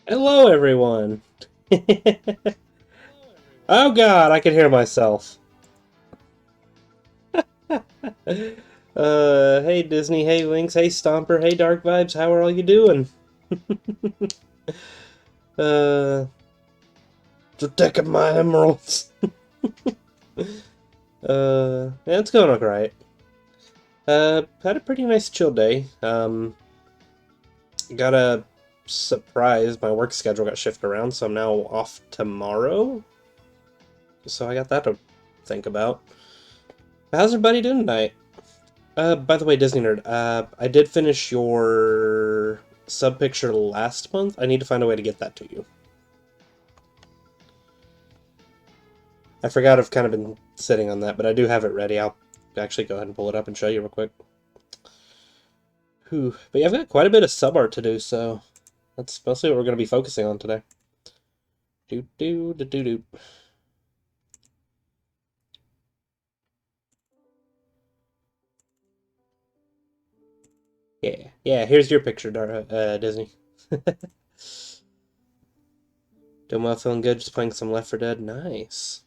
Hello, everyone. Oh God, I can hear myself. Hey Disney, hey Lynx, hey Stomper, hey Dark Vibes, how are all you doing? Uh, protecting my emeralds. Yeah, it's going alright. Had a pretty nice chill day. Got a surprise. My work schedule got shifted around, so I'm now off tomorrow. So I got that to think about. How's everybody doing tonight? By the way, Disney Nerd, I did finish your sub picture last month. I need to find a way to get that to you. I forgot I've kind of been sitting on that, but I do have it ready. I'll actually go ahead and pull it up and show you real quick. Whew. But yeah, I've got quite a bit of sub art to do, so that's mostly what we're going to be focusing on today. Do do do do do. Yeah, yeah. Here's your picture, Disney. Doing well, feeling good. Just playing some Left 4 Dead. Nice.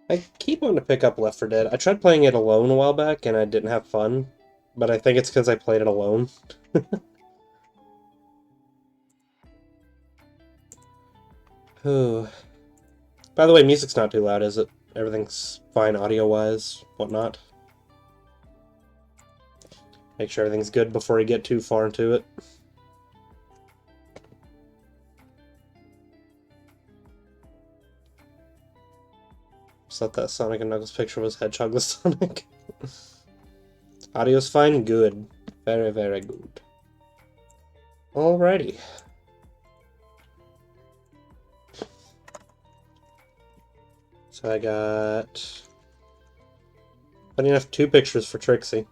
I keep wanting to pick up Left 4 Dead. I tried playing it alone a while back, and I didn't have fun. But I think it's because I played it alone. Ooh. By the way, music's not too loud, is it? Everything's fine audio-wise, whatnot. Make sure everything's good before you get too far into it. Just thought that Sonic and Knuckles picture was Hedgehog the Sonic. Audio's fine? Good. Very, very good. Alrighty. So I got... funny enough, 2 pictures for Trixie.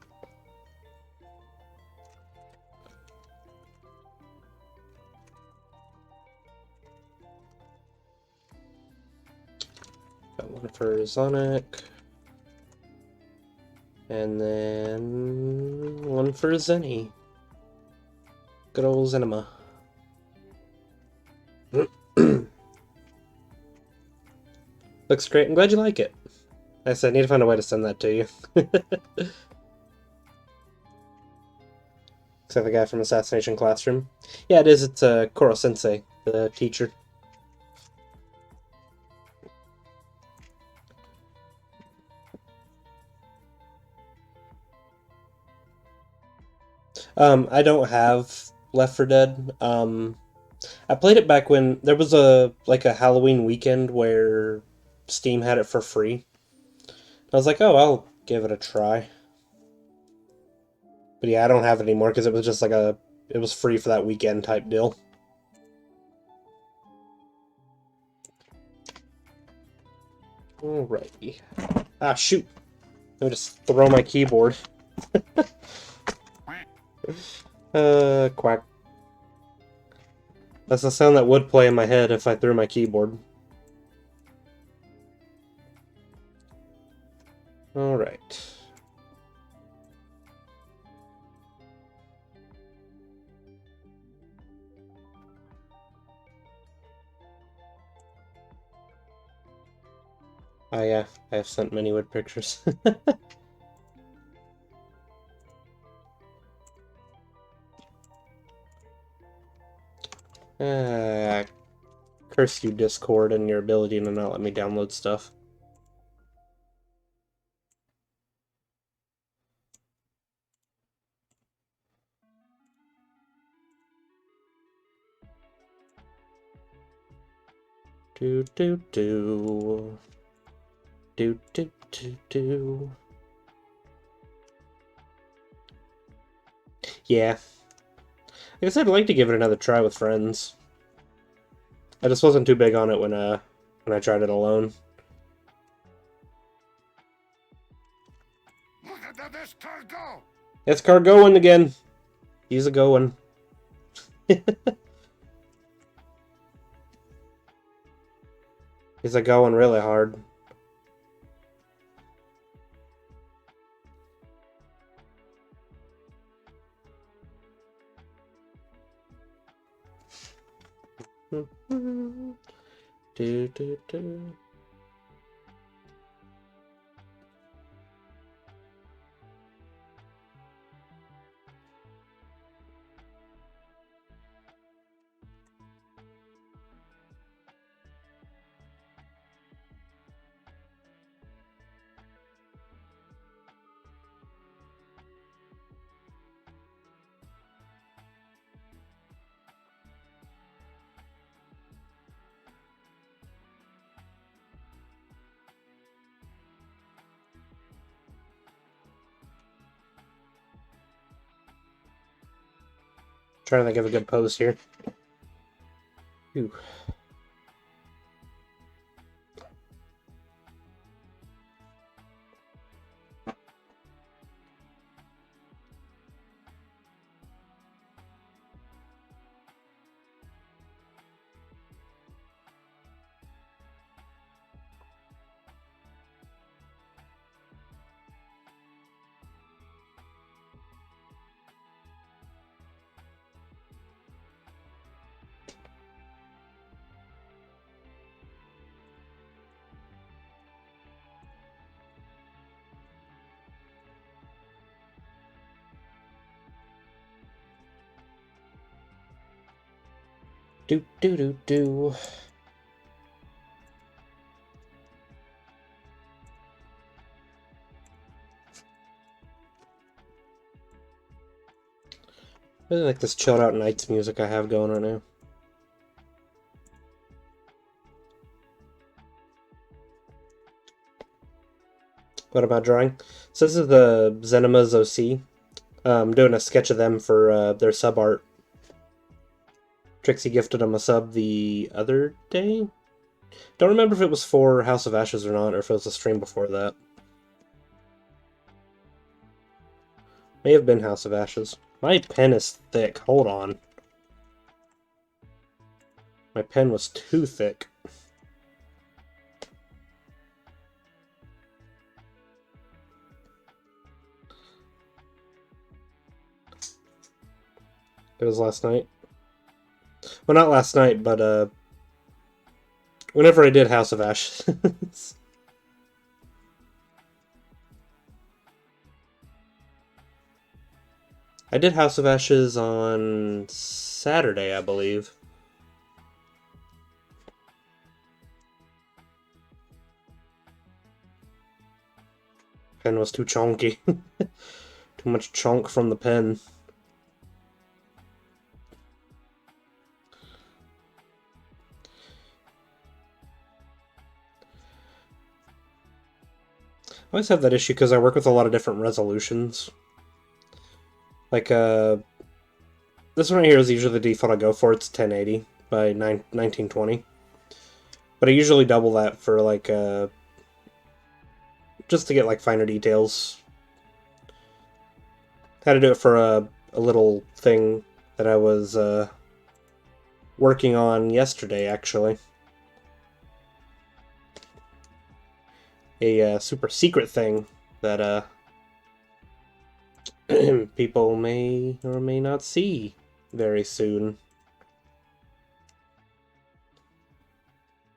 Got one for Sonic. And then one for Zenny. Good old Zenima. Looks great. I'm glad you like it. I said I need to find a way to send that to you. Except the guy from Assassination Classroom. Yeah, it is. It's Koro Sensei, the teacher. I don't have Left 4 Dead. I played it back when there was a Halloween weekend where Steam had it for free. I was like, oh, I'll give it a try. But yeah, I don't have it anymore because it was just it was free for that weekend type deal. Alrighty. Ah, shoot. Let me just throw my keyboard. Quack. That's the sound that would play in my head if I threw my keyboard. Alright. Ah, yeah, I have sent many wood pictures. Ah, curse you, Discord, and your ability to not let me download stuff. Do do do. Do do do do. Yeah. Like I said, I'd like to give it another try with friends. I just wasn't too big on it when I tried it alone. Look at this car go! It's car going again. He's a going. He's a going really hard. Do, do, do. Trying to think of a good pose here. Ooh. Do do do do. I really like this chilled out nights music I have going right now. What am I drawing? So this is the Zenima's OC. I'm doing a sketch of them for their sub art. Trixie gifted them a sub the other day. Don't remember if it was for House of Ashes or not, or if it was a stream before that. May have been House of Ashes. My pen is thick. Hold on. My pen was too thick. It was last night. Well, not last night, but whenever I did House of Ashes. I did House of Ashes on Saturday, I believe. Pen was too chonky. Too much chunk from the pen. I always have that issue because I work with a lot of different resolutions. Like, this one right here is usually the default I go for. It's 1080 by 1920. But I usually double that for, like, just to get, like, finer details. Had to do it for a little thing that I was, working on yesterday, actually. A super secret thing that people may or may not see very soon.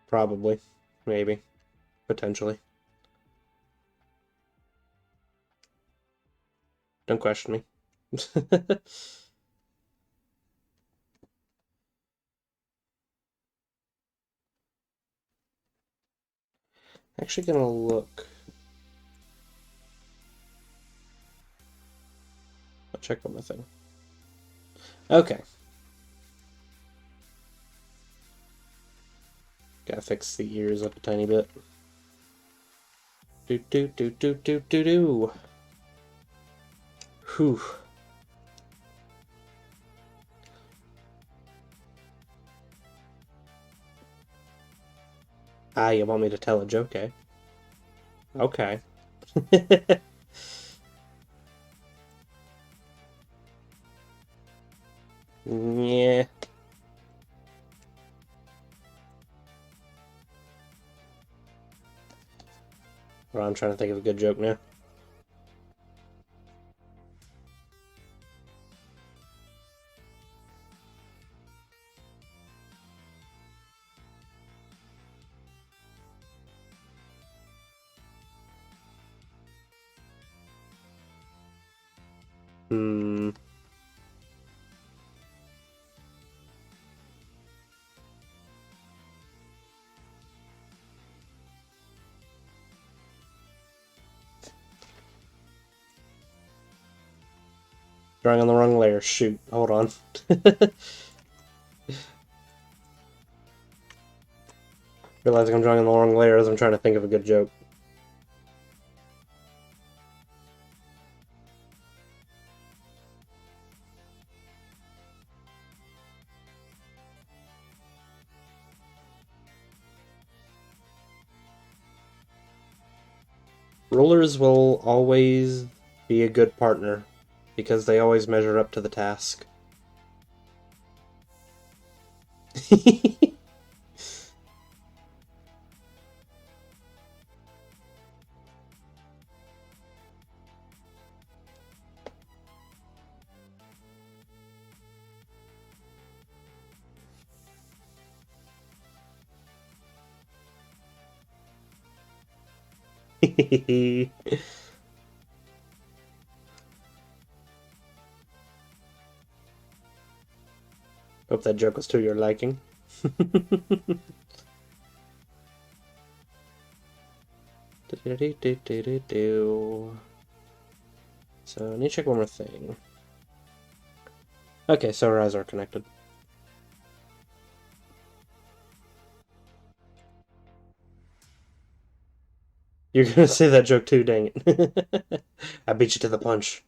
Probably. Maybe. Potentially. Don't question me. Actually gonna look. I'll check on my thing. Okay. Gotta fix the ears up a tiny bit. Do do do do do do do. Whew. Ah, you want me to tell a joke, eh? Okay. Yeah. Well, I'm trying to think of a good joke now. Hmm. Drawing on the wrong layer. Shoot. Hold on. Realizing I'm drawing on the wrong layer as I'm trying to think of a good joke. Rulers will always be a good partner because they always measure up to the task. Hope that joke was to your liking. So I need to check one more thing. Okay, so our eyes are connected. You're gonna say that joke too, dang it. I beat you to the punch.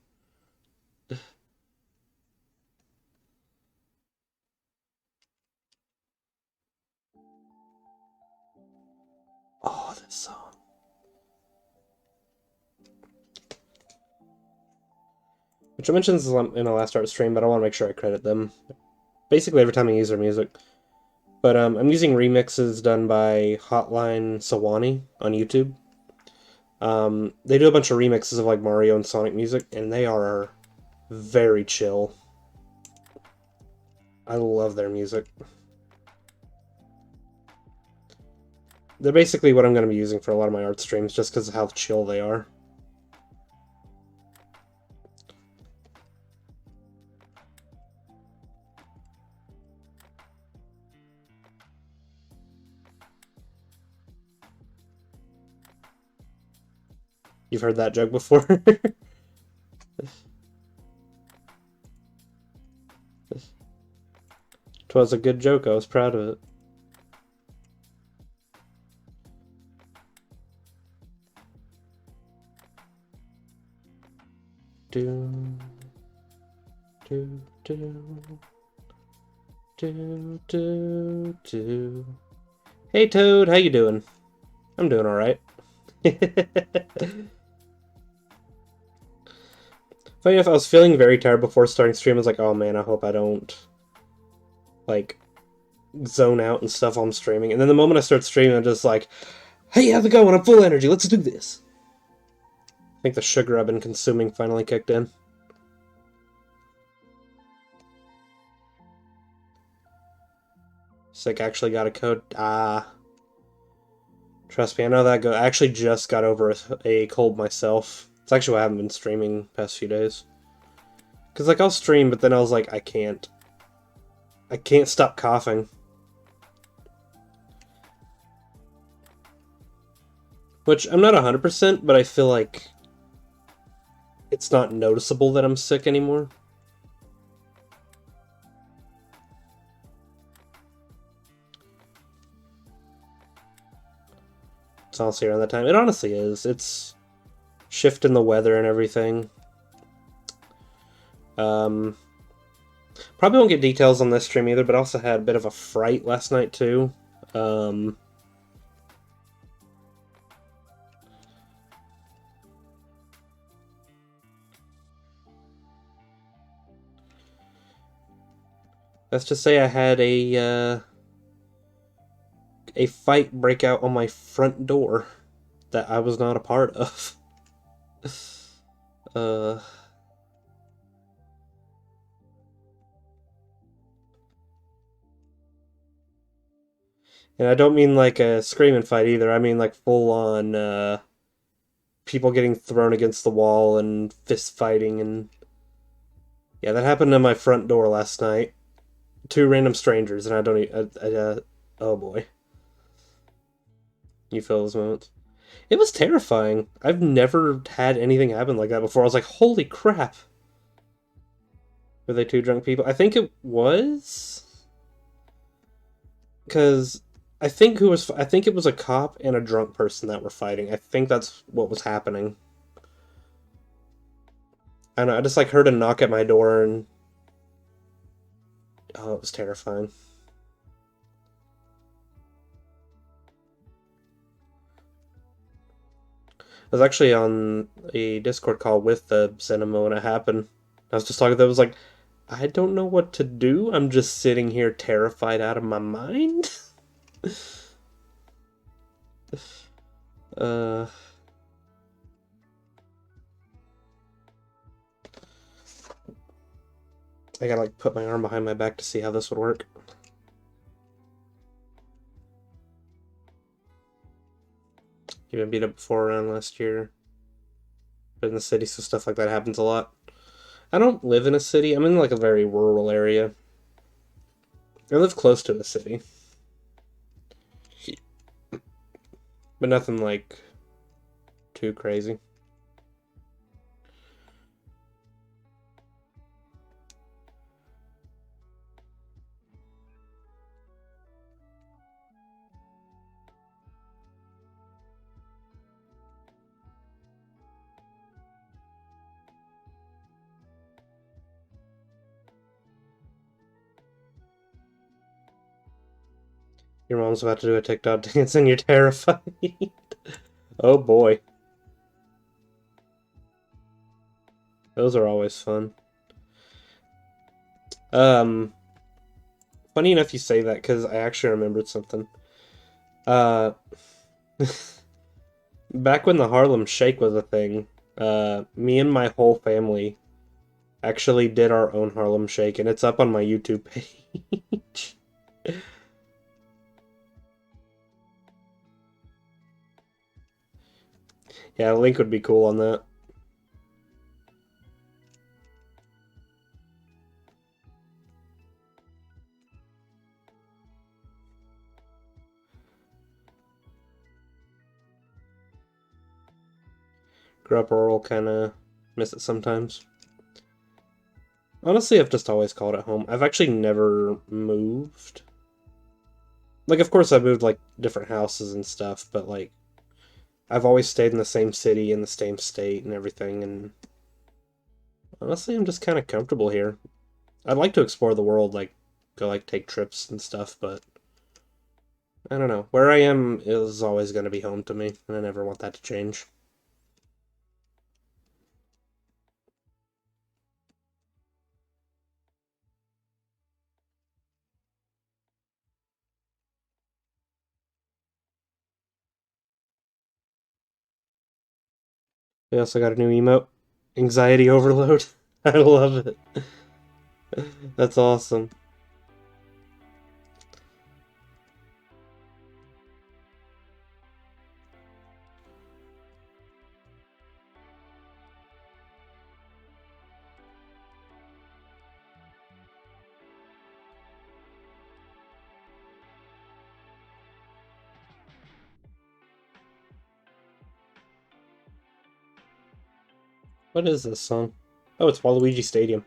Oh, this song. Which I mentioned in the last art stream, but I want to make sure I credit them. Basically every time I use their music. But I'm using remixes done by Hotline Sawani on YouTube. They do a bunch of remixes of like Mario and Sonic music, and they are very chill. I love their music. They're basically what I'm going to be using for a lot of my art streams, just because of how chill they are. You've heard that joke before? Twas a good joke, I was proud of it. Do, do, do, do, do, do. Hey Toad, how you doing? I'm doing alright. Funny enough, I was feeling very tired before starting stream. I was like, oh man, I hope I don't, like, zone out and stuff while I'm streaming. And then the moment I start streaming, I'm just like, hey, how's it going? I'm full energy. Let's do this. I think the sugar I've been consuming finally kicked in. Sick actually got a code. Trust me, I know that. I actually just got over a cold myself. It's actually why I haven't been streaming past few days. Because, like, I'll stream, but then I was like, I can't stop coughing. Which, I'm not 100%, but I feel like it's not noticeable that I'm sick anymore. It's honestly around that time. It honestly is. It's shift in the weather and everything. Probably won't get details on this stream either, but I also had a bit of a fright last night too. Let's just say I had a fight break out on my front door that I was not a part of. And I don't mean like a screaming fight either. I mean like full on people getting thrown against the wall and fist fighting and Yeah, that happened to my front door last night. Two random strangers, and I don't even. Oh boy. You feel those moments? It was terrifying. I've never had anything happen like that before. I was like, holy crap. Were they two drunk people? I think it was. Because I think it was a cop and a drunk person that were fighting. I think that's what was happening. I don't know, I just like heard a knock at my door and oh, it was terrifying. I was actually on a Discord call with the cinema when it happened. I was just talking to them, I was like, I don't know what to do. I'm just sitting here terrified out of my mind. uh I gotta like put my arm behind my back to see how this would work. You've been beat up before around last year. Been in the city, so stuff like that happens a lot. I don't live in a city. I'm in like a very rural area. I live close to a city, but nothing like too crazy. Your mom's about to do a TikTok dance and you're terrified. Oh boy. Those are always fun. Um, Funny enough you say that because I actually remembered something. Uh, Back when the Harlem Shake was a thing, me and my whole family actually did our own Harlem Shake, and it's up on my YouTube page. Yeah, a link would be cool on that. Grew up rural, kind of miss it sometimes. Honestly, I've just always called it home. I've actually never moved. Like, of course, I moved like different houses and stuff, but like, I've always stayed in the same city, in the same state, and everything. And honestly, I'm just kind of comfortable here. I'd like to explore the world, like, go like take trips and stuff, but I don't know. Where I am is always going to be home to me, and I never want that to change. We also got a new emote, Anxiety Overload. I love it. That's awesome. What is this song? Oh, it's Waluigi Stadium.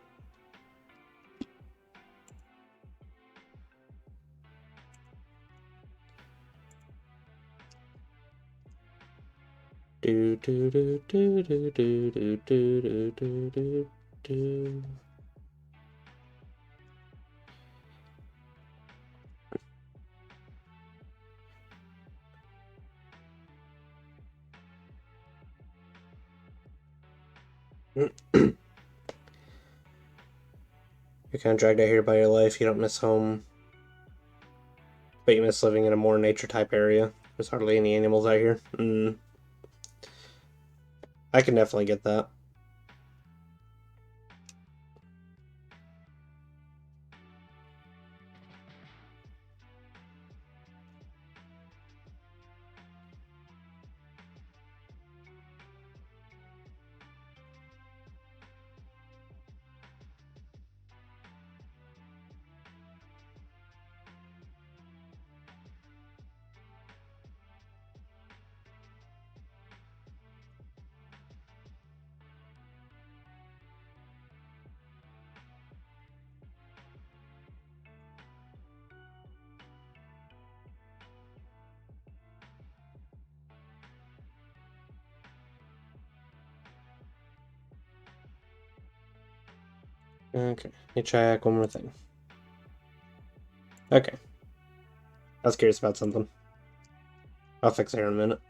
Do do do do do do do do do do do. You're kind of dragged out here by your life. You don't miss home, but you miss living in a more nature type area. There's hardly any animals out here. I can definitely get that. Okay, let me check one more thing. Okay. I was curious about something. I'll fix it here in a minute.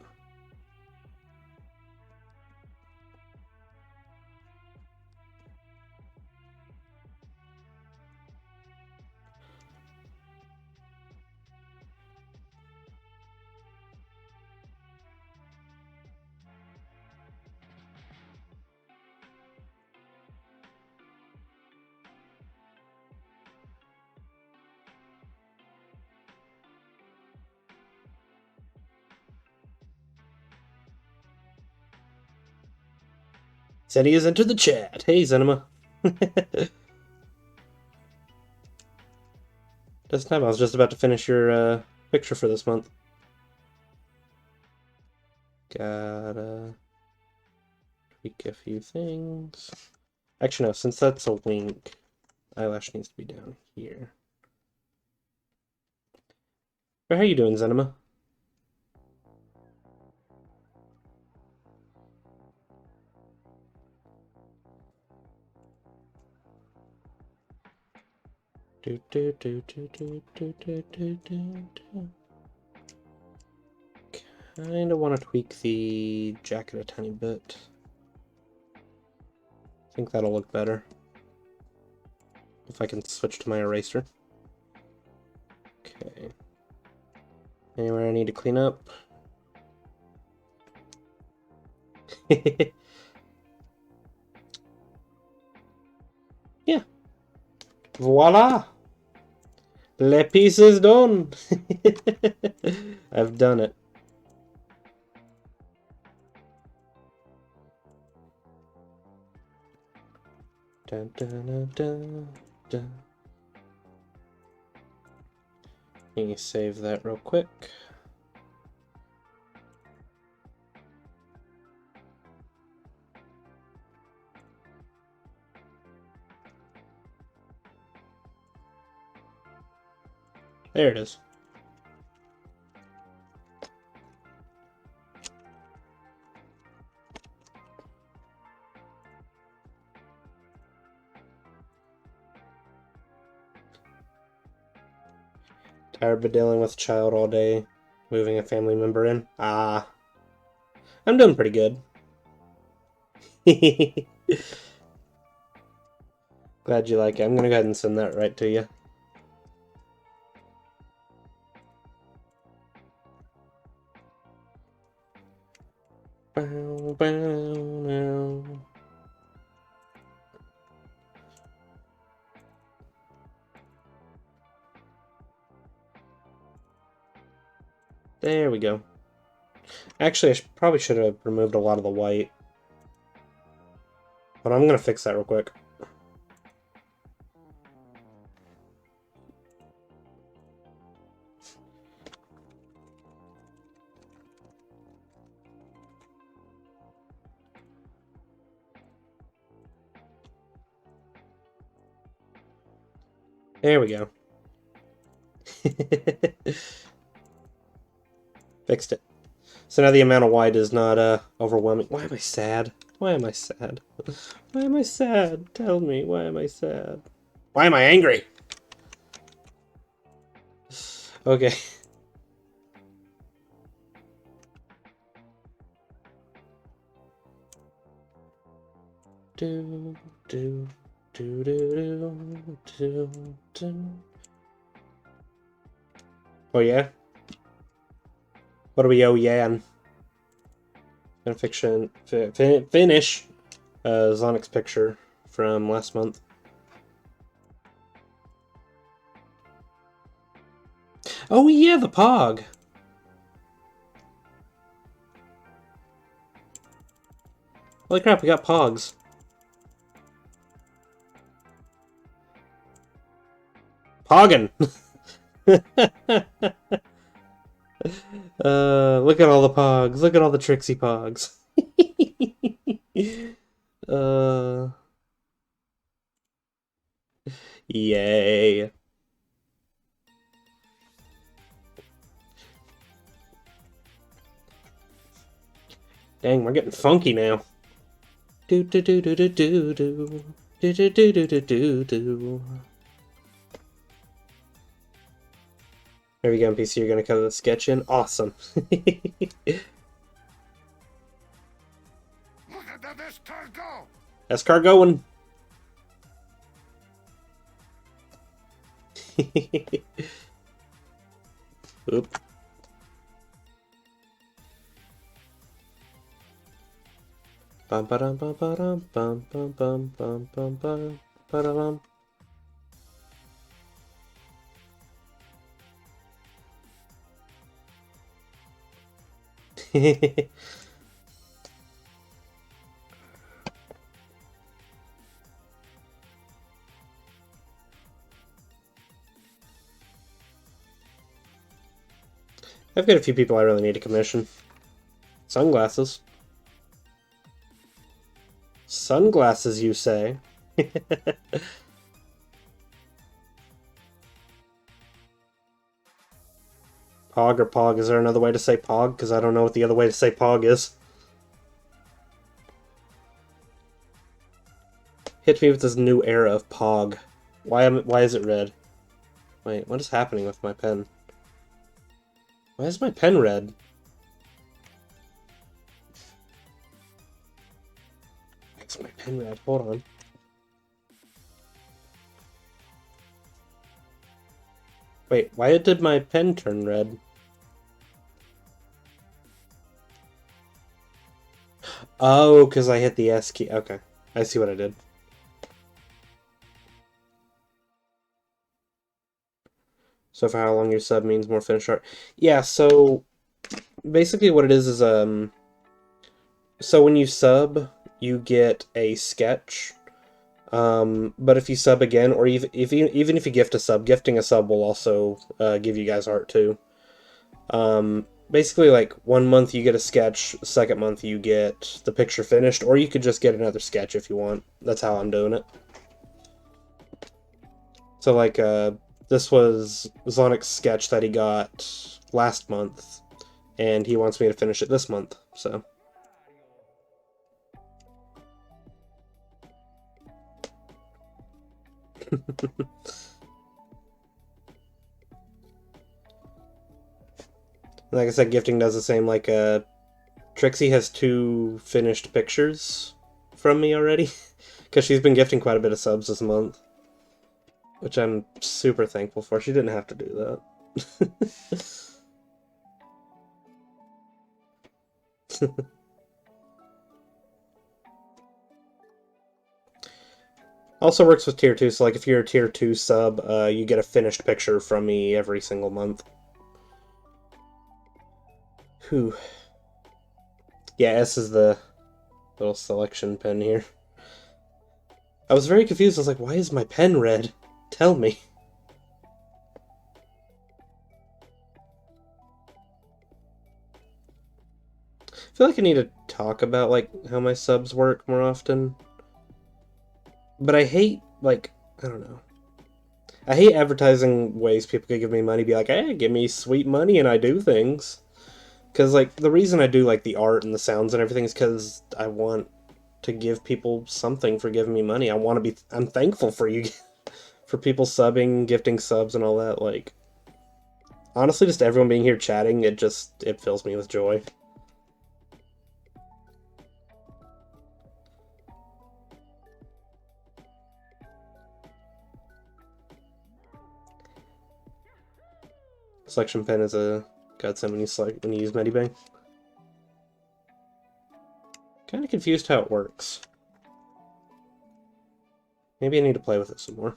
Said he has entered the chat. Hey, Zenema. This time I was just about to finish your picture for this month. Gotta tweak a few things. Actually, no, since that's a wink, eyelash needs to be down here. But how you doing, Zenema? Do do do do do do do do do do. Kinda want to tweak the jacket a tiny bit. I think that'll look better. If I can switch to my eraser. Okay. Anywhere I need to clean up? Yeah. Voila! Le piece is done! I've done it. Dun, dun, dun, dun, dun. Let me save that real quick. There it is. Tired of dealing with a child all day, moving a family member in. Ah, I'm doing pretty good. Glad you like it. I'm gonna go ahead and send that right to you. Bow, bow, now. There we go. Actually, I probably should have removed a lot of the white. But I'm going to fix that real quick. There we go. Fixed it. So now the amount of white is not overwhelming. Why am I sad? Why am I sad? Why am I sad? Tell me, why am I sad? Why am I angry? Okay. Do do do do do do. Oh yeah. What are we? Oh yeah. Fanfiction finish Zonic's picture from last month. Oh yeah, the Pog. Holy crap, we got Pogs. Poggin. Look at all the Pogs. Look at all the Trixie Pogs. Yay. Dang, we're getting funky now. Do do do do do do do Do do do do do do do. There we go, NPC. You're gonna cut the sketch in. Awesome. Look at this car go! That's car going. Oop. Bum ba dum bum ba dum bum bum bum bum bum bum ba dum. I've got a few people I really need to commission. Sunglasses. Sunglasses, you say? Pog or Pog? Is there another way to say Pog? Because I don't know what the other way to say Pog is. Hit me with this new era of Pog. Why is it red? Wait, what is happening with my pen? Why is my pen red? Why is my pen red? Hold on. Wait, why did my pen turn red? Oh, because I hit the S key. Okay, I see what I did. So for how long your sub means more finished art. Yeah, so basically what it is so when you sub, you get a sketch. But if you sub again, or even if you gift a sub, gifting a sub will also give you guys art too. Basically, like 1 month you get a sketch, second month you get the picture finished, or you could just get another sketch if you want. That's how I'm doing it. So like this was Zonic's sketch that he got last month, and he wants me to finish it this month. So. Like I said, gifting does the same. Like, Trixie has 2 finished pictures from me already, because she's been gifting quite a bit of subs this month, which I'm super thankful for. She didn't have to do that. Also works with tier 2, so like if you're a tier 2 sub, you get a finished picture from me every single month. Whew. Yeah, S is the little selection pen here. I was very confused. I was like, why is my pen red? Tell me. I feel like I need to talk about, like, how my subs work more often. But I hate, like, I don't know. I hate advertising ways people could give me money, be like, hey, give me sweet money and I do things. Because, like, the reason I do, like, the art and the sounds and everything is because I want to give people something for giving me money. I'm thankful for you, for people subbing, gifting subs and all that. Like, honestly, just everyone being here chatting, it fills me with joy. Selection pen is a godsend when you use Medibang. Kind of confused how it works. Maybe I need to play with it some more.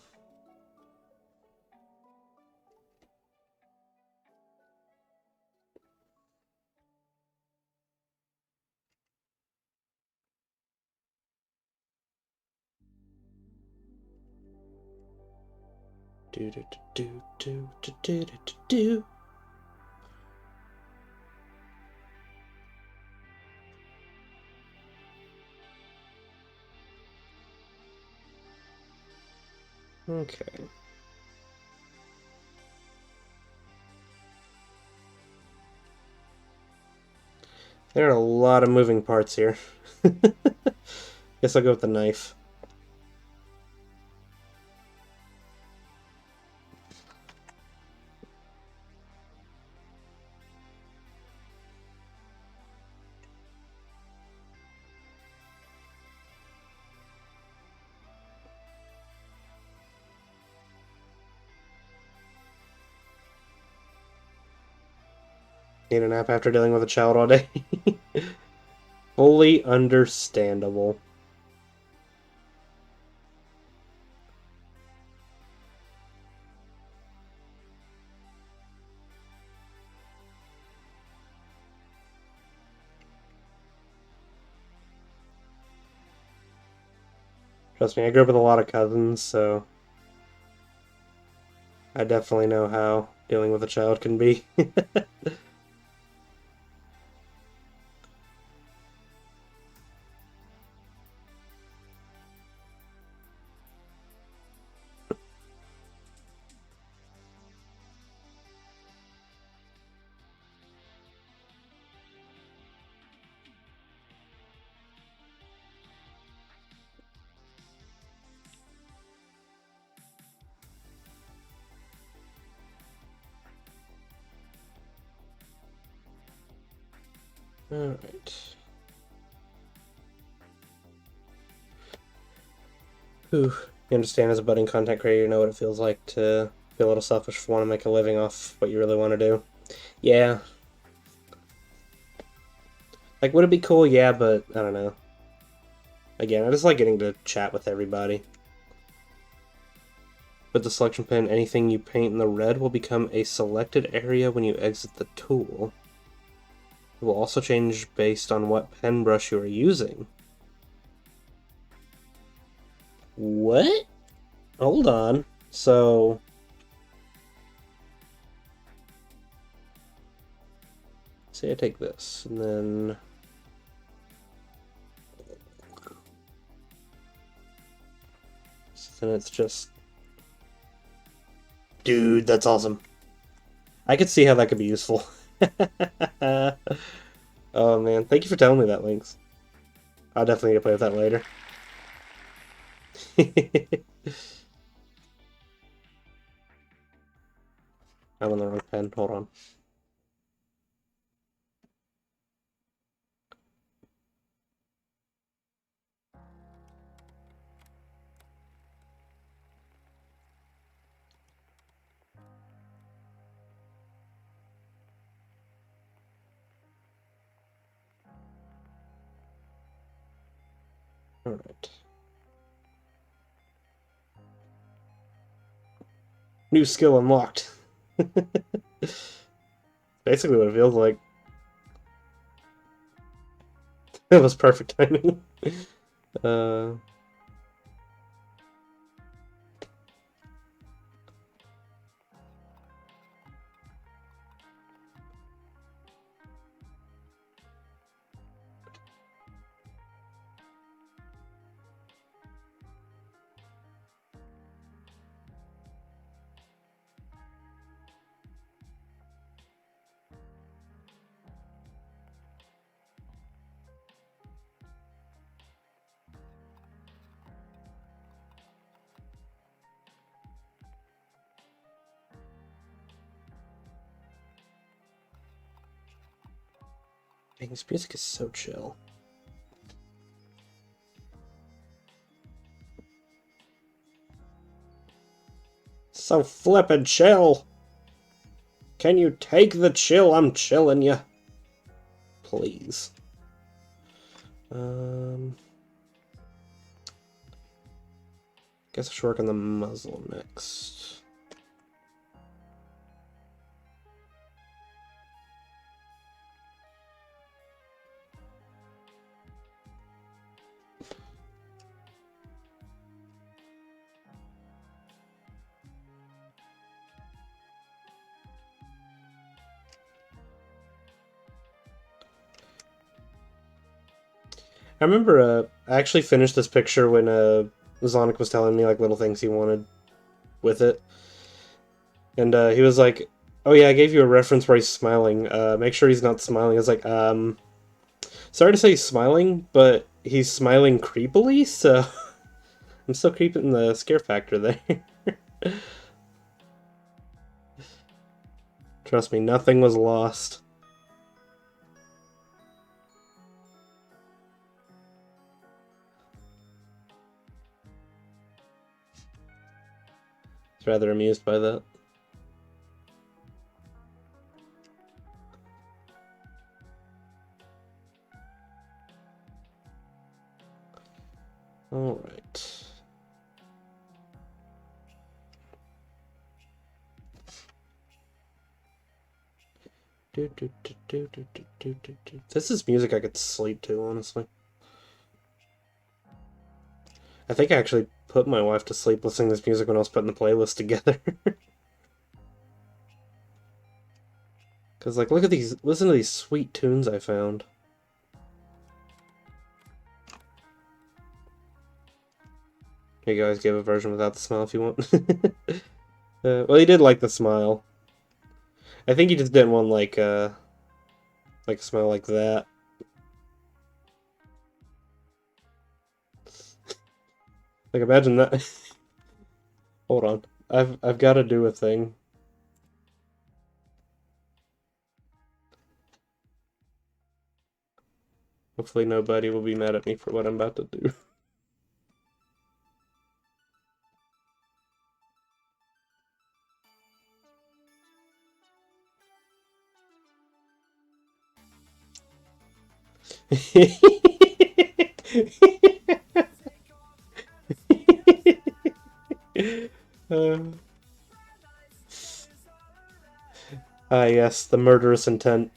Do do do do do do do do. Okay. There are a lot of moving parts here. Guess I'll go with the knife. Need a nap after dealing with a child all day. Fully understandable. Trust me, I grew up with a lot of cousins, so I definitely know how dealing with a child can be. Alright. Whew. You understand, as a budding content creator, you know what it feels like to be a little selfish for want to make a living off what you really want to do. Yeah. Like, would it be cool? Yeah, but I don't know. Again, I just like getting to chat with everybody. With the selection pen, anything you paint in the red will become a selected area when you exit the tool. It will also change based on what pen brush you are using. What? Hold on. So... say I take this, and then... so then it's just... Dude, that's awesome. I could see how that could be useful. Oh man, thank you for telling me that, Lynx. I'll definitely need to play with that later. I'm on the wrong pen, hold on. Alright. New skill unlocked. Basically what it feels like. It was perfect timing. uh... Dang, this music is so chill. So flippin' chill! Can you take the chill? I'm chillin' ya. Please. Guess I should work on the muzzle next. I remember I actually finished this picture when Zonic was telling me like little things he wanted with it. And he was like, "Oh yeah, I gave you a reference where he's smiling. Make sure he's not smiling." I was like, sorry to say he's smiling, but he's smiling creepily, so I'm still creeping the scare factor there." Trust me, nothing was lost. Rather amused by that. Alright. This is music I could sleep to, honestly. I think I actually put my wife to sleep listening to this music when I was putting the playlist together. Because, like, look at these, listen to these sweet tunes I found. You guys give a version without the smile if you want. Well, he did like the smile. I think he just didn't want, like a smile like that. Like, imagine that. Hold on. I've got to do a thing. Hopefully nobody will be mad at me for what I'm about to do. Yes, the murderous intent.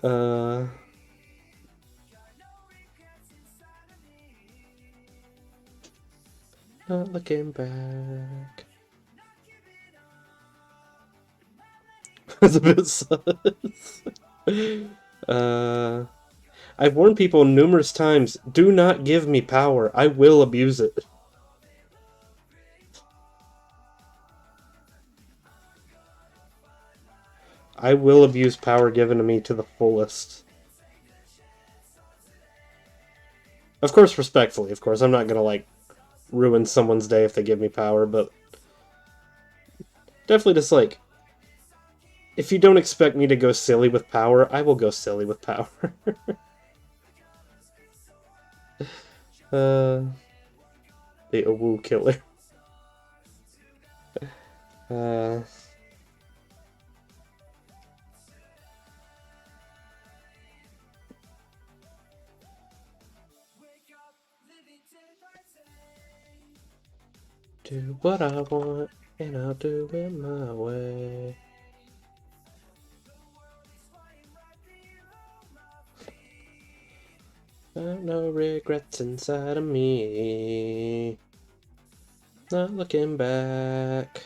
uh, Not looking back. That's a bit sus. I've warned people numerous times, do not give me power. I will abuse it. I will abuse power given to me to the fullest. Of course, respectfully, of course. I'm not gonna, like, ruin someone's day if they give me power, but definitely just, like, if you don't expect me to go silly with power, I will go silly with power. The Owu killer. Uh... Do what I want, and I'll do it my way. No regrets inside of me. Not looking back.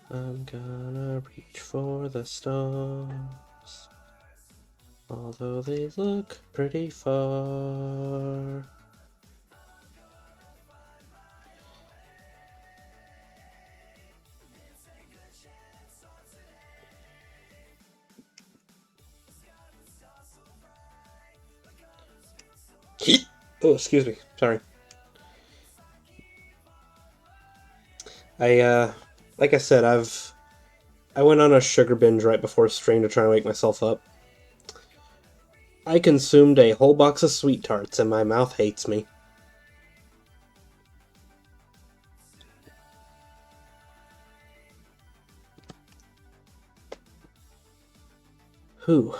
I'm gonna reach for the stars, although they look pretty far. Oh, excuse me. Sorry. Like I said, I went on a sugar binge right before stream to try and wake myself up. I consumed a whole box of sweet tarts, and my mouth hates me. Whew.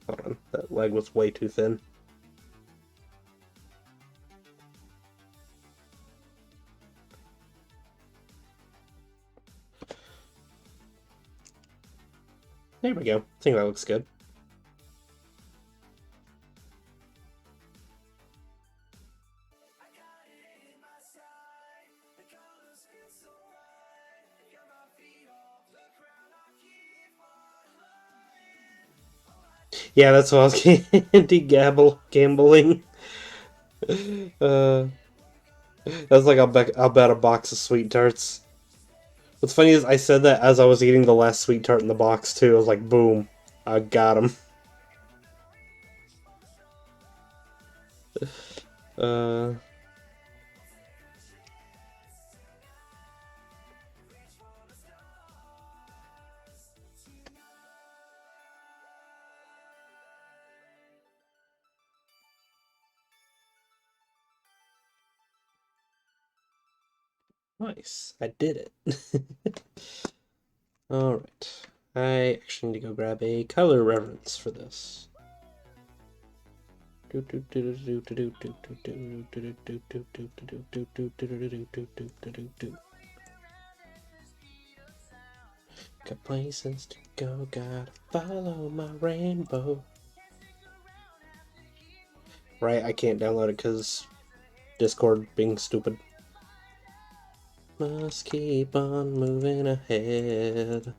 Hold on, that leg was way too thin. There we go. I think that looks good. Yeah, that's what I was gambling. That's like I'll bet a box of sweet tarts. What's funny is I said that as I was eating the last sweet tart in the box too. I was like, boom, I got him. Uh, Nice. I did it. Alright. I actually need to go grab a color reference for this. Got places to go, gotta follow my rainbow. Right, I can't download it because Discord being stupid. Must keep on moving ahead.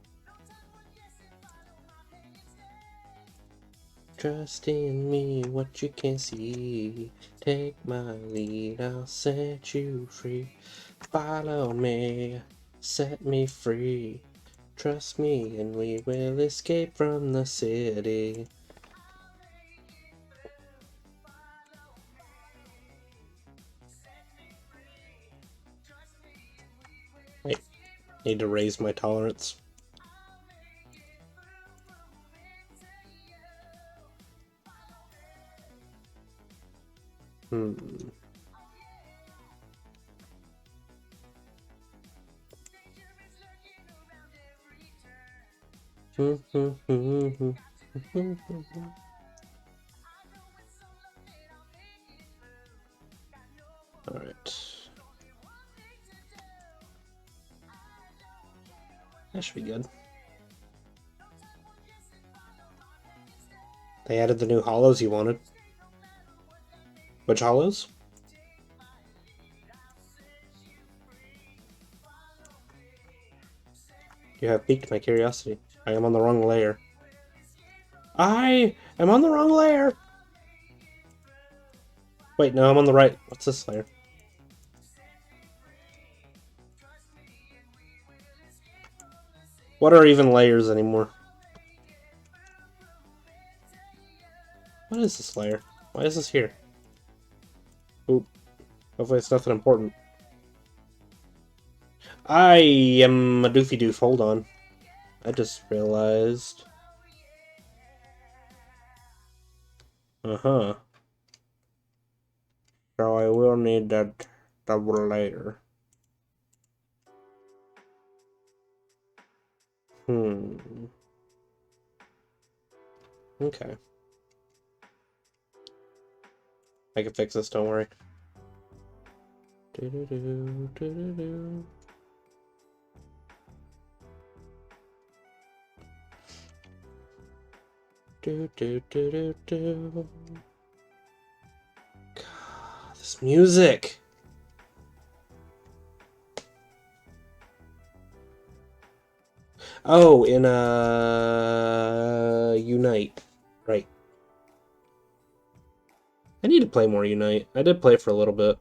Trust in me, what you can see. Take my lead, I'll set you free. Follow me, set me free. Trust me and we will escape from the city. I need to raise my tolerance. Alright. That should be good. They added the new hollows you wanted. Which hollows? You have piqued my curiosity. I am on the wrong layer. I am on the wrong layer! Wait, no, I'm on the right. What's this layer? What are even layers anymore? What is this layer? Why is this here? Oop. Hopefully it's nothing important. I am a doofy doof. Hold on. I just realized. Uh-huh. So I will need that double layer. Okay. I can fix this, don't worry. Do-do-do, do-do-do. Do-do-do-do-do. God, this music! Oh, in Unite. Right. I need to play more Unite. I did play for a little bit.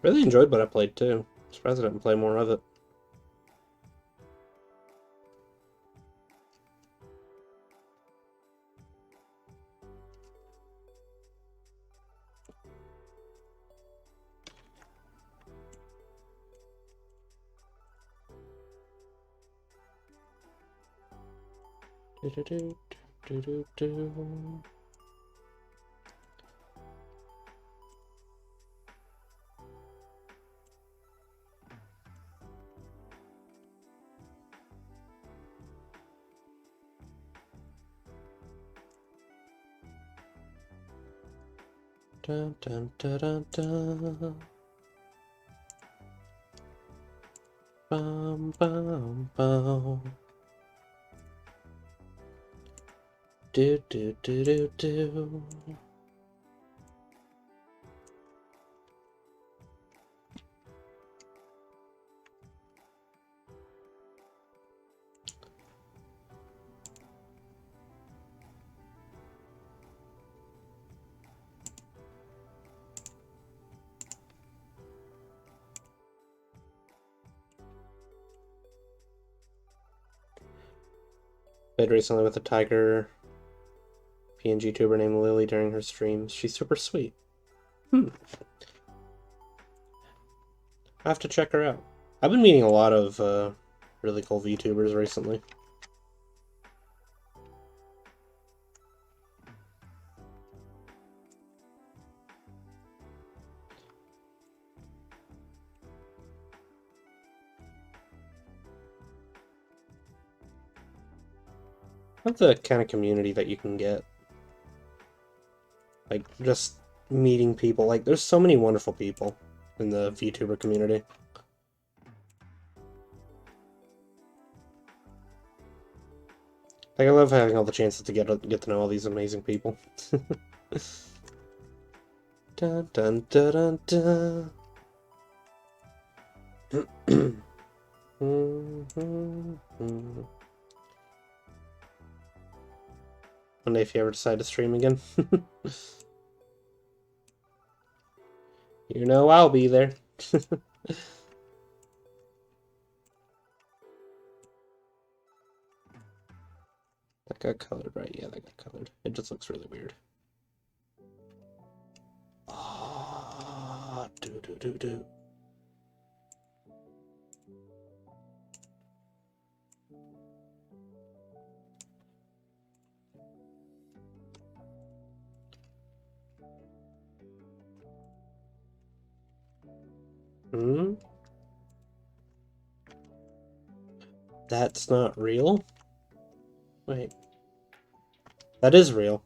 Really enjoyed what I played too. Surprised I didn't play more of it. Do-do-do-do-do-do. Dun dun dun dun dun. Bum bum bum. Do do do do do. Played recently with a tiger PNG tuber named Lily during her streams. She's super sweet. I have to check her out. I've been meeting a lot of really cool VTubers recently. love the kind of community that you can get. Like, just meeting people. Like, there's so many wonderful people in the VTuber community. Like, I love having all the chances to get to know all these amazing people. Dun dun dun dun dun. One day if you ever decide to stream again. You know I'll be there. That got colored, right? Yeah, that got colored. It just looks really weird. Ah, do do do do. Hmm? That's not real? Wait. That is real.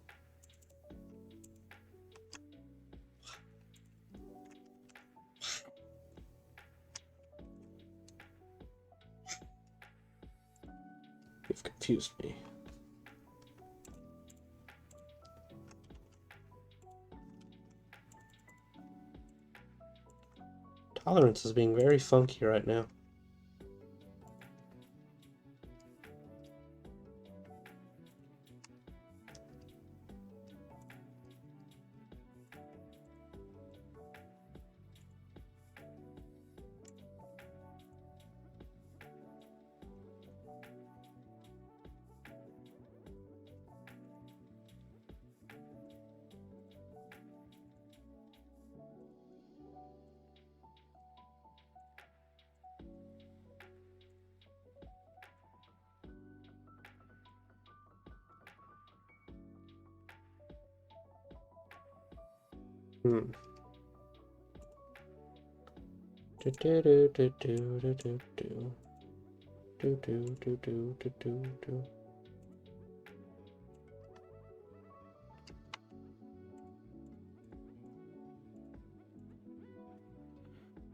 You've confused me. Tolerance is being very funky right now. Hmm. Do do do do do do do do. Do do do do do do do.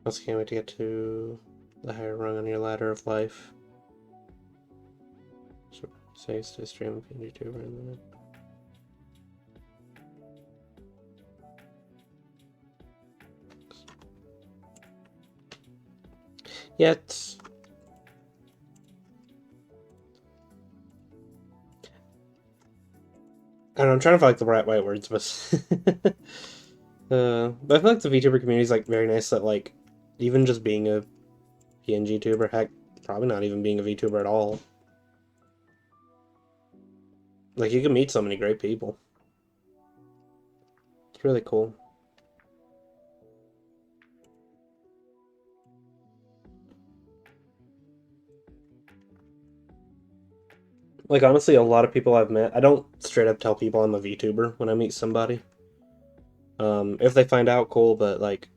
I also can't wait to get to the higher rung on your ladder of life. So, say stay stream being YouTuber and then. Yeah, it's... I don't know, I'm trying to find like the right words, but but I feel like the VTuber community is like very nice that like even just being a PNG tuber, heck, probably not even being a VTuber at all. Like you can meet so many great people. It's really cool. Like honestly, a lot of people I've met, I don't straight up tell people I'm a VTuber when I meet somebody. If they find out, cool, but like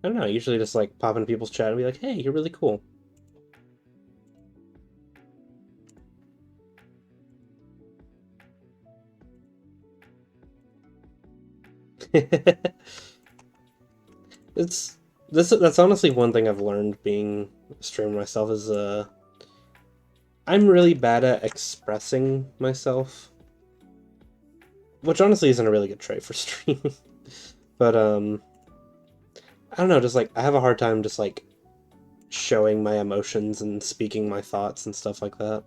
I don't know, I usually just like pop into people's chat and be like, hey, you're really cool. That's honestly one thing I've learned being a streamer myself is I'm really bad at expressing myself. Which honestly isn't a really good trait for streaming. But I don't know, just like I have a hard time just like showing my emotions and speaking my thoughts and stuff like that.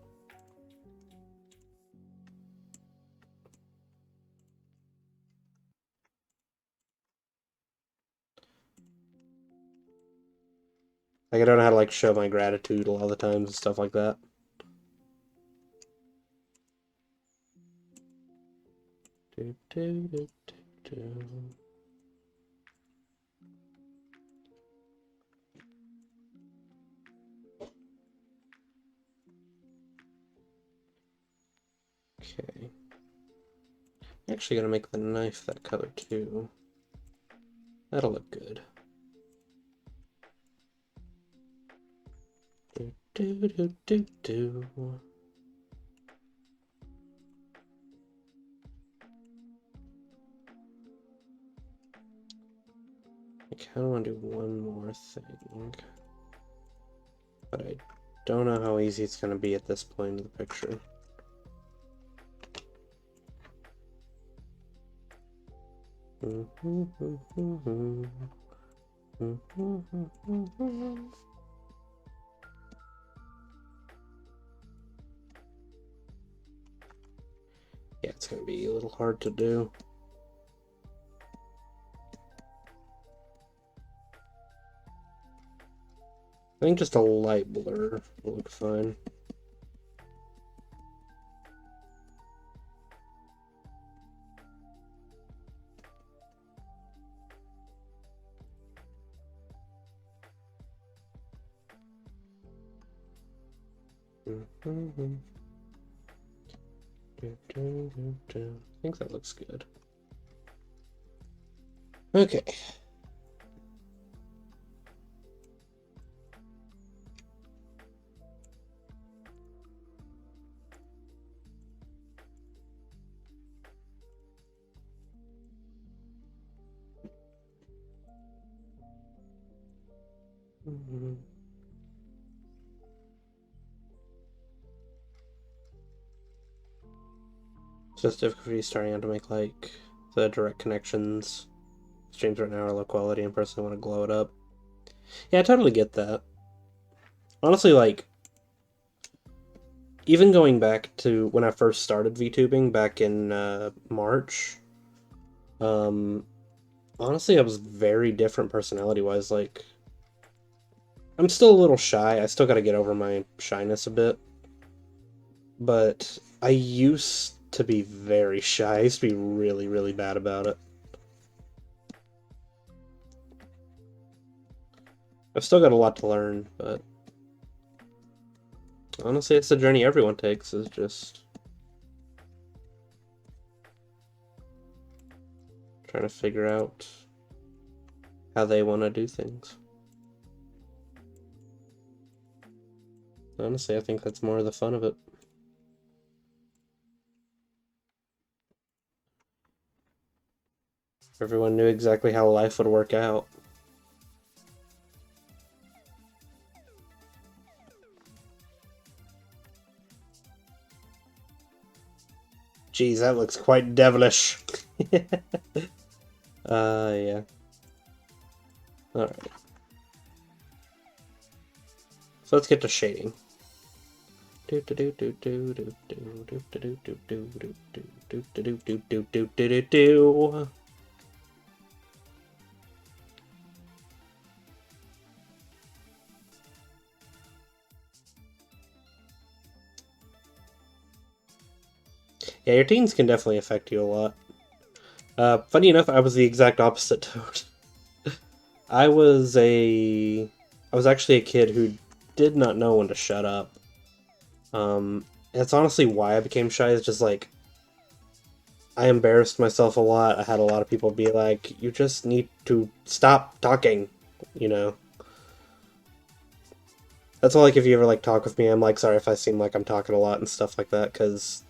Like I don't know how to like show my gratitude a lot of the times and stuff like that. Do, do, do, do, do. Okay. Actually gonna make the knife that color too. That'll look good. Do, do, do, do, do. kind of want to do one more thing, but I don't know how easy it's going to be at this point of the picture. Yeah, it's going to be a little hard to do. I think just a light blur will look fine. I think that looks good. Okay. Just difficulty starting out to make like the direct connections. Streams right now are low quality and personally want to glow it up. Yeah, I totally get that. Honestly, like, even going back to when I first started VTubing back in March, honestly, I was very different personality-wise. Like, I'm still a little shy. I still got to get over my shyness a bit. But I used to be very shy. I used to be really, really bad about it. I've still got a lot to learn, but honestly, it's the journey everyone takes, is just trying to figure out how they want to do things. Honestly, I think that's more of the fun of it. Everyone knew exactly how life would work out. Geez, that looks quite devilish. Yeah. Alright. So let's get to shading. Yeah, your teens can definitely affect you a lot. Funny enough, I was the exact opposite Toad. I was actually a kid who did not know when to shut up. That's honestly why I became shy, is just like, I embarrassed myself a lot. I had a lot of people be like, you just need to stop talking, you know? That's why, like, if you ever, like, talk with me, I'm like, sorry if I seem like I'm talking a lot and stuff like that, because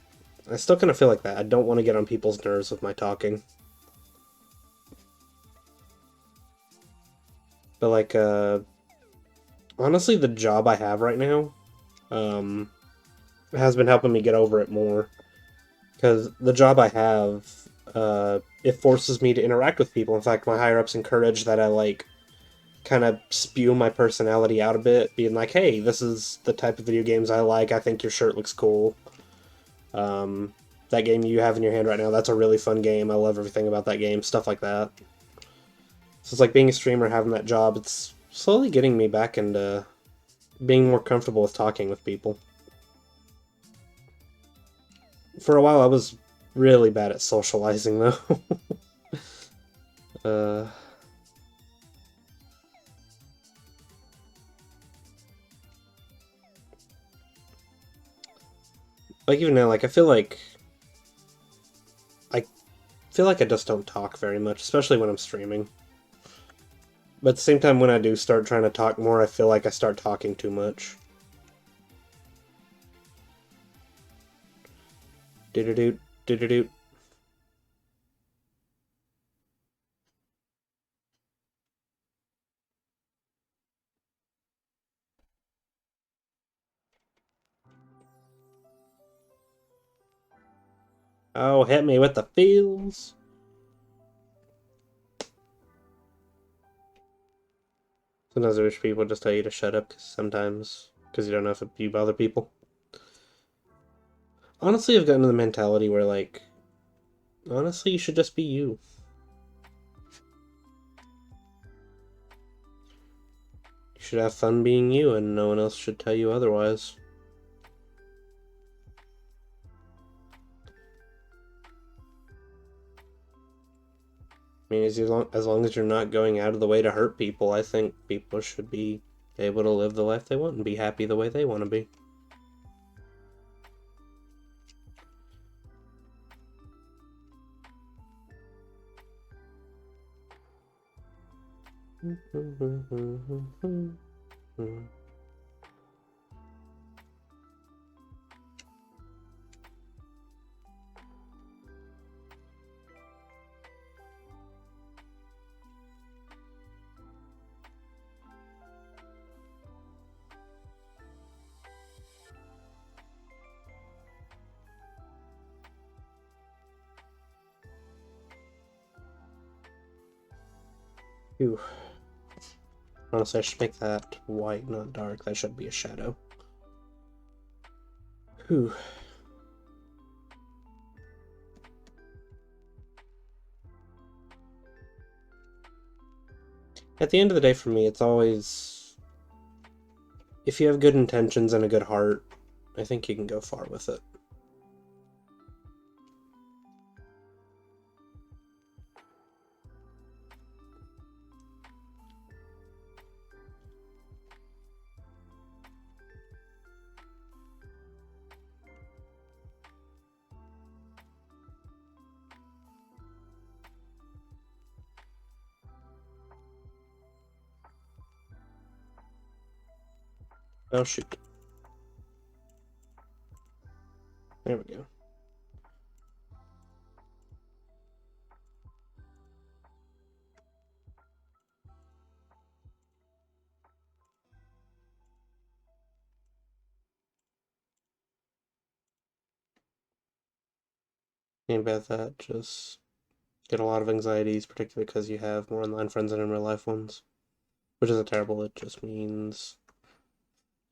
I still kind of feel like that. I don't want to get on people's nerves with my talking. But, like, honestly, the job I have right now, has been helping me get over it more. Because the job I have, it forces me to interact with people. In fact, my higher-ups encourage that I, like, kind of spew my personality out a bit, being like, hey, this is the type of video games I like, I think your shirt looks cool. That game you have in your hand right now, that's a really fun game, I love everything about that game, stuff like that. So it's like being a streamer, having that job, it's slowly getting me back into being more comfortable with talking with people. For a while, I was really bad at socializing, though. Like, even now, like, I feel like I just don't talk very much, especially when I'm streaming. But at the same time, when I do start trying to talk more, I feel like I start talking too much. Do-do-do, do-do-do. Oh, hit me with the feels. Sometimes I wish people would just tell you to shut up, because you don't know if you bother people. Honestly, I've gotten to the mentality where, like, honestly, you should just be you. You should have fun being you, and no one else should tell you otherwise. I mean, as long as you're not going out of the way to hurt people, I think people should be able to live the life they want and be happy the way they want to be. Ooh. Honestly, I should make that white, not dark. That should be a shadow. Whew. At the end of the day, for me, it's always... if you have good intentions and a good heart, I think you can go far with it. Oh, shoot. There we go. And about that, just get a lot of anxieties, particularly because you have more online friends than in real life ones. Which isn't terrible, it just means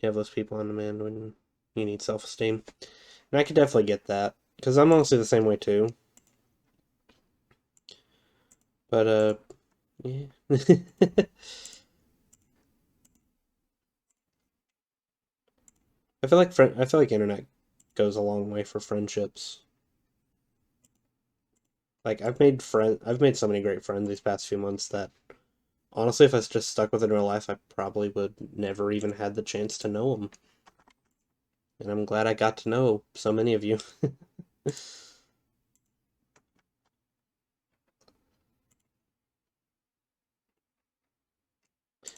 you have those people on demand when you need self-esteem. And I could definitely get that, because I'm honestly the same way too. But, yeah. I feel like internet goes a long way for friendships. Like, I've made so many great friends these past few months that, honestly, if I was just stuck with it in real life, I probably would never even had the chance to know them. And I'm glad I got to know so many of you.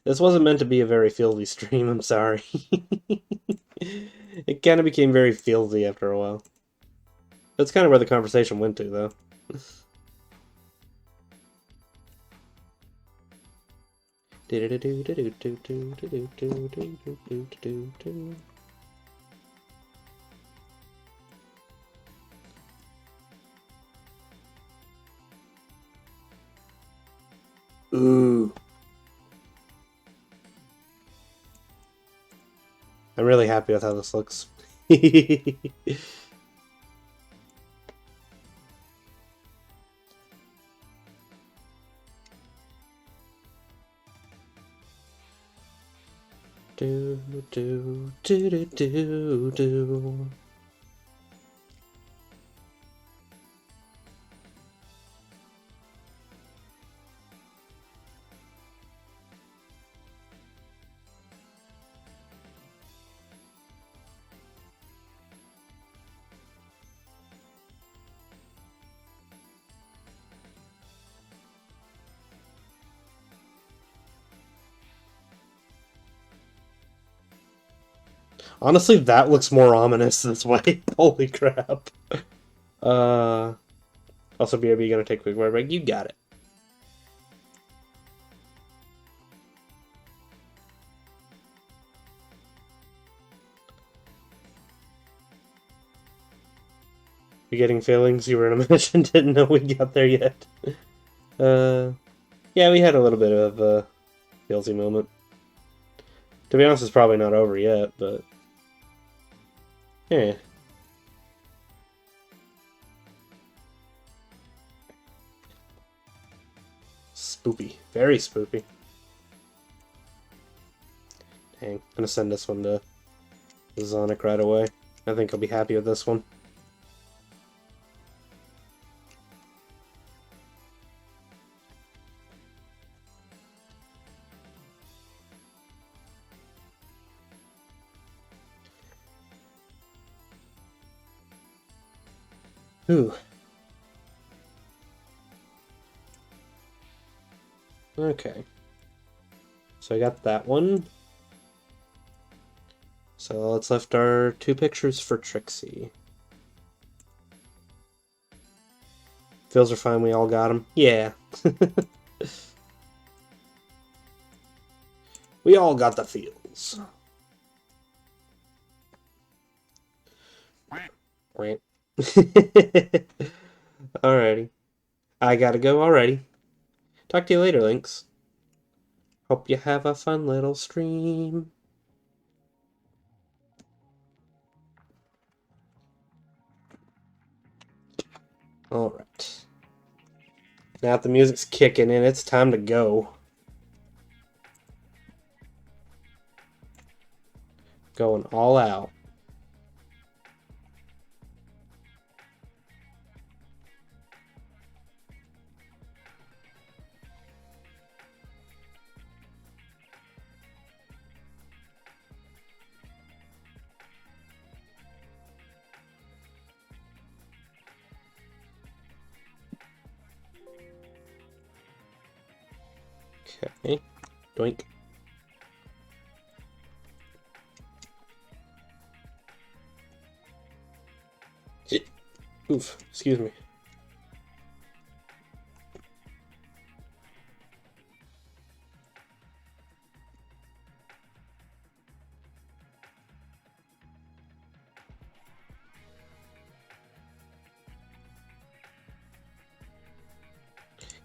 This wasn't meant to be a very fieldy stream, I'm sorry. It kind of became very fieldy after a while. That's kind of where the conversation went to, though. Ooh. I'm really happy with how this looks. Do do do do do do. Honestly, that looks more ominous this way. Holy crap. Uh, Also, BRB gonna take a quick word break. You got it. You're getting feelings you were in a mission, didn't know we got there yet. Yeah, we had a little bit of a feelsy moment. To be honest, it's probably not over yet, but yeah. Spoopy. Very spoopy. Dang, I'm gonna send this one to Zonic right away. I think he'll be happy with this one. Ooh. Okay. So I got that one. So let's lift our 2 pictures for Trixie. Feels are fine, we all got them. Yeah. We all got the feels. Right. Alrighty. I gotta go already. Talk to you later, Lynx. Hope you have a fun little stream. Alright. Now that the music's kicking in, it's time to go. Going all out. Okay. Doink. Oof, excuse me.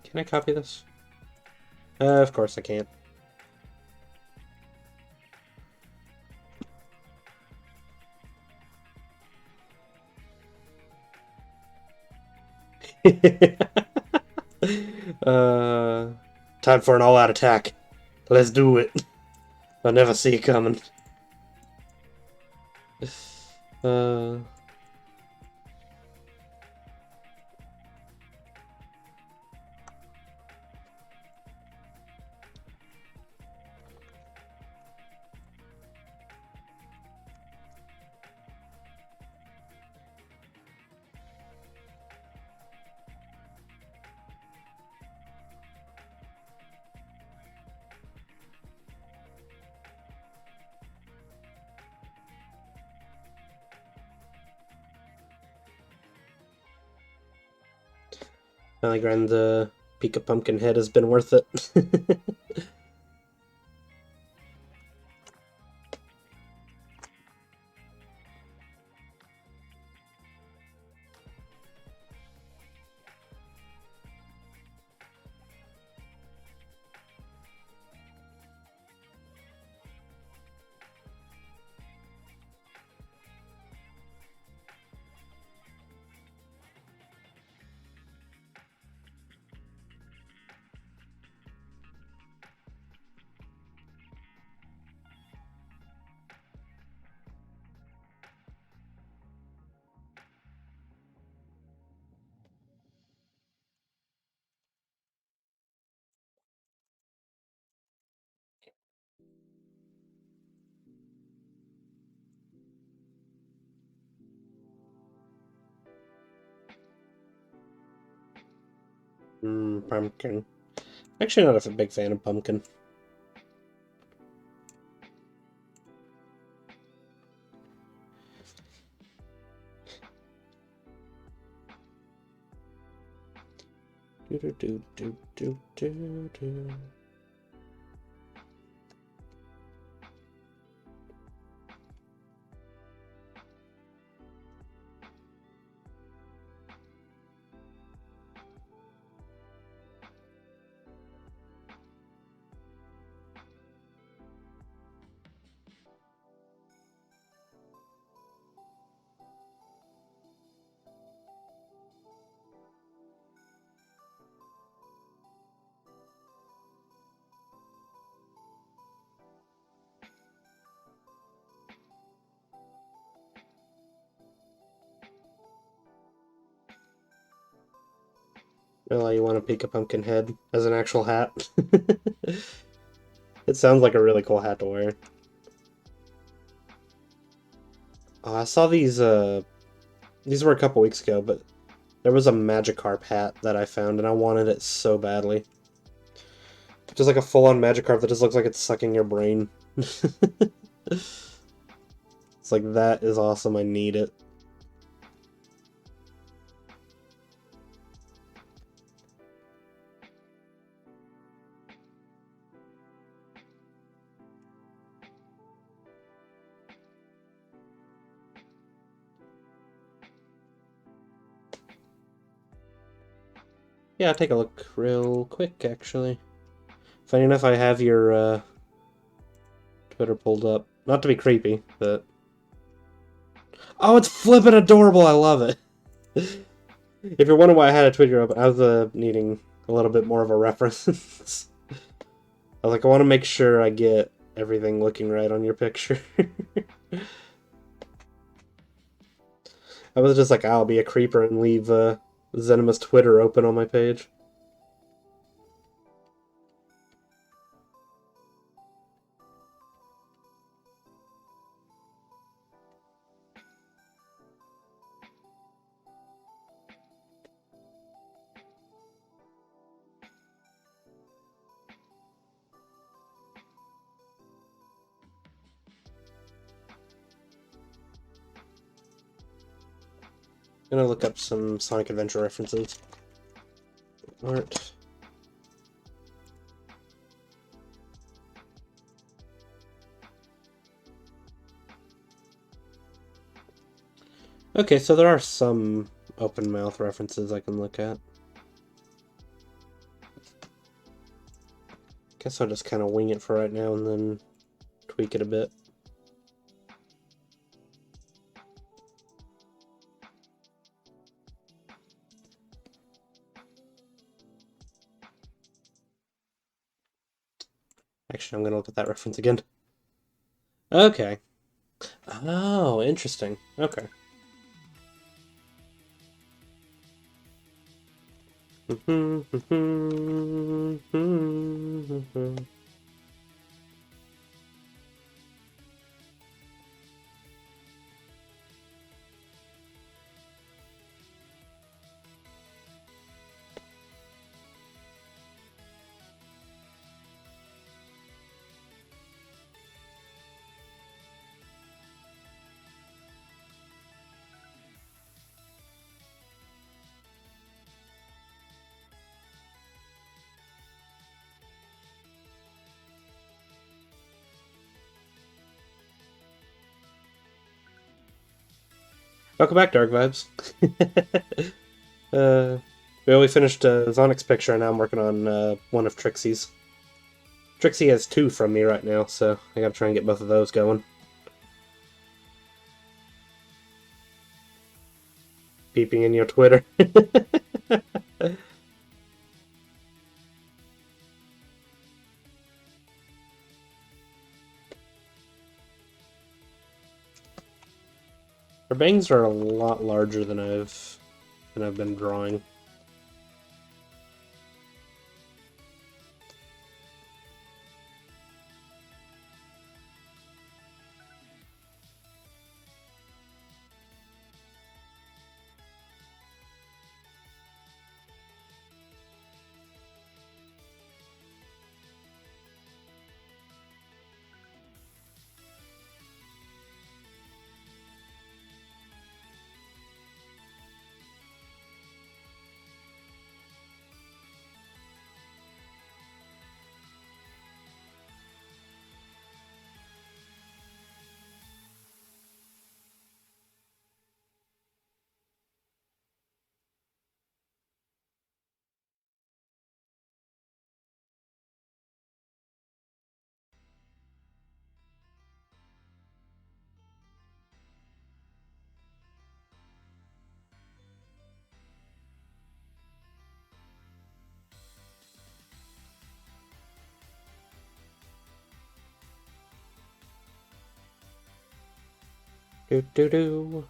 Can I copy this? Of course I can't. Time for an all-out attack. Let's do it. I never see it coming. Uh... Finally grind the Pika Pumpkin head has been worth it. Pumpkin. Actually, not a big fan of pumpkin. Do do do do do do do. Well, you want to peek a pumpkin head as an actual hat. It sounds like a really cool hat to wear. Oh, I saw these were a couple weeks ago, but there was a Magikarp hat that I found, and I wanted it so badly. Just like a full-on Magikarp that just looks like it's sucking your brain. It's like, that is awesome, I need it. Yeah, I'll take a look real quick, actually. Funny enough, I have your Twitter pulled up. Not to be creepy, but... Oh, it's flippin' adorable! I love it! If you're wondering why I had a Twitter up, I was needing a little bit more of a reference. I was like, I want to make sure I get everything looking right on your picture. I was just like, I'll be a creeper and leave Zenima's Twitter open on my page. I'm gonna look up some Sonic Adventure references. Art. Okay, so there are some open mouth references I can look at. Guess I'll just kind of wing it for right now and then tweak it a bit. Actually, I'm gonna look at that reference again. Okay. Oh, interesting. Okay. Welcome back, Dark Vibes. We only finished Zonic's picture, and now I'm working on one of Trixie's. Trixie has two from me right now, so I gotta try and get both of those going. Peeping in your Twitter. Her bangs are a lot larger than I've been drawing. Do do do.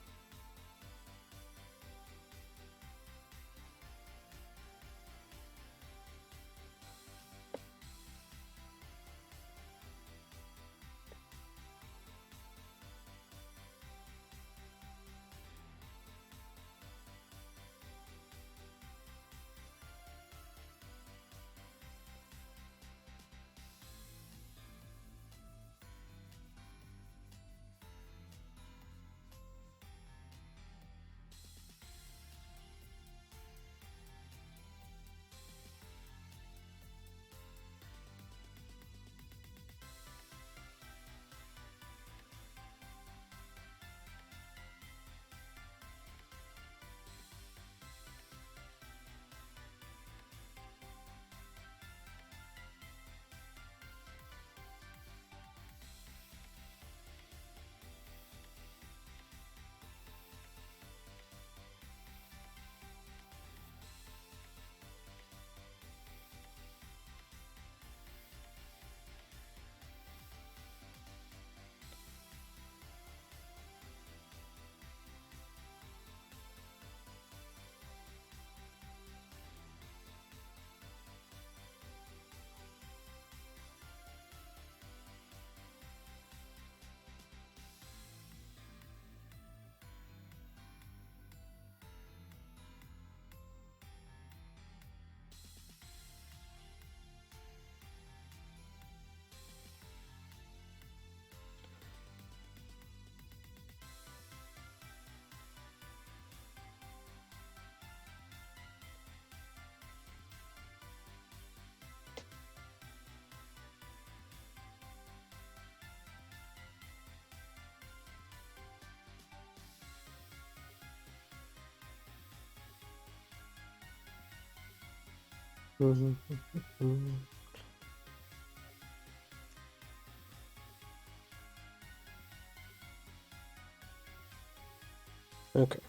Okay.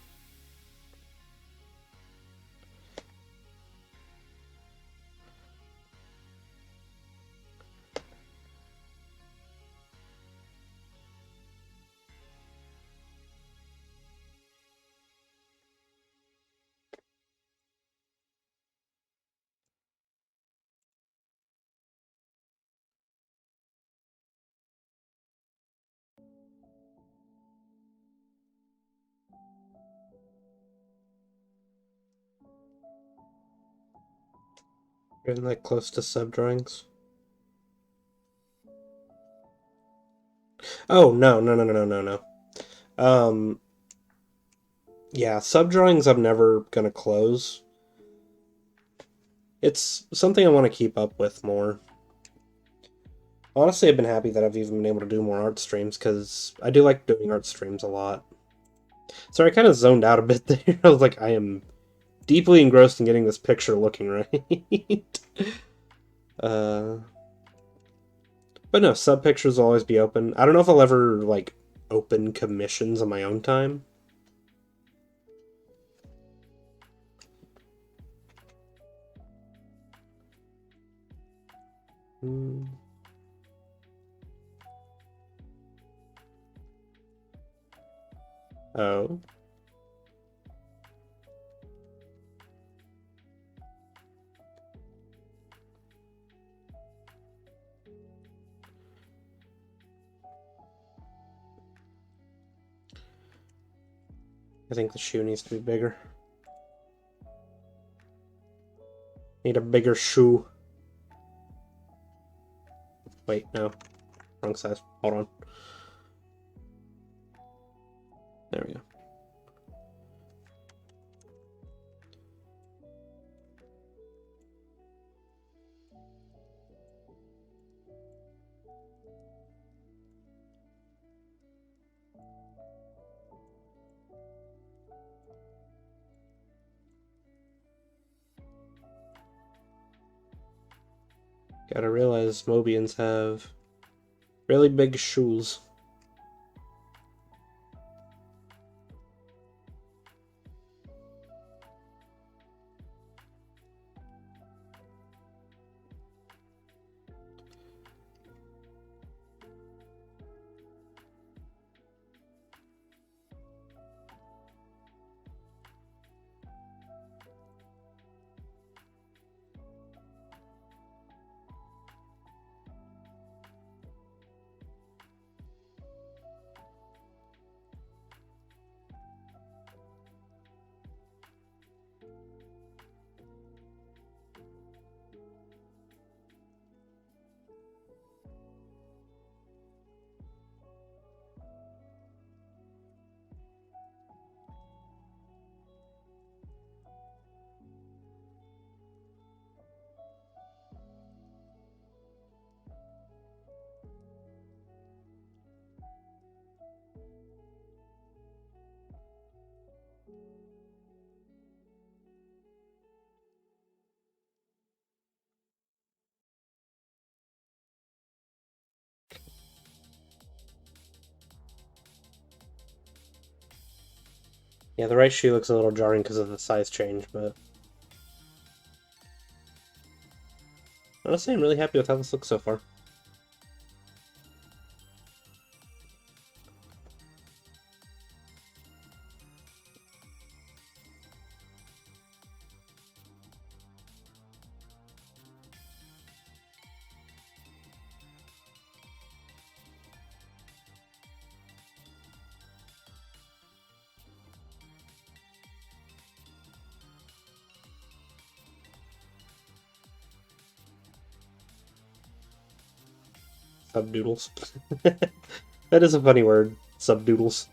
Getting that close to sub drawings. Oh no, no, no, no, no, no, no. Yeah, sub drawings I'm never gonna close. It's something I want to keep up with more. Honestly, I've been happy that I've even been able to do more art streams, because I do like doing art streams a lot. Sorry, I kind of zoned out a bit there. I was like, I am deeply engrossed in getting this picture looking right. uh, but no, sub pictures will always be open. I don't know if I'll ever, like, open commissions on my own time. Oh. I think the shoe needs to be bigger. Need a bigger shoe. Wait, no. Wrong size. Hold on. There we go. Gotta realize Mobians have really big shoes. Yeah, the right shoe looks a little jarring because of the size change, but honestly, I'm really happy with how this looks so far. Subdoodles. That is a funny word. Subdoodles.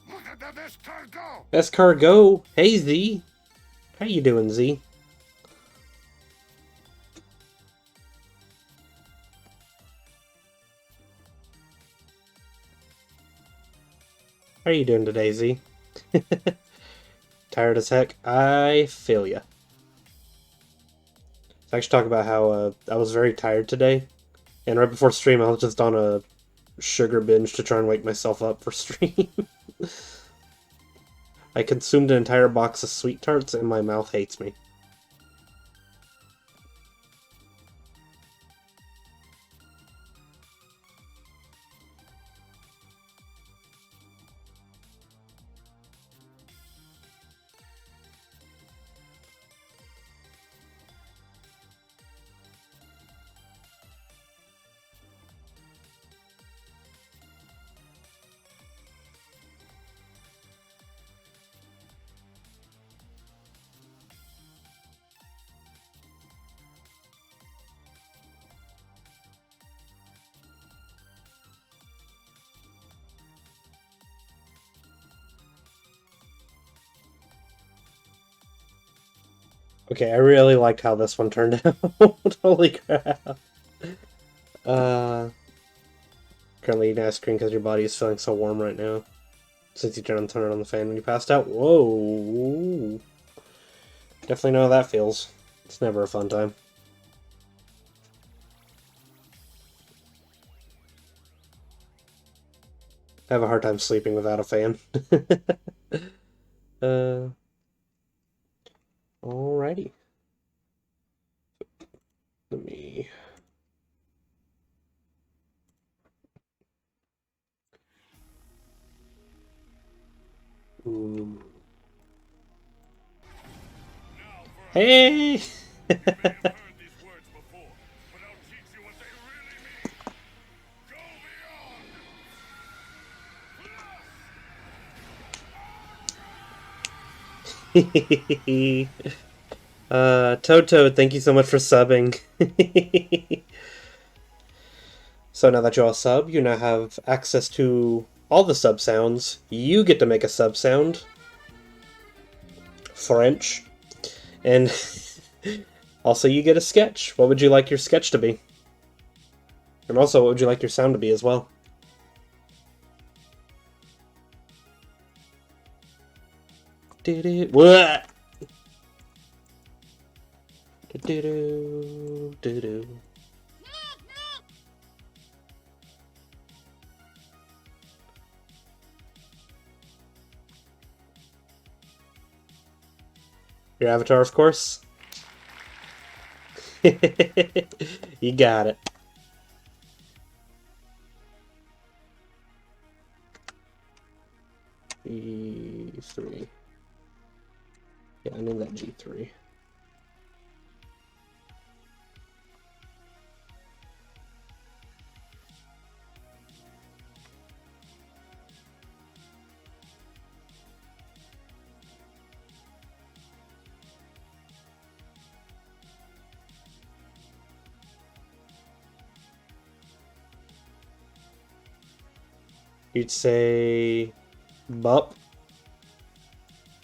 Look at this car go! Escargot. Hey, Z. How you doing, Z? How are you doing today, Z? Tired as heck? I feel ya. So I should talk about how I was very tired today, and right before stream I was just on a sugar binge to try and wake myself up for stream. I consumed an entire box of sweet tarts and my mouth hates me. Okay, I really liked how this one turned out. Holy crap. Uh, Currently eating ice cream because your body is feeling so warm right now. Since you turned on the fan when you passed out. Whoa. Definitely know how that feels. It's never a fun time. I have a hard time sleeping without a fan. uh, Alrighty. Let me... Ooh. Hey! Toad, thank you so much for subbing. So now that you're all sub, you now have access to all the sub sounds. You get to make a sub sound. French. And also you get a sketch. What would you like your sketch to be? And also, what would you like your sound to be as well? What? Your avatar, of course. You got it. G3. Yeah, I named that G3. You'd say bup.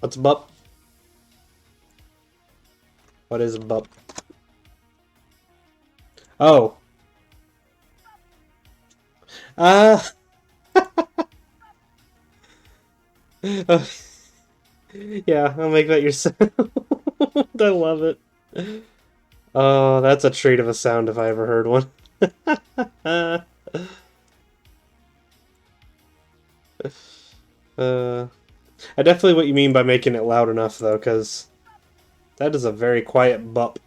What's bup? What is bup? Oh. Ah. Yeah, I'll make that your sound. I love it. Oh, that's a treat of a sound if I ever heard one. I definitely what you mean by making it loud enough, though, because that is a very quiet bup.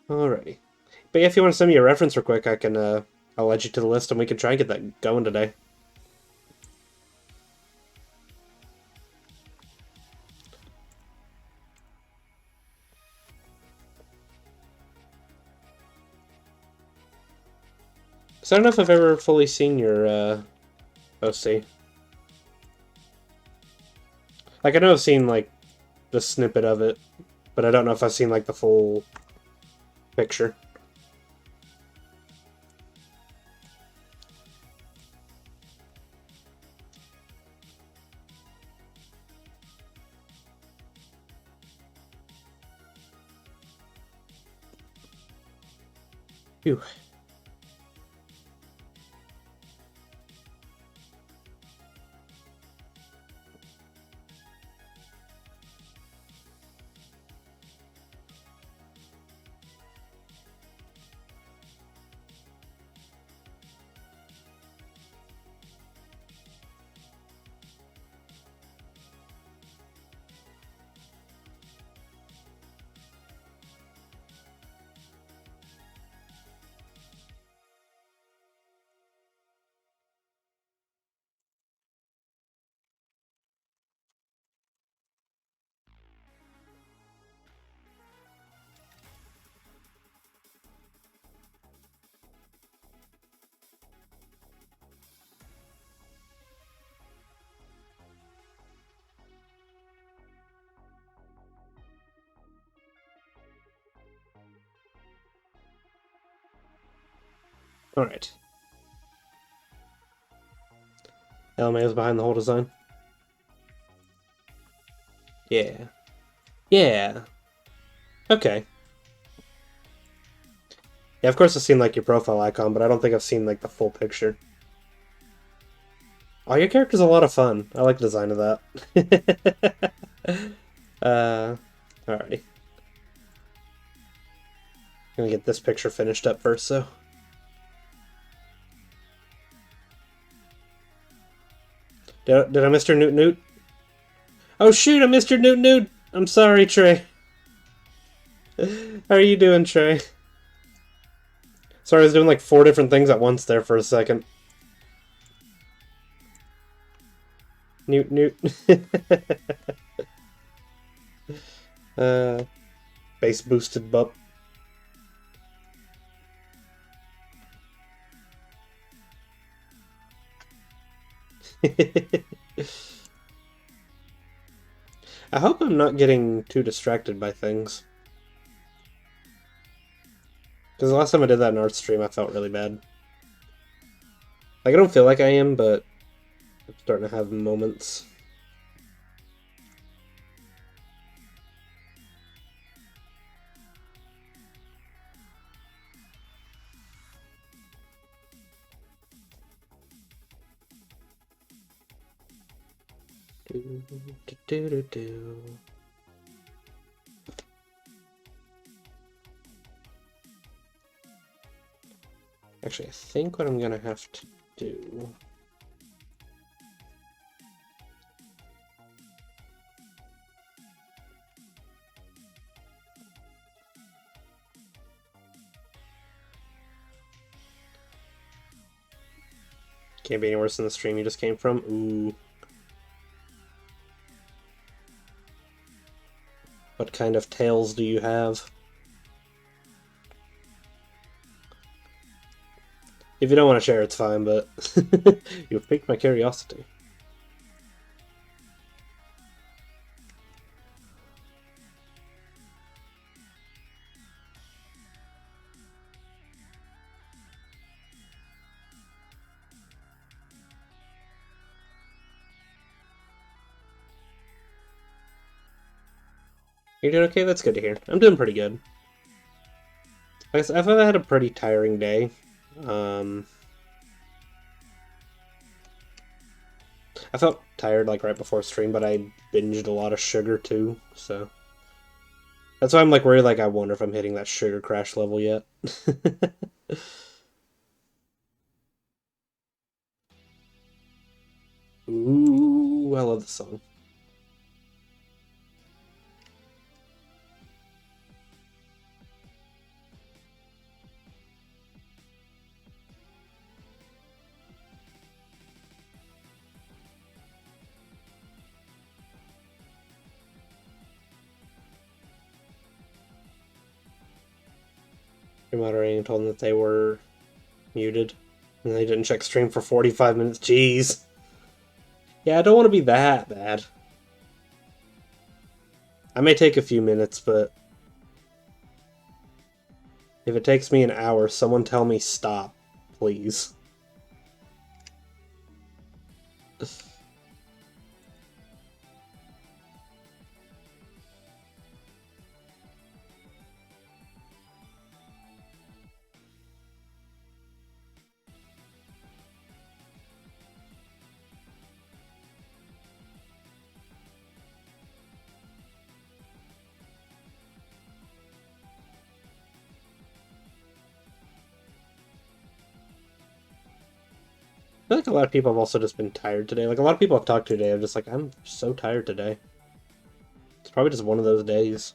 Alrighty. But yeah, if you want to send me a reference real quick, I'll add you to the list and we can try and get that going today. So I don't know if I've ever fully seen your OC. Like, I know I've seen, like, the snippet of it, but I don't know if I've seen, like, the full picture. Phew. Alright. LMA is behind the whole design. Yeah. Yeah. Okay. Yeah, of course I've seen, like, your profile icon, but I don't think I've seen, like, the full picture. Oh, your character's a lot of fun. I like the design of that. Alrighty. Gonna get this picture finished up first, so. Did I Mr. Newt Newt? Oh shoot, I Mr. Newt Newt! I'm sorry, Trey. How are you doing, Trey? Sorry, I was doing like 4 different things at once there for a second. Newt Newt. Base boosted bup. I hope I'm not getting too distracted by things. Because the last time I did that in art stream, I felt really bad. Like, I don't feel like I am, but I'm starting to have moments. Actually, I think what I'm gonna have to do... Can't be any worse than the stream you just came from. Ooh. What kind of tales do you have? If you don't want to share, it's fine, but you've piqued my curiosity. You're doing okay? That's good to hear. I'm doing pretty good. I guess I've had a pretty tiring day. I felt tired like right before stream, but I binged a lot of sugar too, so that's why I'm like worried. Like, I wonder if I'm hitting that sugar crash level yet. Ooh, I love this song. Your moderator told them that they were muted, and they didn't check stream for 45 minutes. Jeez. Yeah, I don't want to be that bad. I may take a few minutes, but if it takes me an hour, someone tell me stop, please. feel like a lot of people have also just been tired today. Like, a lot of people I've talked to today are just like, I'm so tired today. It's probably just one of those days.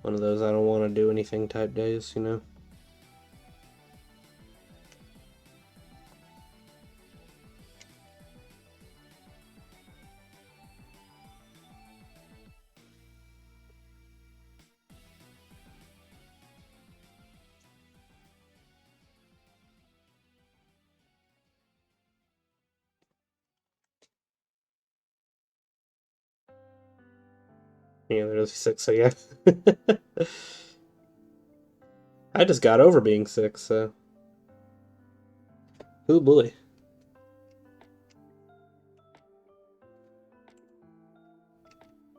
One of those I don't want to do anything type days, you know? Yeah, there's 6, so yeah. I just got over being sick, so... Oh boy.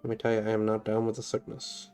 Let me tell you, I am not down with the sickness.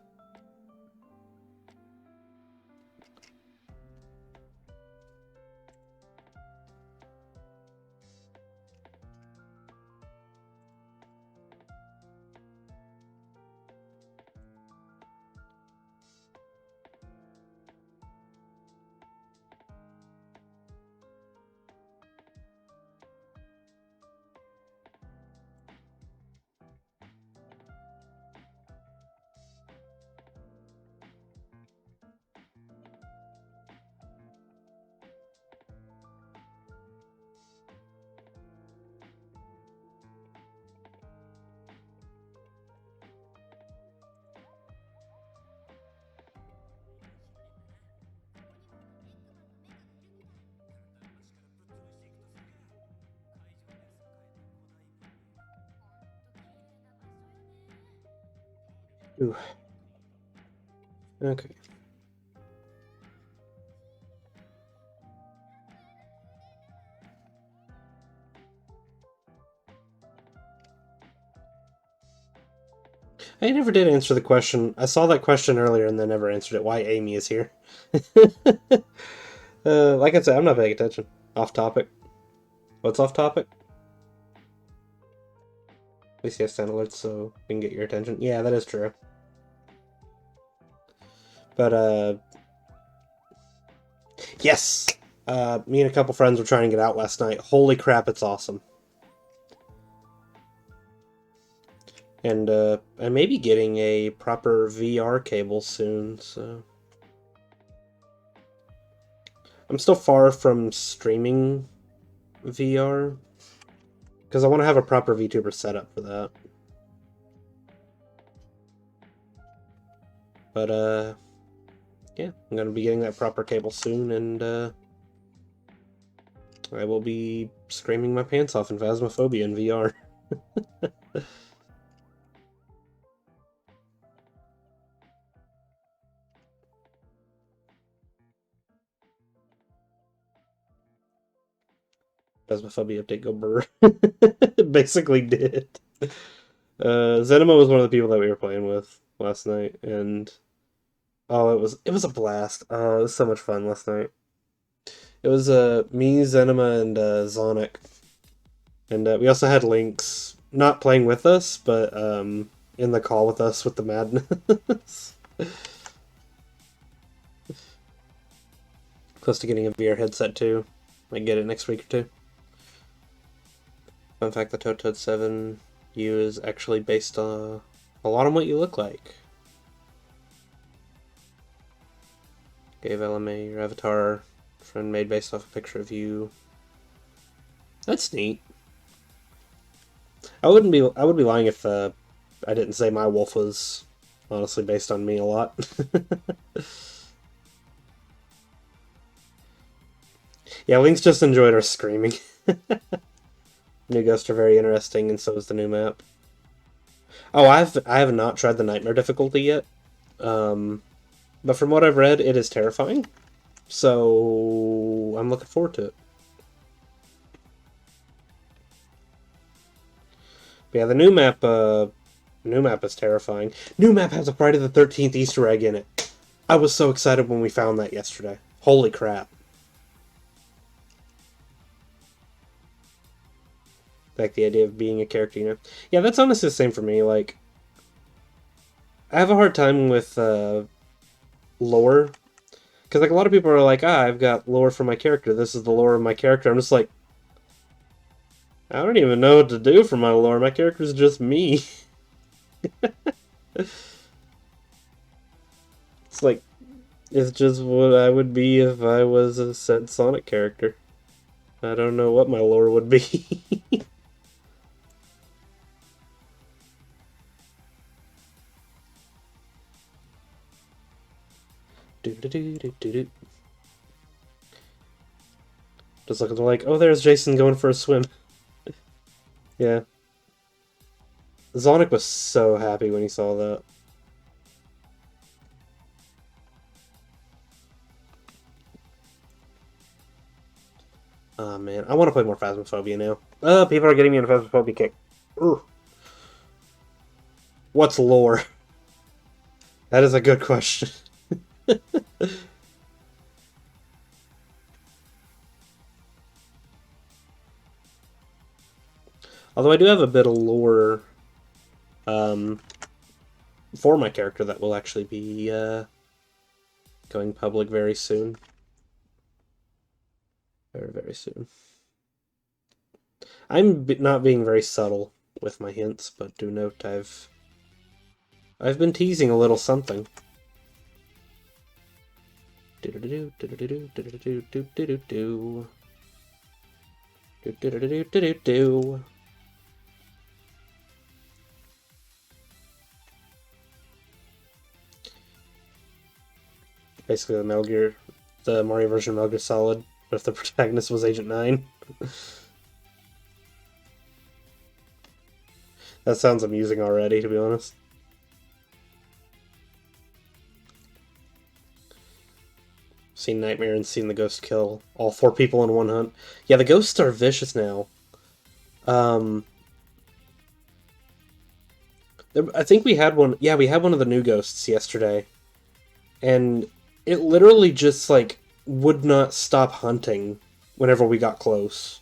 Ooh. Okay. I never did answer the question. I saw that question earlier and then never answered it. Why Amy is here. Like I said, I'm not paying attention. Off topic. What's off topic? At least you have send alerts so we can get your attention. Yeah, that is true. But, yes! Me and a couple friends were trying to get out last night. Holy crap, it's awesome. And, I may be getting a proper VR cable soon, so... I'm still far from streaming VR, because I want to have a proper VTuber setup for that. But, yeah, I'm going to be getting that proper cable soon, and, I will be screaming my pants off in Phasmophobia in VR. Phasmophobia update go brr. It basically did. Zenima was one of the people that we were playing with last night, and oh, it was a blast. Oh, it was so much fun last night. It was me, Zenima, and Zonic, and we also had Lynx not playing with us, but in the call with us with the madness. Close to getting a VR headset too. Might get it next week or two. Fun fact: the Toad 7U is actually based on a lot on what you look like. Gave LMA your avatar, friend made based off a picture of you. That's neat. I would be lying if I didn't say my wolf was honestly based on me a lot. Yeah, Lynx just enjoyed our screaming. New ghosts are very interesting, and so is the new map. Oh, I have not tried the nightmare difficulty yet. But from what I've read, it is terrifying. So I'm looking forward to it. But yeah, the new map is terrifying. New map has a Friday the 13th Easter egg in it. I was so excited when we found that yesterday. Holy crap. Like the idea of being a character, you know? Yeah, that's honestly the same for me. Like, I have a hard time with lore. Because like a lot of people are like, I've got lore for my character. This is the lore of my character. I'm just like, I don't even know what to do for my lore. My character's just me. It's like, it's just what I would be if I was a set Sonic character. I don't know what my lore would be. Just looking like, oh, there's Jason going for a swim. Yeah. Sonic was so happy when he saw that. Oh man, I want to play more Phasmophobia now. People are getting me in a Phasmophobia kick. Ooh. What's lore? That is a good question. Although I do have a bit of lore for my character that will actually be going public very soon. Very, very soon. I'm not being very subtle with my hints, but do note I've been teasing a little something. Basically the Metal Gear, the Mario version of Metal Gear Solid, but if the protagonist was Agent 9. That sounds amusing already, to be honest. Seen Nightmare and seen the ghost kill all 4 people in one hunt. Yeah, the ghosts are vicious now. I think we had one. Yeah, we had one of the new ghosts yesterday. And it literally just, like, would not stop hunting whenever we got close.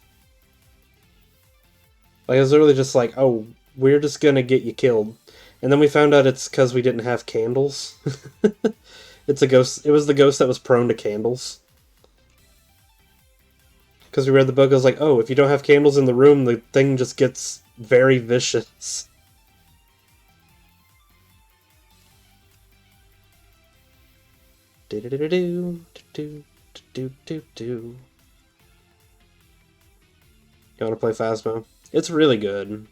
Like, it was literally just like, oh, we're just gonna get you killed. And then we found out it's because we didn't have candles. It's a ghost. It was the ghost that was prone to candles. Because we read the book, I was like, oh, if you don't have candles in the room, the thing just gets very vicious. Do do do do do do do do. You want to play Phasmo? It's really good.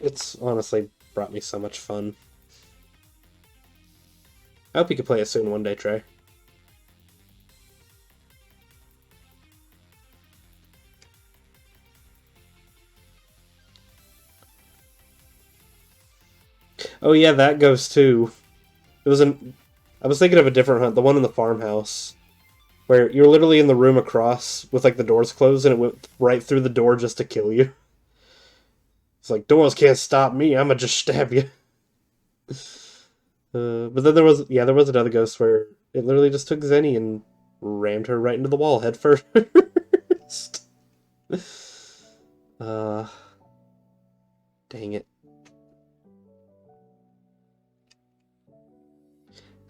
It's honestly brought me so much fun. I hope you can play it soon one day, Trey. Oh yeah, that goes too. It was an. I was thinking of a different hunt, the one in the farmhouse, where you're literally in the room across with like the doors closed, and it went right through the door just to kill you. It's like doors can't stop me. I'ma just stab you. But then there was another ghost where it literally just took Zenny and rammed her right into the wall head first. Dang it.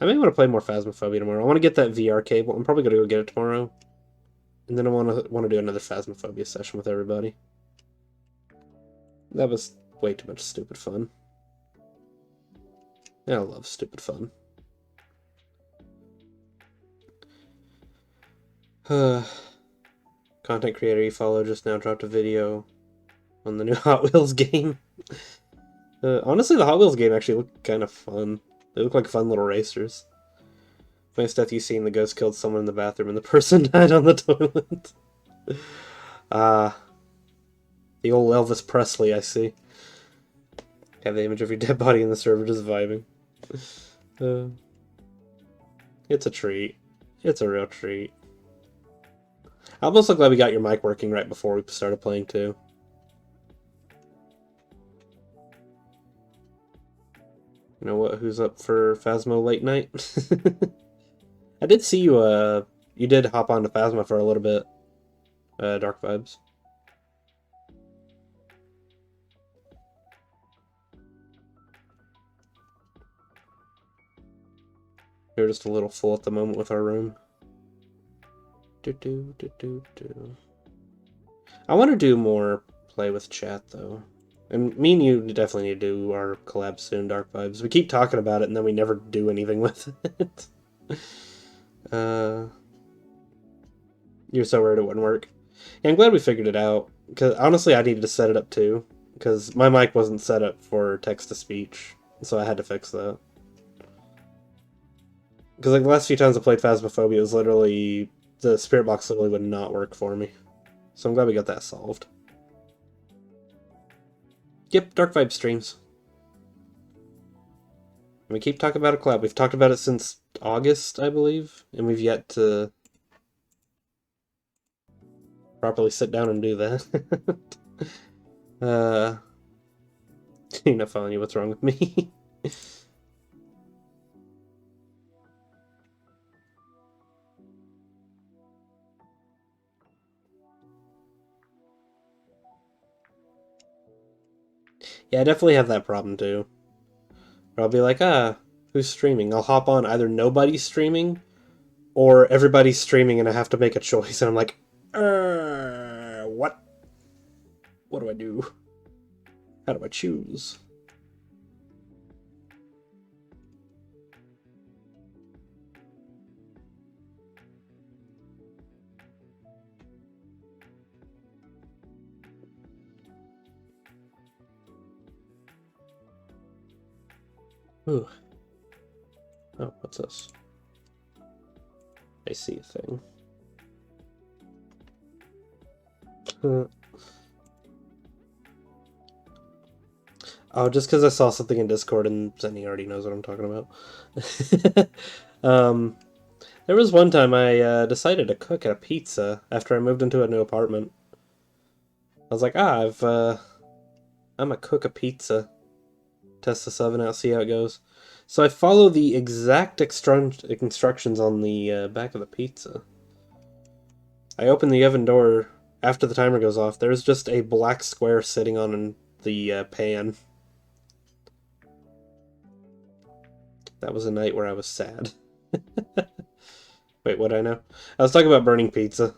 I may want to play more Phasmophobia tomorrow. I want to get that VR cable. I'm probably gonna go get it tomorrow, and then I want to do another Phasmophobia session with everybody. That was way too much stupid fun. I love stupid fun. Content creator you follow just now dropped a video on the new Hot Wheels game. Honestly, the Hot Wheels game actually looked kind of fun. They look like fun little racers. My stuff you seen, the ghost killed someone in the bathroom and the person died on the toilet. The old Elvis Presley, I see. Have the image of your dead body in the server just vibing. It's a treat. It's a real treat. I almost look like we got your mic working right before we started playing too. You know what? Who's up for Phasmo late night? I did see you. You did hop on to Phasma for a little bit. Dark Vibes. We're just a little full at the moment with our room. I want to do more play with chat, though. And me and you definitely need to do our collab soon, Dark Vibes. We keep talking about it, and then we never do anything with it. You're so worried it wouldn't work. Yeah, I'm glad we figured it out. Because honestly, I needed to set it up, too. Because my mic wasn't set up for text-to-speech. So I had to fix that. Because like the last few times I played Phasmophobia, it was literally... the spirit box literally would not work for me. So I'm glad we got that solved. Yep, Dark Vibe streams. And we keep talking about a collab. We've talked about it since August, I believe. And we've yet to... properly sit down and do that. You're not following you. What's wrong with me? Yeah, I definitely have that problem too. Where I'll be like, who's streaming? I'll hop on, either nobody's streaming or everybody's streaming and I have to make a choice. And I'm like, what? What do I do? How do I choose? Ooh. Oh, what's this? I see a thing. Oh, just because I saw something in Discord and Zenny already knows what I'm talking about. There was one time I decided to cook a pizza after I moved into a new apartment. I was like, I'm gonna cook a pizza. Test this oven out, see how it goes. So I follow the exact instructions on the back of the pizza. I open the oven door after the timer goes off. There's just a black square sitting on the pan. That was a night where I was sad. Wait, what I know? I was talking about burning pizza.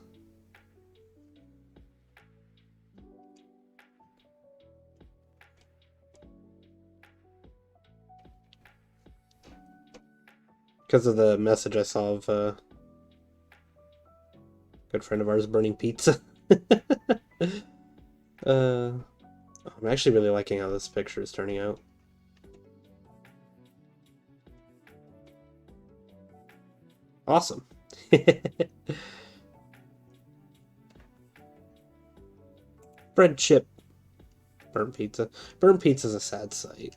Because of the message I saw of a good friend of ours burning pizza. I'm actually really liking how this picture is turning out. Awesome. Bread chip. Burnt pizza. Burnt pizza's a sad sight.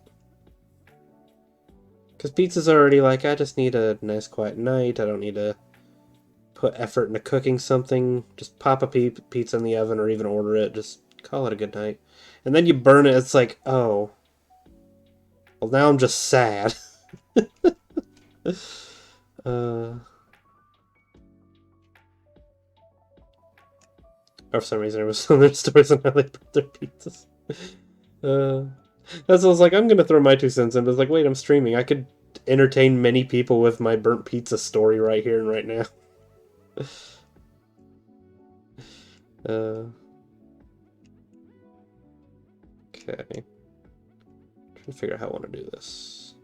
Because pizza's already like, I just need a nice quiet night. I don't need to put effort into cooking something. Just pop a pizza in the oven or even order it. Just call it a good night. And then you burn it. It's like, oh. Well, now I'm just sad. Or for some reason, there was some other stories on how they put their pizzas. That's what I was like, I'm gonna throw my 2 cents in, but it's like, wait, I'm streaming. I could entertain many people with my burnt pizza story right here and right now. Okay. Trying to figure out how I want to do this.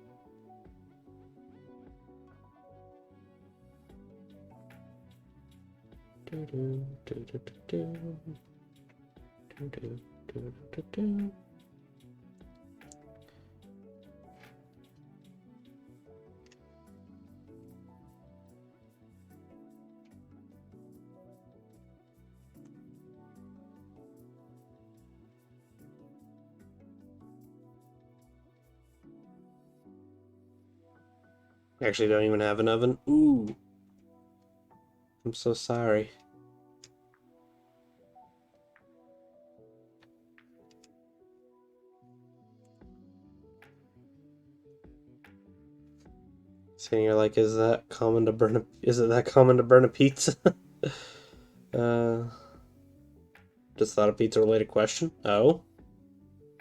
I actually don't even have an oven. Ooh. I'm so sorry. So you're like, is it that common to burn a pizza? Just thought a pizza related question. Oh.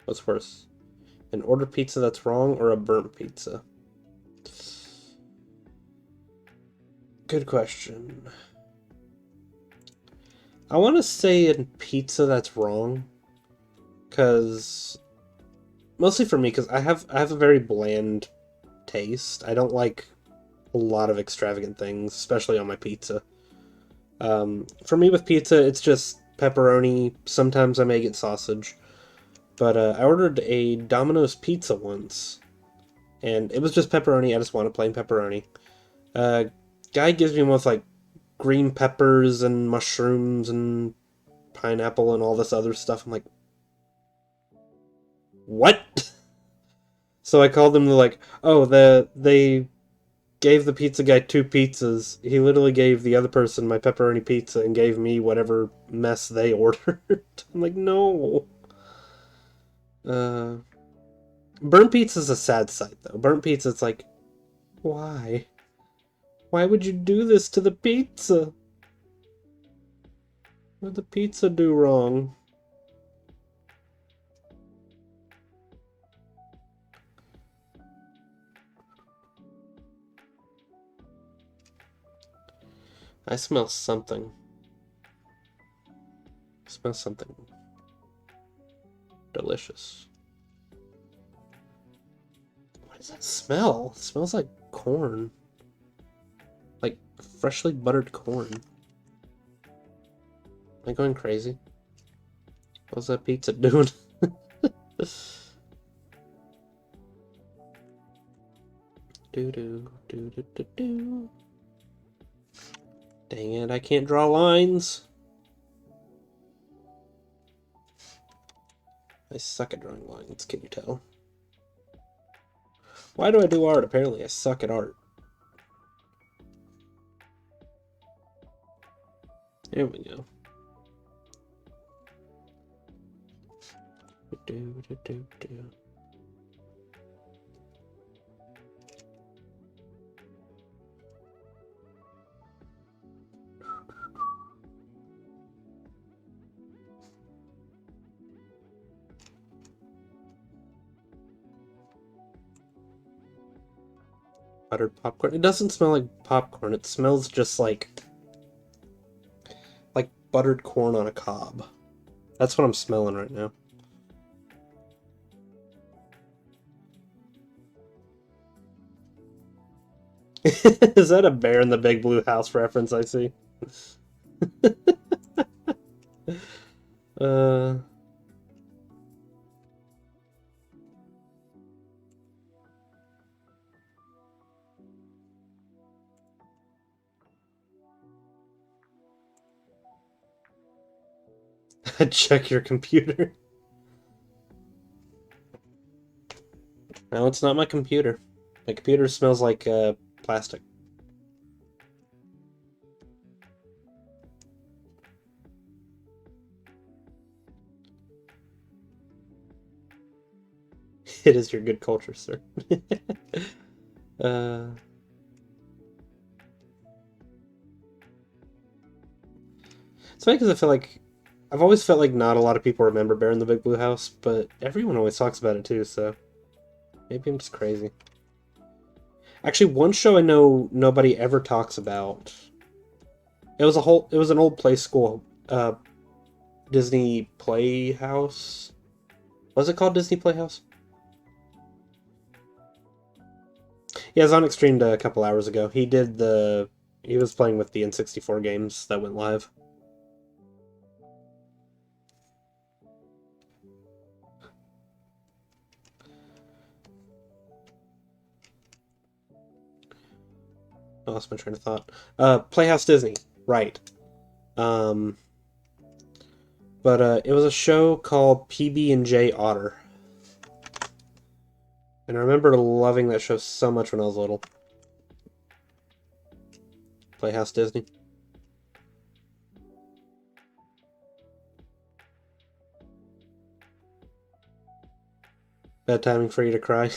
What's worse? An ordered pizza that's wrong or a burnt pizza? Good question. I want to say in pizza that's wrong. Because... Mostly for me, because I have a very bland taste. I don't like a lot of extravagant things, especially on my pizza. For me with pizza, it's just pepperoni. Sometimes I may get sausage. But I ordered a Domino's pizza once, and it was just pepperoni. I just wanted plain pepperoni. Guy gives me one with like green peppers and mushrooms and pineapple and all this other stuff. I'm like, what? So I called them. They're like, oh, they gave the pizza guy 2 pizzas. He literally gave the other person my pepperoni pizza and gave me whatever mess they ordered. I'm like, no. Burnt pizza's a sad sight, though. Burnt pizza, it's like, why? Why would you do this to the pizza? What did the pizza do wrong? I smell something. I smell something delicious. What does that smell? It smells like corn. Like freshly buttered corn. Am I going crazy? What's that pizza doing? Do do do do do do. Dang it, I can't draw lines. I suck at drawing lines, can you tell? Why do I do art? Apparently I suck at art. There we go. Do, do, do, do. Buttered popcorn. It doesn't smell like popcorn. It smells just like buttered corn on a cob. That's what I'm smelling right now. Is that a Bear in the Big Blue House reference I see? uh... Check your computer. No, it's not my computer. My computer smells like plastic. It is your good culture, sir. It's funny because I feel like I've always felt like not a lot of people remember Bear in the Big Blue House, but everyone always talks about it too, so maybe I'm just crazy. Actually, one show I know nobody ever talks about. It was an old play school, Disney Playhouse. Was it called Disney Playhouse? Yeah, it was on Extreme a couple hours ago. He was playing with the N64 games that went live. I lost my train of thought. Playhouse Disney, right. But it was a show called PB&J Otter. And I remember loving that show so much when I was little. Playhouse Disney. Bad timing for you to cry.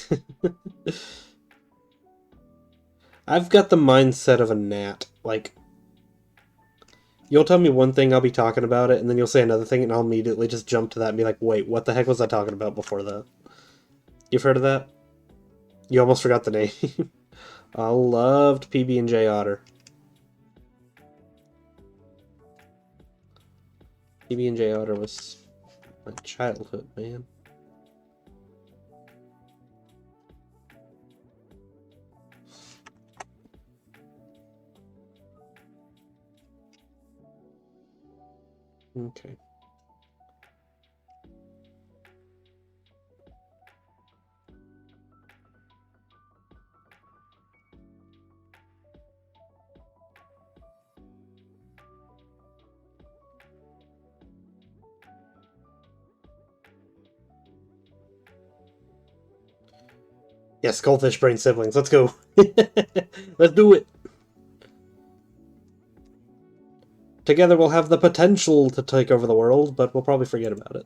I've got the mindset of a gnat. Like, you'll tell me one thing, I'll be talking about it, and then you'll say another thing, and I'll immediately just jump to that and be like, wait, what the heck was I talking about before that? You've heard of that? You almost forgot the name. I loved PB&J Otter. PB&J Otter was my childhood, man. Okay. Yes, goldfish brain siblings. Let's go. Let's do it. Together we'll have the potential to take over the world, but we'll probably forget about it.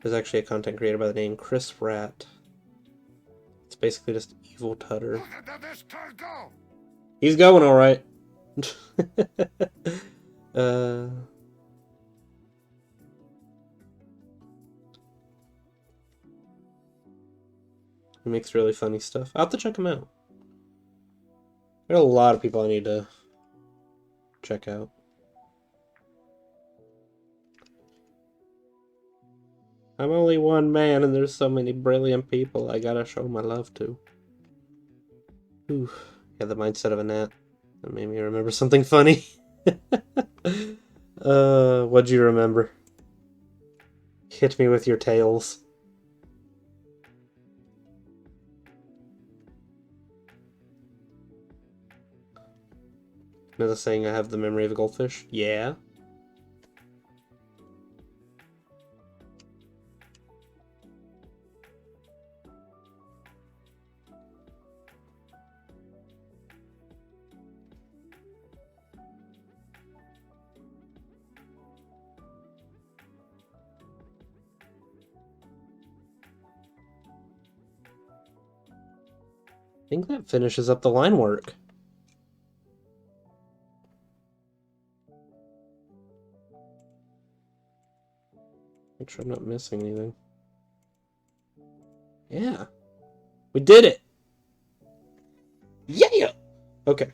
There's actually a content creator by the name Chris Rat. It's basically just evil Tutter. This turd go. He's going all right. He makes really funny stuff. I'll have to check him out. There are a lot of people I need to check out. I'm only one man and there's so many brilliant people I gotta show my love to. Ooh, yeah, the mindset of a gnat. That made me remember something funny. What'd you remember? Hit me with your tails. Another saying, I have the memory of a goldfish? Yeah. I think that finishes up the line work. Make sure I'm not missing anything. Yeah. We did it! Yeah! Okay.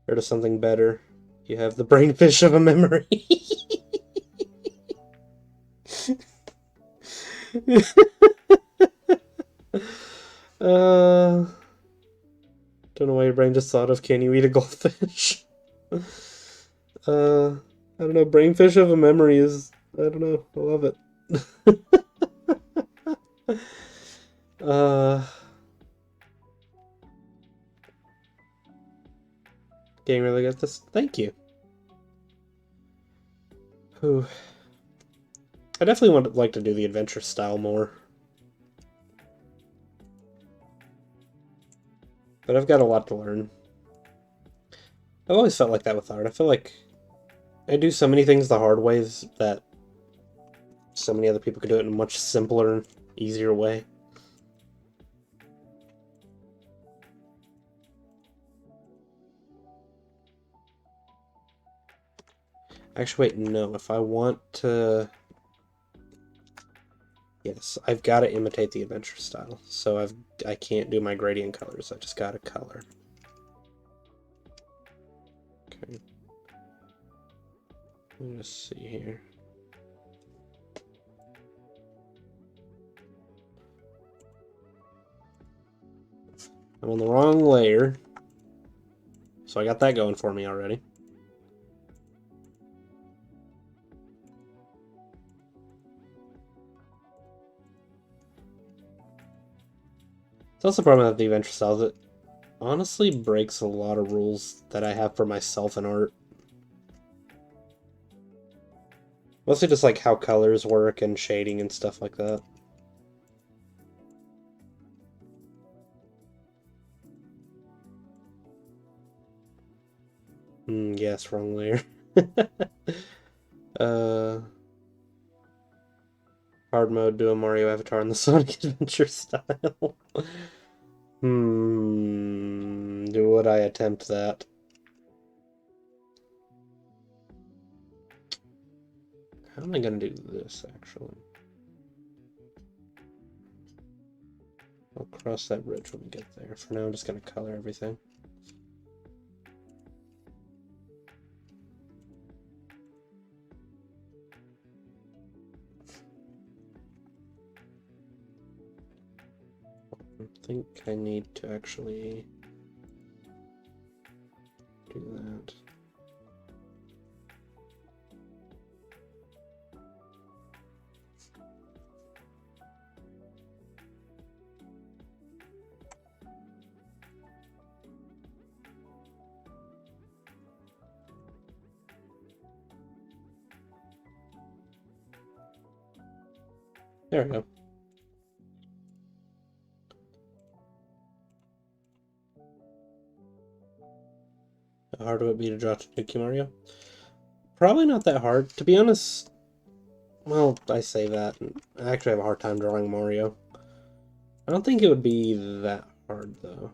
Heard of something better. You have the brainfish of a memory. Don't know why your brain just thought of, can you eat a goldfish? I don't know, brainfish of a memory is, I don't know, I love it. Getting really good at this. Thank you. Whew. I definitely would like to do the adventure style more. But I've got a lot to learn. I've always felt like that with art. I feel like I do so many things the hard ways that so many other people could do it in a much simpler, easier way. Actually, wait, no. If I want to... Yes, I've got to imitate the adventure style. So I can't do my gradient colors. I just got to color. Okay. Let's see here. I'm on the wrong layer. So I got that going for me already. It's also the problem with the adventure style. It honestly breaks a lot of rules that I have for myself in art. Mostly just like how colors work and shading and stuff like that. Yes, wrong layer. Hard mode, do a Mario Avatar in the Sonic Adventure style. Would I attempt that? How am I going to do this, actually? I'll cross that bridge when we get there. For now, I'm just going to color everything. I think I need to actually do that. There we go. How hard would it be to draw Tanuki Mario? Probably not that hard. To be honest, well, I say that. I actually have a hard time drawing Mario. I don't think it would be that hard, though.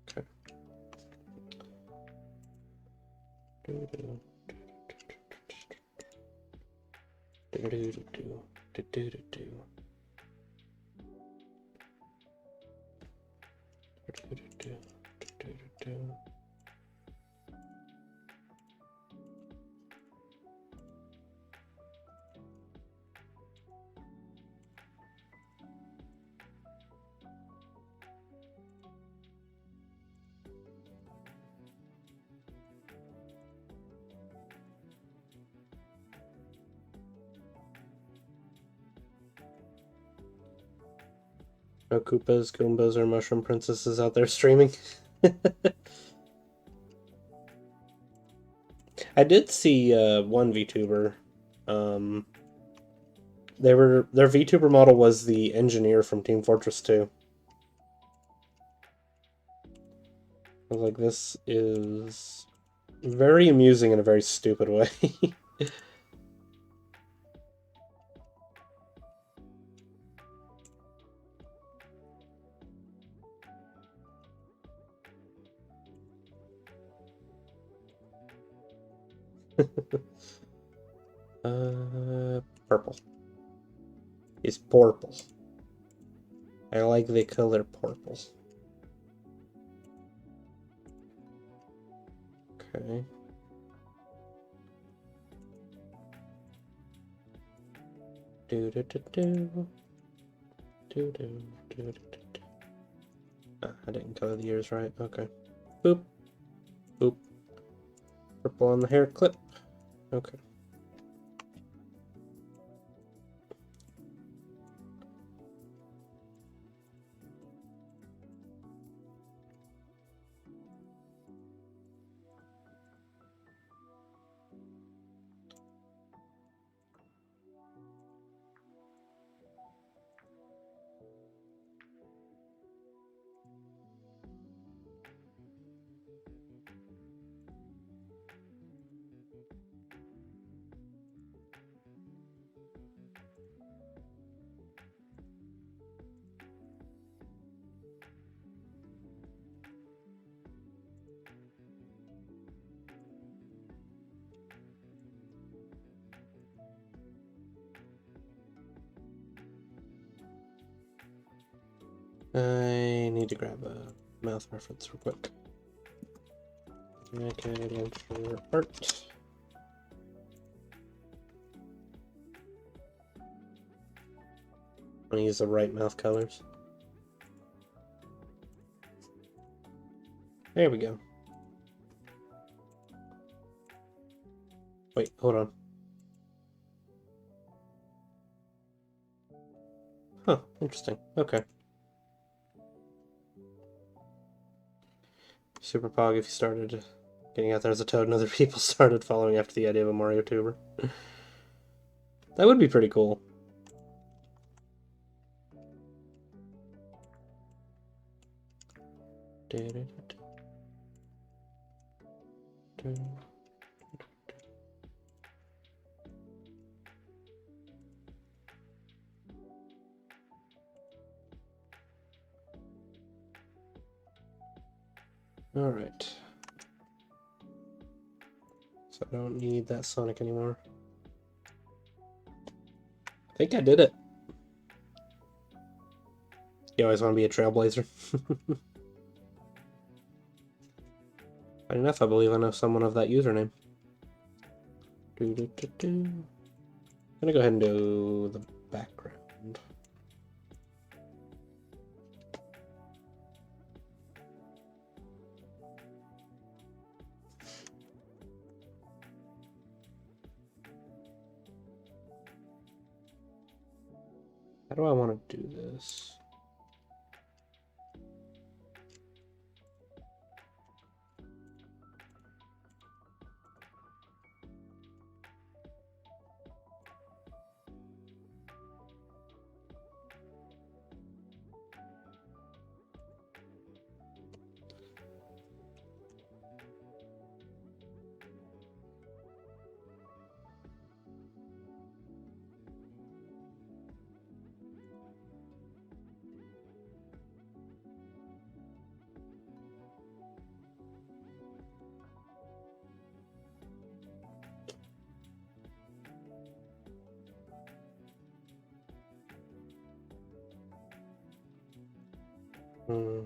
Okay. No Koopas, Goombas, or Mushroom Princesses out there streaming. I did see one VTuber. Their VTuber model was the engineer from Team Fortress 2. I was like, this is very amusing in a very stupid way. Purple. It's purple. I like the color purple. Okay. Do do do do. Do do do do do. I didn't color the ears right. Okay. Boop. Boop. Purple on the hair clip. Okay. I need to grab a mouth reference real quick. Okay, look for art. I'm gonna use the right mouth colors. There we go. Wait, hold on. Huh, interesting. Okay. Super Pog, if you started getting out there as a toad and other people started following after the idea of a Mario tuber. That would be pretty cool. All right. So I don't need that Sonic anymore. I think I did it. You always want to be a trailblazer. Funny enough, I believe I know someone of that username. I'm gonna go ahead and do the background. How do I want to do this? Hmm.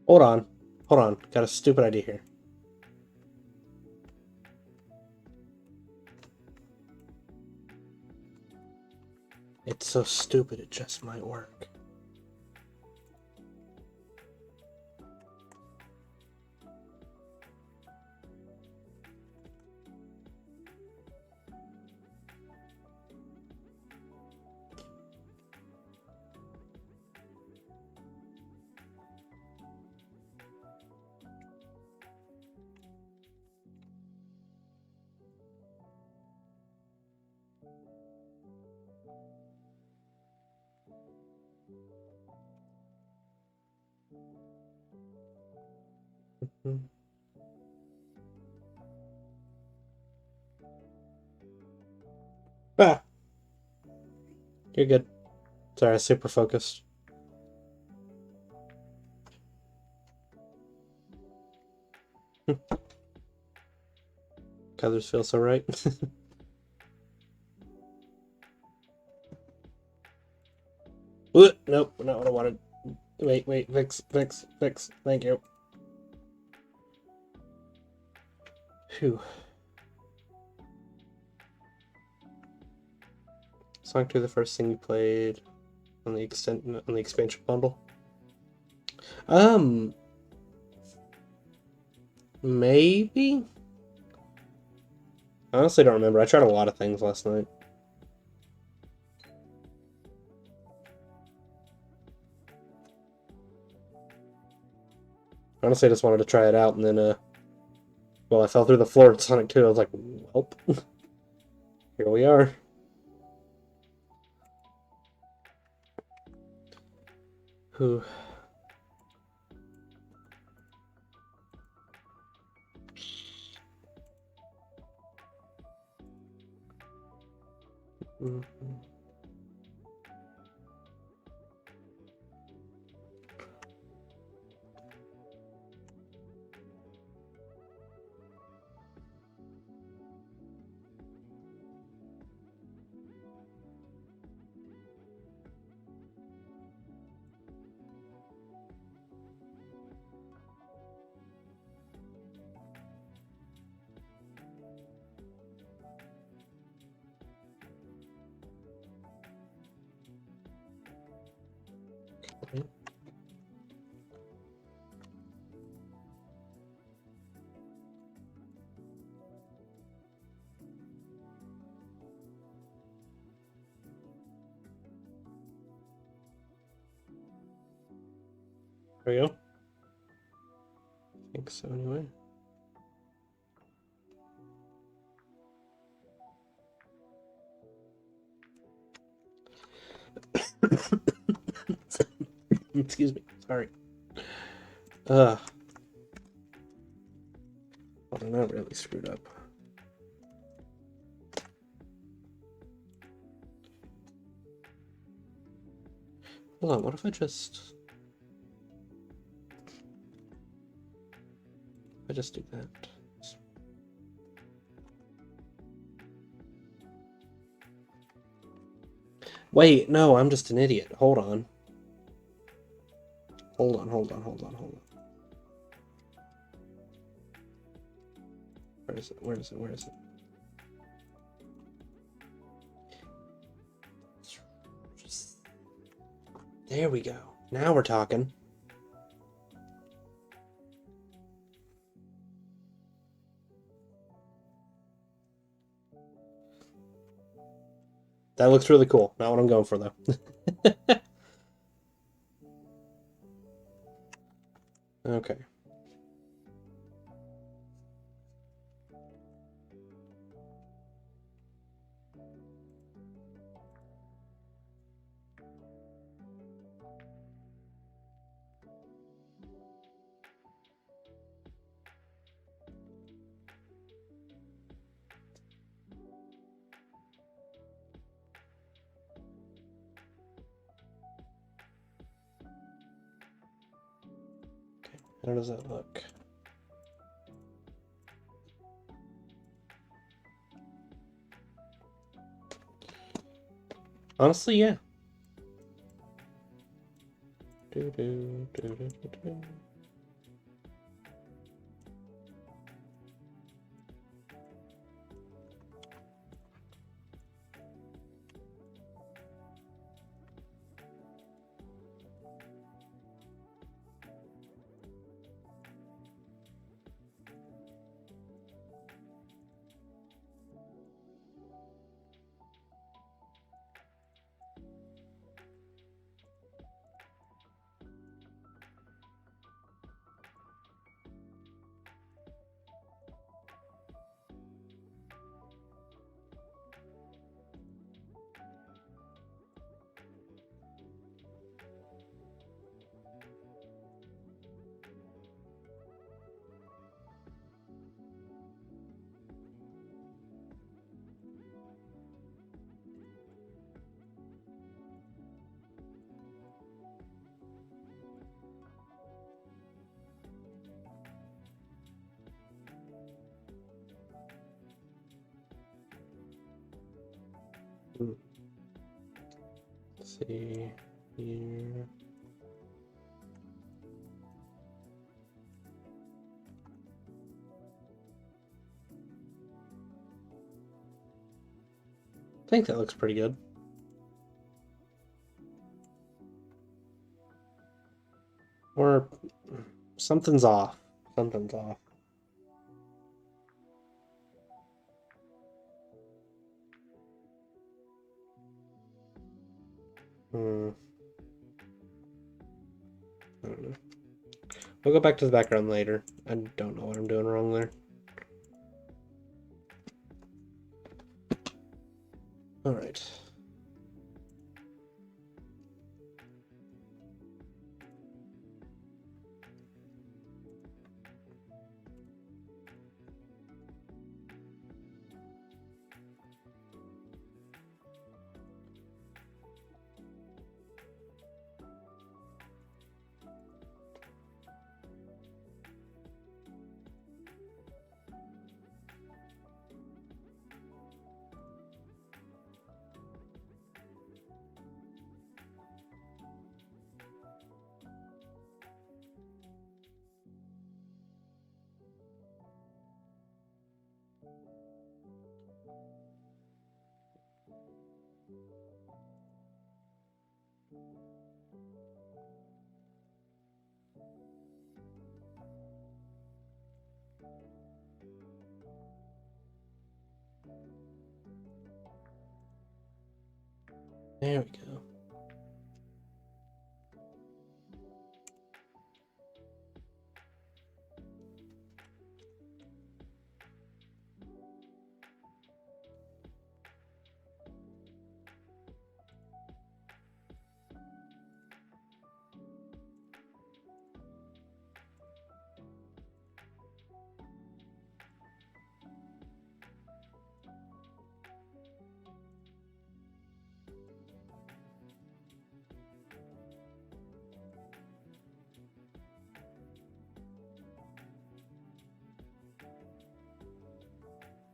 Hold on. Hold on. Got a stupid idea here. It's so stupid, it just might work. Ah, you're good. Sorry, I was super focused. Colors feel so right. Nope, not what I wanted. Wait, fix. Thank you. Phew. Sonic 2, the first thing you played on the expansion bundle. Maybe? I honestly don't remember. I tried a lot of things last night. Honestly, I just wanted to try it out, and then, well, I fell through the floor at Sonic 2. I was like, welp. Here we are. Whew. Mm-hmm. There we go. I think so anyway. Excuse me. Sorry. Oh, I'm not really screwed up. Hold on, what if I just do that? Wait, no, I'm just an idiot. Hold on. Hold on. Where is it? There we go. Now we're talking. That looks really cool. Not what I'm going for, though. Okay. How does that look? Honestly, yeah. Let's see here. I think that looks pretty good. Or something's off. Something's off. I don't know. We'll go back to the background later. I don't know what I'm doing wrong there. All right. There we go.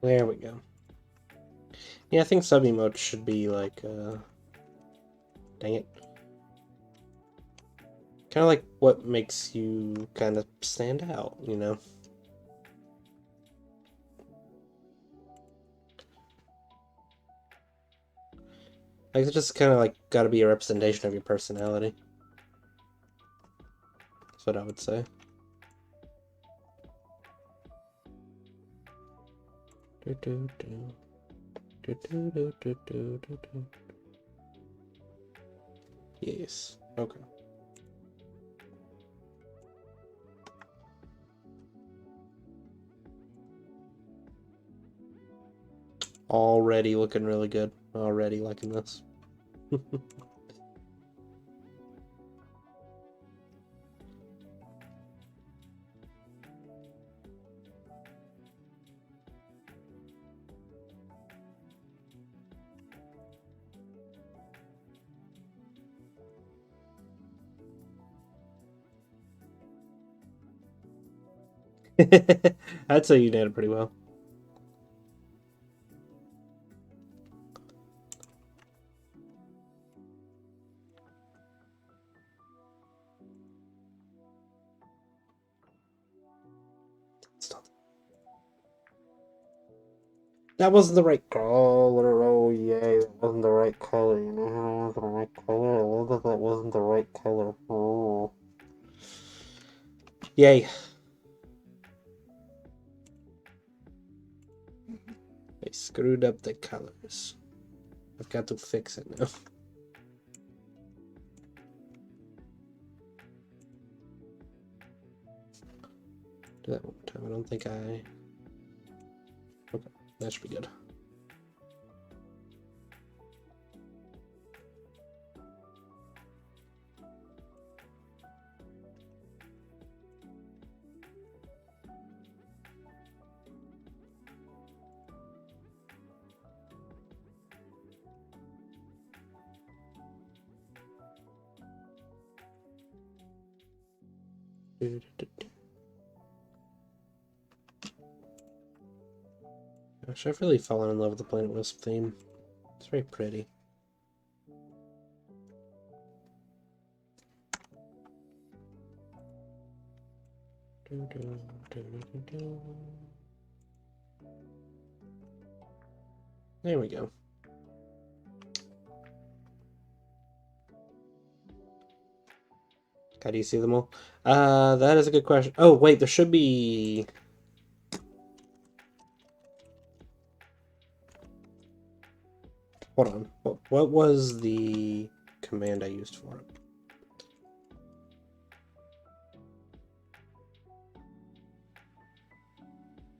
There we go. Yeah, I think sub emotes should be like, dang it. Kind of like what makes you kind of stand out, you know? Like, it's just kind of like gotta be a representation of your personality. That's what I would say. Yes. Okay. Already looking really good. Already liking this. I'd say you did it pretty well. That wasn't the right color. Oh, yay. That wasn't the right color. You know how it wasn't the right color? I love that that wasn't the right color. Oh. Yay. I screwed up the colors. I've got to fix it now. Do that one more time. I don't think I... Okay, that should be good. Gosh, I've really fallen in love with the Planet Wisp theme. It's very pretty. There we go. How do you see them all? That is a good question. Oh, wait, there should be... Hold on. What was the command I used for it?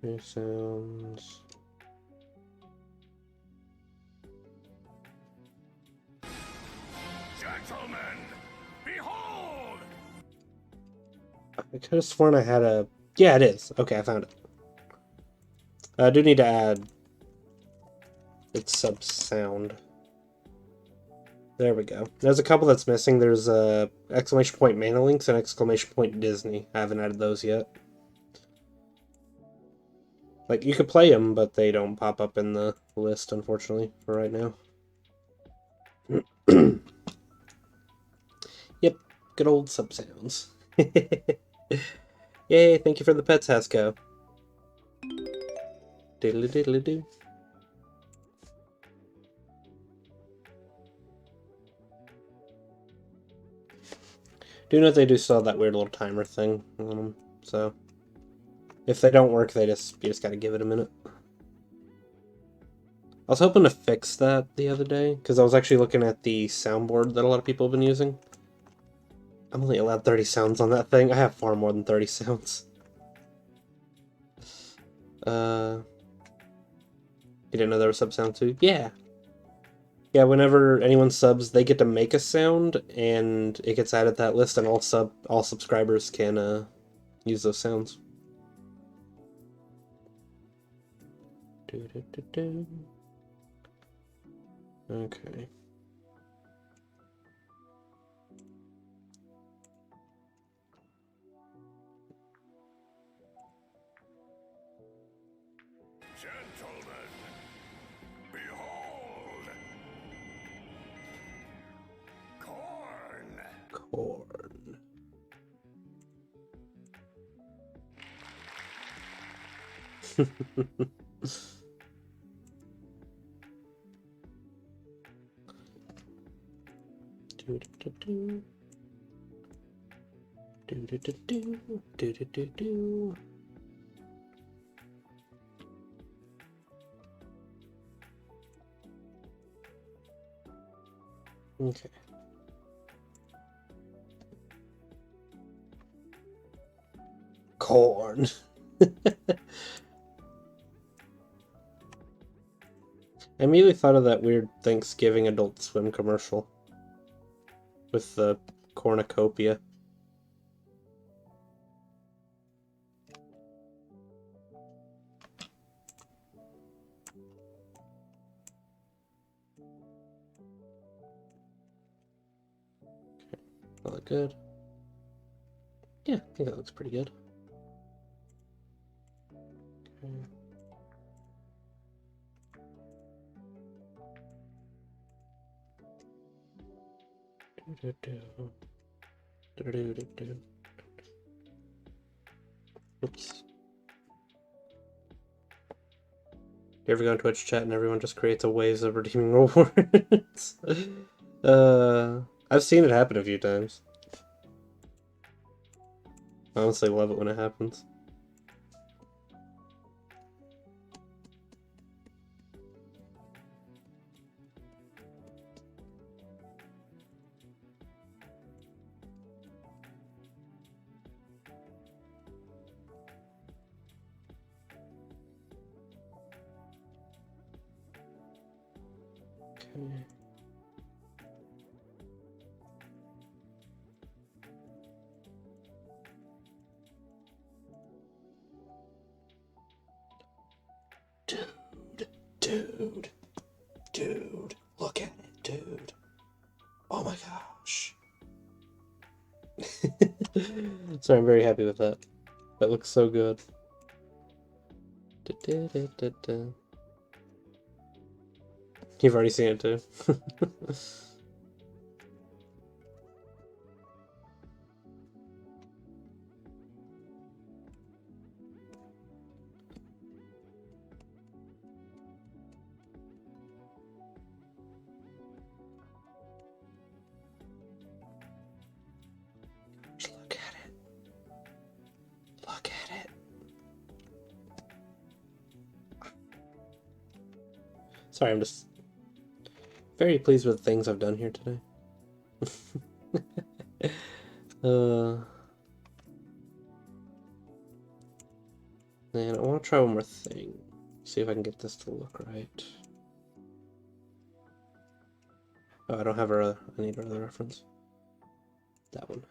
New sounds... Gentlemen, behold! I could have sworn I had a... Yeah, it is. Okay, I found it. I do need to add its sub sound. There we go. There's a couple that's missing. There's a exclamation point Mana Links and exclamation point Disney. I haven't added those yet. Like, you could play them, but they don't pop up in the list, unfortunately, for right now. Yep, good old sub sounds. Yay, thank you for the pets, Hasco. Diddly diddly doo. Do know they do still have that weird little timer thing on them, so if they don't work, you just gotta give it a minute. I was hoping to fix that the other day, because I was actually looking at the soundboard that a lot of people have been using. I'm only allowed 30 sounds on that thing. I have far more than 30 sounds. You didn't know there was sub sound too? Yeah. Yeah, whenever anyone subs, they get to make a sound, and it gets added to that list, and all subscribers can use those sounds. Okay. Gentlemen, behold! Corn! Corn. Do do do do do do do do do do do. Okay. Corn. I immediately thought of that weird Thanksgiving Adult Swim commercial with the cornucopia. That look good? Yeah, I think that looks pretty good. Okay. Oops. You ever go on Twitch chat and everyone just creates a waves of redeeming rewards? I've seen it happen a few times. I honestly love it when it happens. Okay. Dude, look at it, dude. Oh my gosh. Sorry, I'm very happy with that. That looks so good. You've already seen it too. Look at it. Look at it. Sorry, I'm just very pleased with the things I've done here today. Man, I want to try one more thing. See if I can get this to look right. Oh, I don't have I need another reference. That one.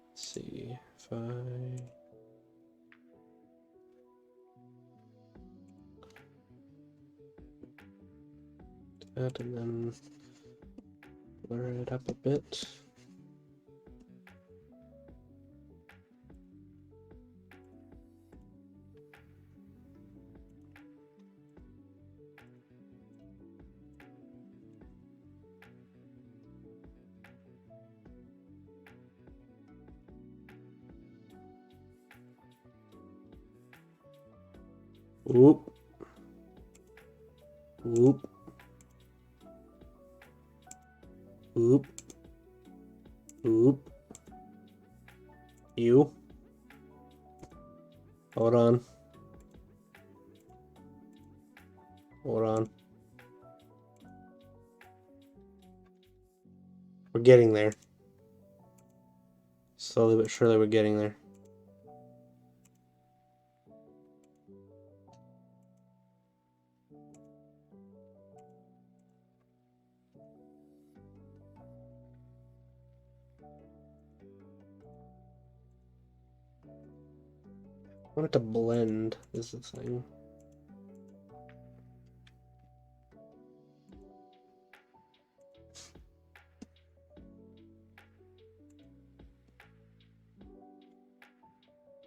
Let's see if I... that and then blur it up a bit. Whoop. Whoop. Whoop. Whoop. You. Hold on. Hold on. We're getting there. Slowly but surely we're getting there. I want it to blend, is the thing.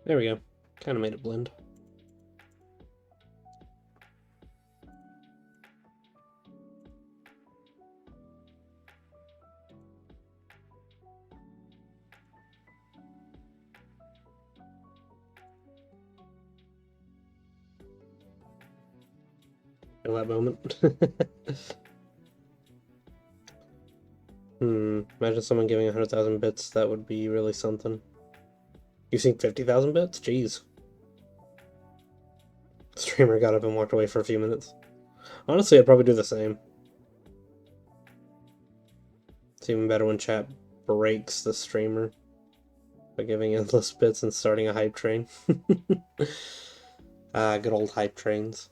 There we go. Kind of made it blend. in that moment. Imagine someone giving 100,000 bits. That would be really something. You think 50,000 bits? Jeez. Streamer got up and walked away for a few minutes. Honestly, I'd probably do the same. It's even better when chat breaks the streamer by giving endless bits and starting a hype train. Good old hype trains.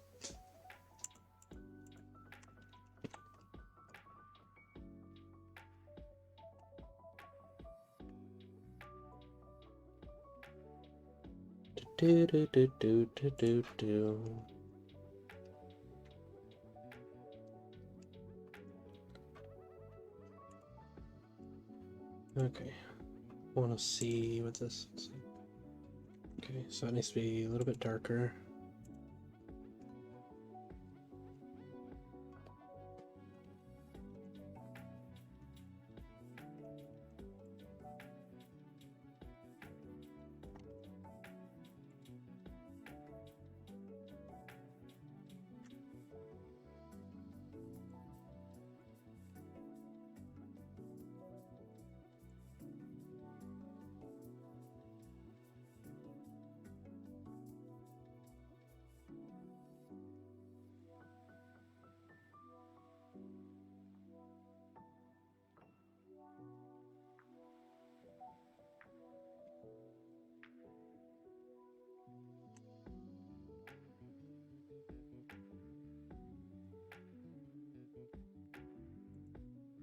Do do do do do do do. Okay, I want to see what this looks like. Okay, so it needs to be a little bit darker.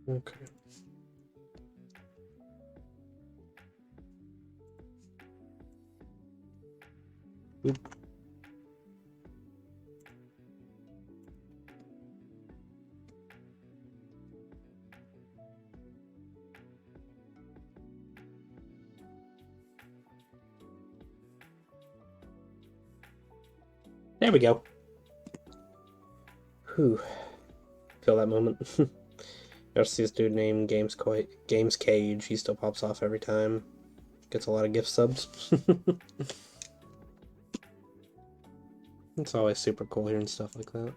Okay. Oop. There we go. Whew. Feel that moment. I see this dude named Games Cage. He still pops off every time. Gets a lot of gift subs. It's always super cool hearing stuff like that.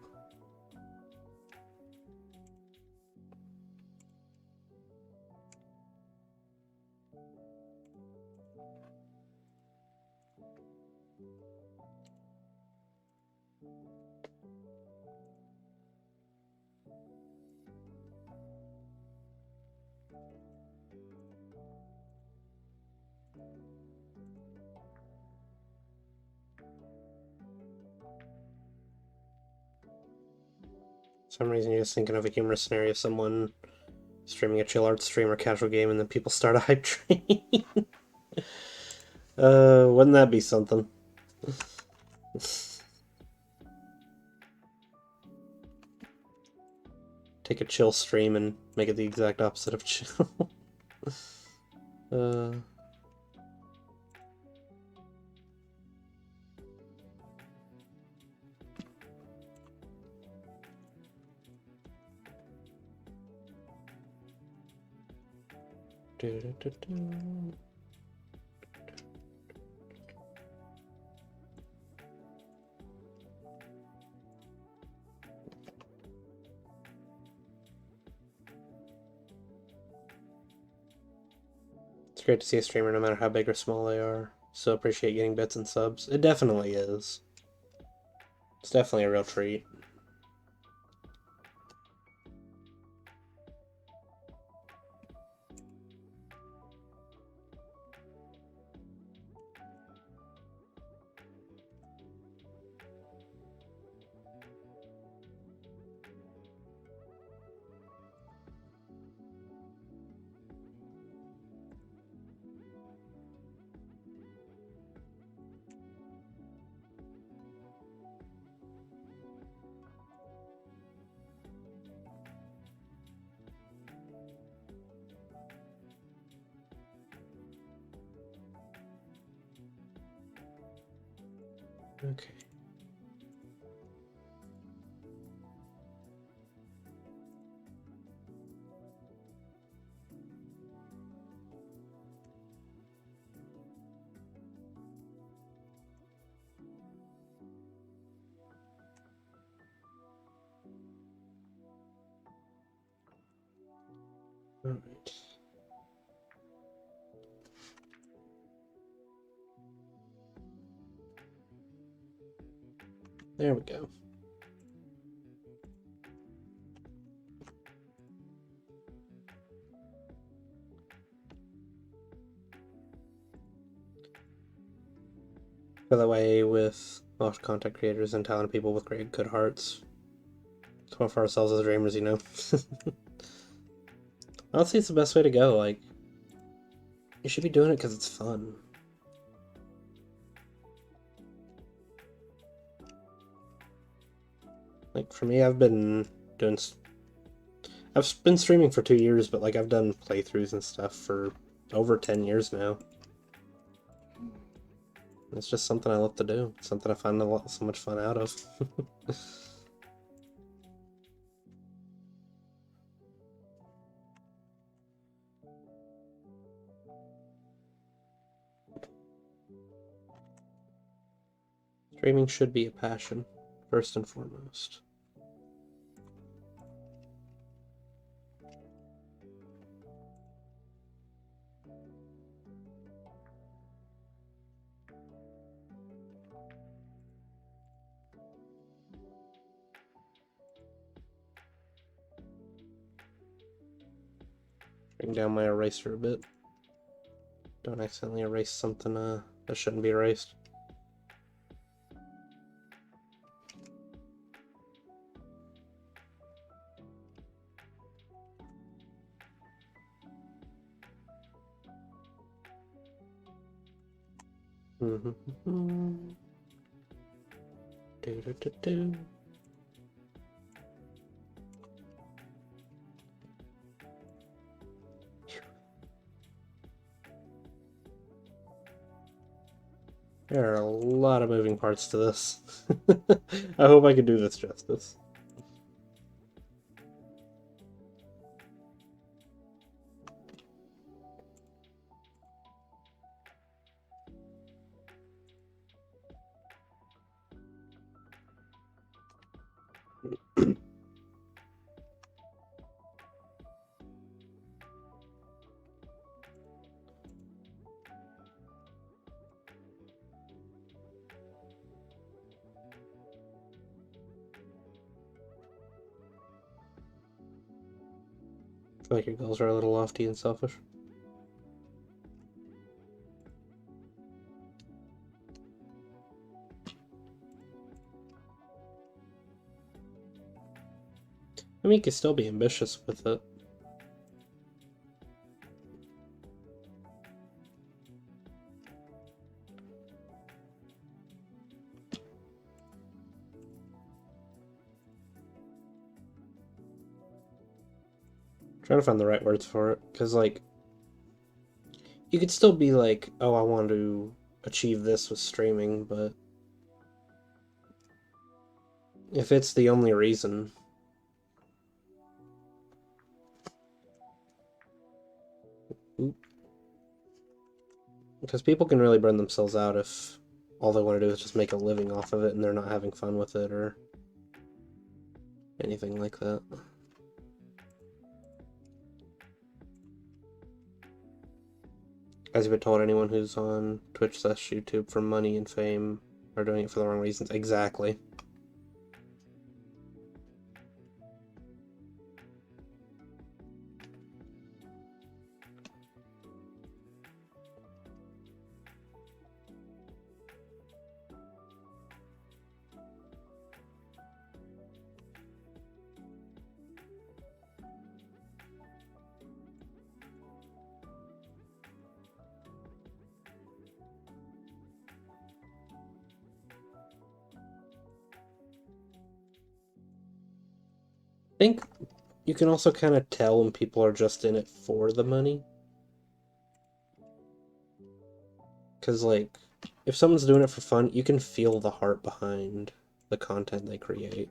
For some reason, you're just thinking of a humorous scenario: someone streaming a chill art stream or casual game, and then people start a hype train. Wouldn't that be something? Take a chill stream and make it the exact opposite of chill. It's great to see a streamer no matter how big or small they are. So appreciate getting bits and subs. It definitely is. It's definitely a real treat. Okay. Alright. There we go. By the way, with most content creators and talented people with great good hearts, it's one for ourselves as dreamers, you know. Honestly, it's the best way to go. Like, you should be doing it because it's fun. Like, for me, I've been streaming for 2 years, but like I've done playthroughs and stuff for over 10 years now. It's just something I love to do. It's something I find so much fun out of. Streaming should be a passion, first and foremost. Bring down my eraser a bit. Don't accidentally erase something that shouldn't be erased. Do do do do. There are a lot of moving parts to this. I hope I can do this justice. I feel like your goals are a little lofty and selfish. I mean, you can still be ambitious with it. Trying to find the right words for it, because, like, you could still be like, oh, I want to achieve this with streaming, but if it's the only reason, because people can really burn themselves out if all they want to do is just make a living off of it and they're not having fun with it or anything like that. As you've been told, anyone who's on Twitch/YouTube for money and fame are doing it for the wrong reasons. Exactly. I think you can also kind of tell when people are just in it for the money. Because, like, if someone's doing it for fun, you can feel the heart behind the content they create.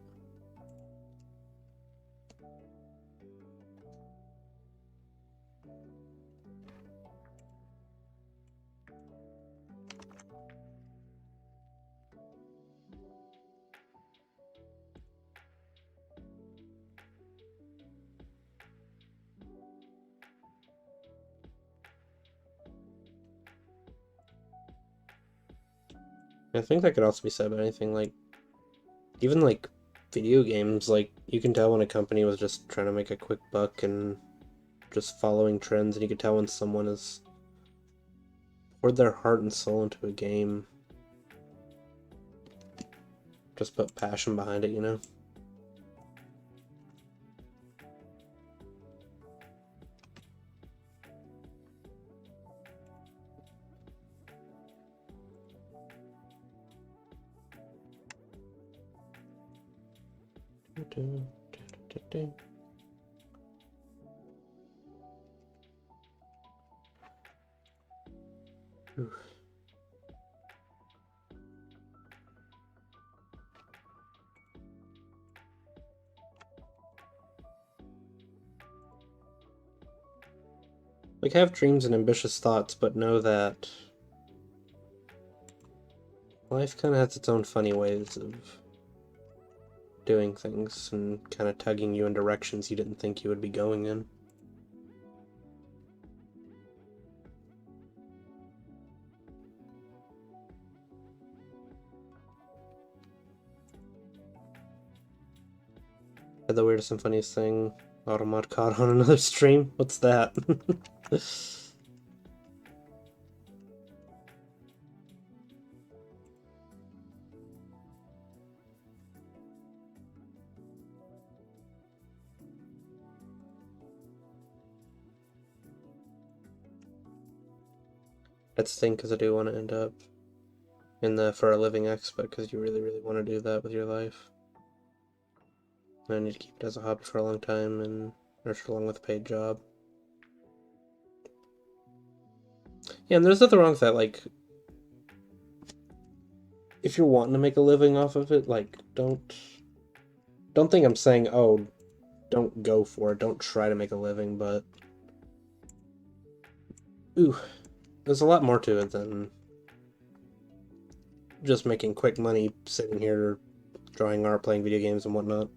I think that could also be said about anything, like, even, like, video games, like, you can tell when a company was just trying to make a quick buck and just following trends, and you can tell when someone has poured their heart and soul into a game. Just put passion behind it, you know? Oof. Like, have dreams and ambitious thoughts, but know that life kind of has its own funny ways of doing things and kind of tugging you in directions you didn't think you would be going in. Had the weirdest and funniest thing Automod caught on another stream. What's that? That's the thing, because I do want to end up in the For a Living expo, because you really, really want to do that with your life. And I need to keep it as a hobby for a long time and nurture along with a paid job. Yeah, and there's nothing wrong with that, like, if you're wanting to make a living off of it, like, don't think I'm saying, oh, don't go for it, don't try to make a living, but ooh, there's a lot more to it than just making quick money sitting here drawing art, playing video games and whatnot.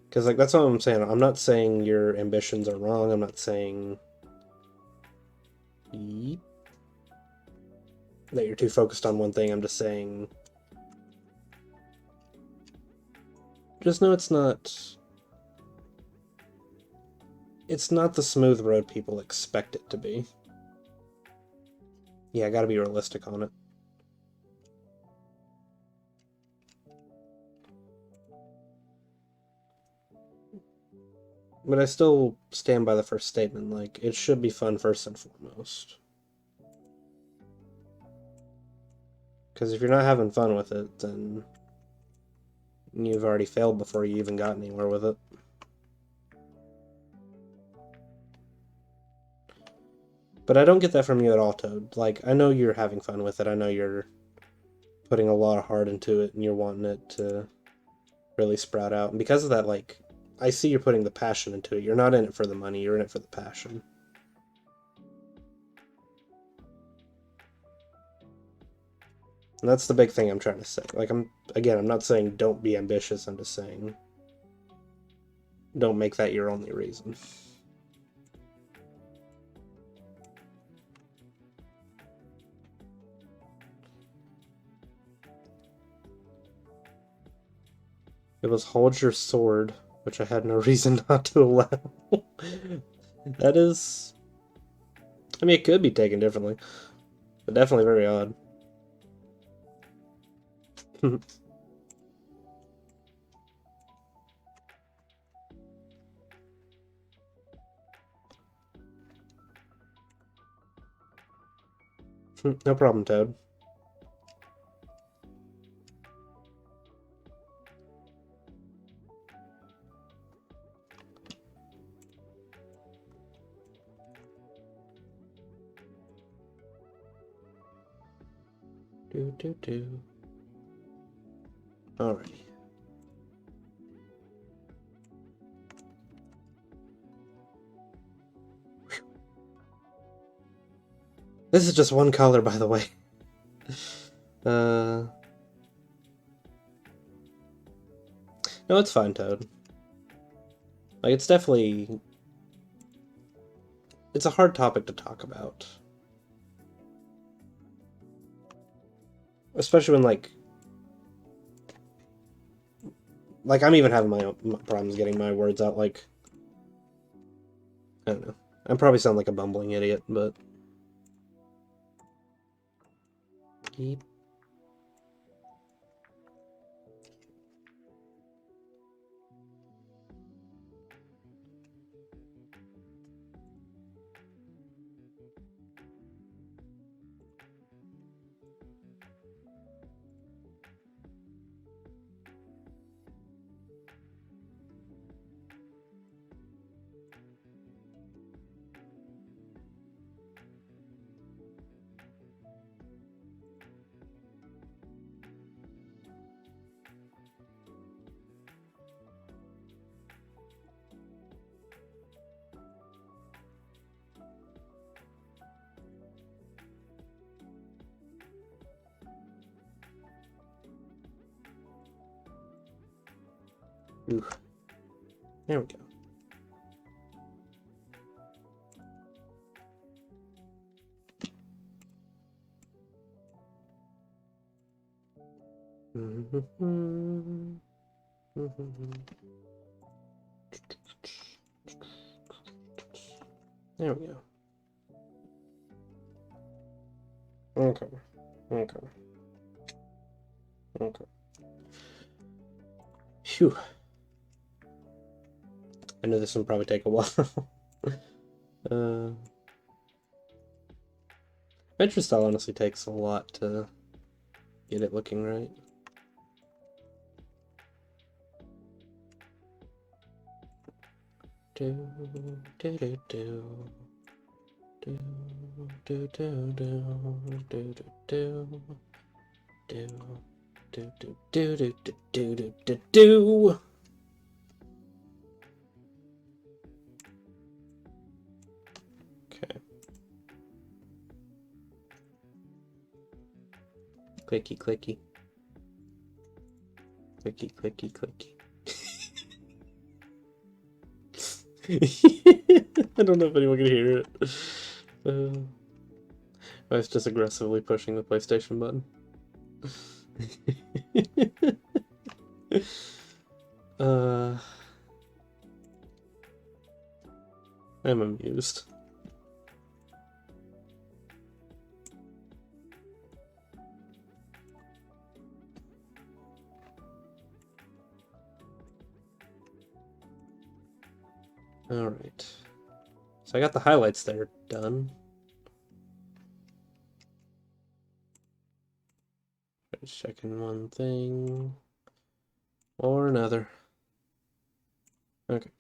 Because, like, that's what I'm saying. I'm not saying your ambitions are wrong. I'm not saying that you're too focused on one thing. I'm just saying, just know it's not the smooth road people expect it to be. Yeah, I gotta be realistic on it. But I still stand by the first statement, like, it should be fun first and foremost. Because if you're not having fun with it, then you've already failed before you even got anywhere with it. But I don't get that from you at all, Toad. Like, I know you're having fun with it. I know you're putting a lot of heart into it, and you're wanting it to really sprout out. And because of that, like, I see you're putting the passion into it. You're not in it for the money, you're in it for the passion. And that's the big thing I'm trying to say. Like, I'm not saying don't be ambitious, I'm just saying don't make that your only reason. It was hold your sword, which I had no reason not to allow. That is... I mean, it could be taken differently, but definitely very odd. No problem, Toad. Do. Alrighty. This is just one color, by the way. No, it's fine, Toad. Like, it's definitely... it's a hard topic to talk about. Especially when, like I'm even having my own problems getting my words out, like, I don't know. I probably sound like a bumbling idiot, but... Keep. Ooh. There we go. There we go. Okay. Okay. Okay. Phew. I know this will probably take a while. Adventure style honestly takes a lot to get it looking right. Do do do do do do do do do do do do do do do do do do do. Okay. Clicky clicky. Clicky clicky clicky. I don't know if anyone can hear it. I was just aggressively pushing the PlayStation button. I'm amused. Alright. So I got the highlights there done. Just checking one thing or another. Okay.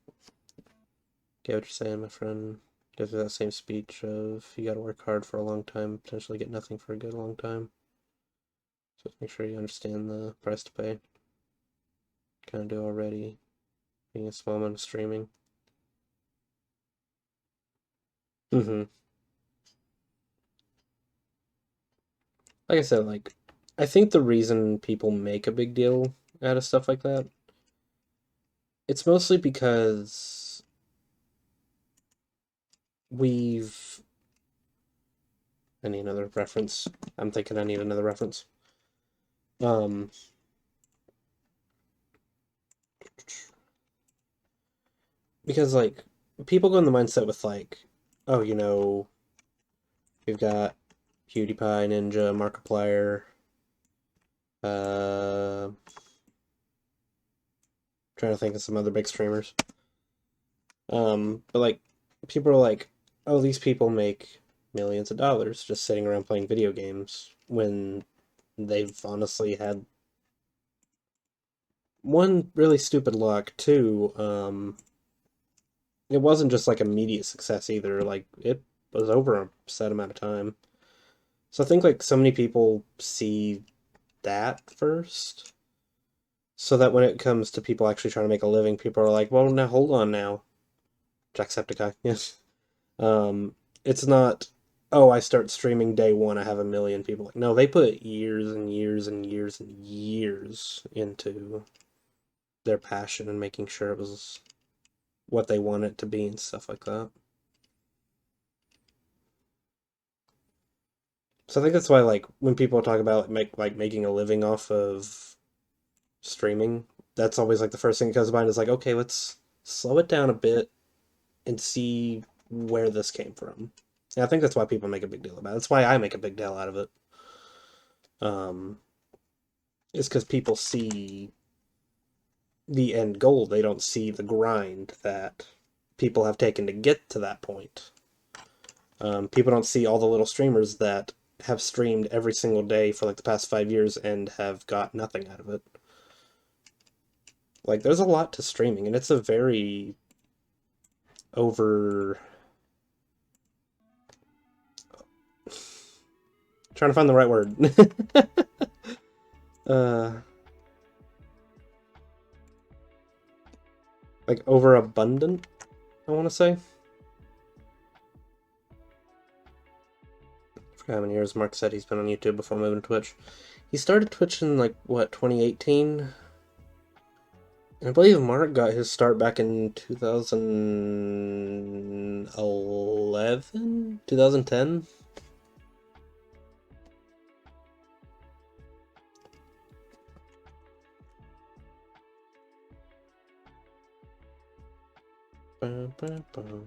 Get what you're saying, my friend. Gives you that same speech of you gotta work hard for a long time, potentially get nothing for a good long time. So make sure you understand the price to pay. Kinda do already. Being a small amount of streaming. Like I said, like, I think the reason people make a big deal out of stuff like that, it's mostly because I need another reference. I'm thinking I need another reference. Because, like, people go in the mindset with, like, oh, you know, we've got PewDiePie, Ninja, Markiplier, trying to think of some other big streamers. But, like, people are like, oh, these people make millions of dollars just sitting around playing video games, when they've honestly had one, really stupid luck, two, it wasn't just like immediate success either, like it was over a set amount of time. So I think like so many people see that first, so that when it comes to people actually trying to make a living, people are like, well, now hold on now, Jacksepticeye, yes. It's not, oh, I start streaming day one, I have a million people. Like, no, they put years and years and years and years into their passion and making sure it was what they want it to be and stuff like that. So I think that's why, like, when people talk about making a living off of streaming, that's always like the first thing that comes to mind is like, okay, let's slow it down a bit and see where this came from. And I think that's why people make a big deal about it. That's why I make a big deal out of it. Um, it's because people see the end goal. They don't see the grind that people have taken to get to that point. People don't see all the little streamers that have streamed every single day for like the past 5 years and have got nothing out of it. Like, there's a lot to streaming, and it's a very over... trying to find the right word. uh, like, overabundant, I want to say. I forgot how many years Mark said he's been on YouTube before moving to Twitch. He started Twitch in, like, what, 2018? And I believe Mark got his start back in 2011? 2010? Bum, bum, bum.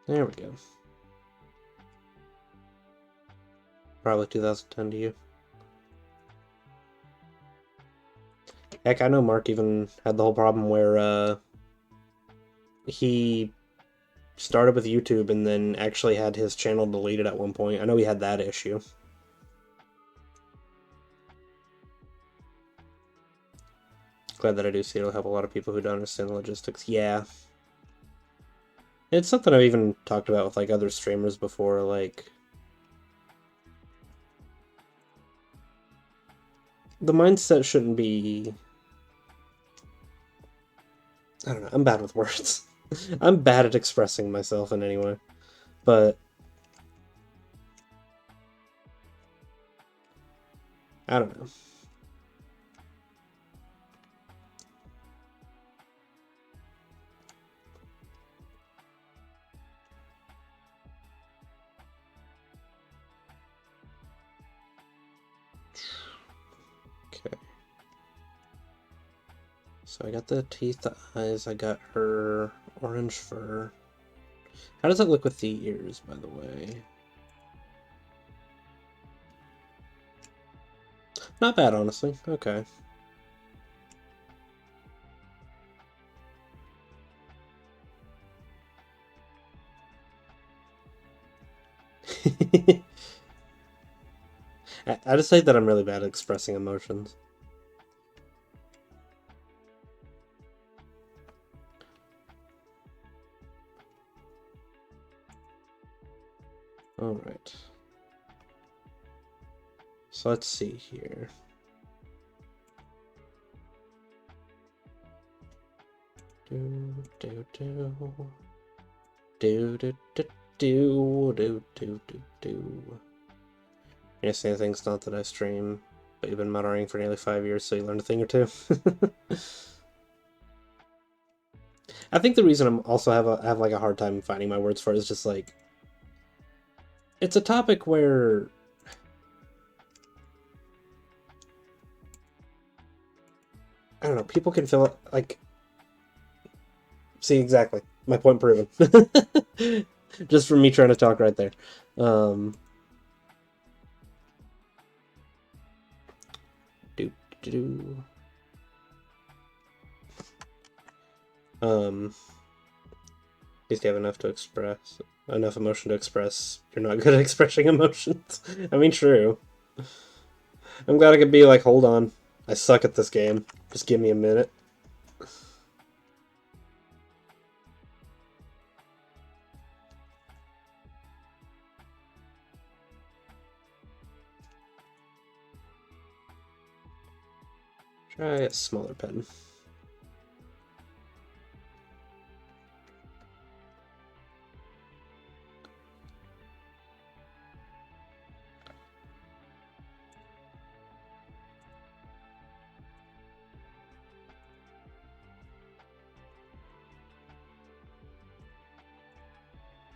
There we go. Probably 2010 to you. Heck, I know Mark even had the whole problem where he started with YouTube and then actually had his channel deleted at one point. I know he had that issue. Glad that I do see it'll help a lot of people who don't understand the logistics. Yeah. It's something I've even talked about with like other streamers before, like the mindset shouldn't be... I don't know, I'm bad with words. I'm bad at expressing myself in any way. But I don't know. Okay. So I got the teeth, the eyes, I got her orange fur. How does that look with the ears, by the way? Not bad, honestly. Okay. I just say that I'm really bad at expressing emotions. Alright. So let's see here. Do do do do do do do do do do do. You say things not that I stream, but you've been moderating for nearly 5 years, so you learned a thing or two. I think the reason I'm also have like a hard time finding my words for it is just like it's a topic where I don't know, people can feel it like... See, exactly. My point proven. Just from me trying to talk right there. Do do do. He's got enough to express, enough emotion to express. You're not good at expressing emotions. I mean, true. I'm glad I could be like, hold on, I suck at this game. Just give me a minute. Try a smaller pen.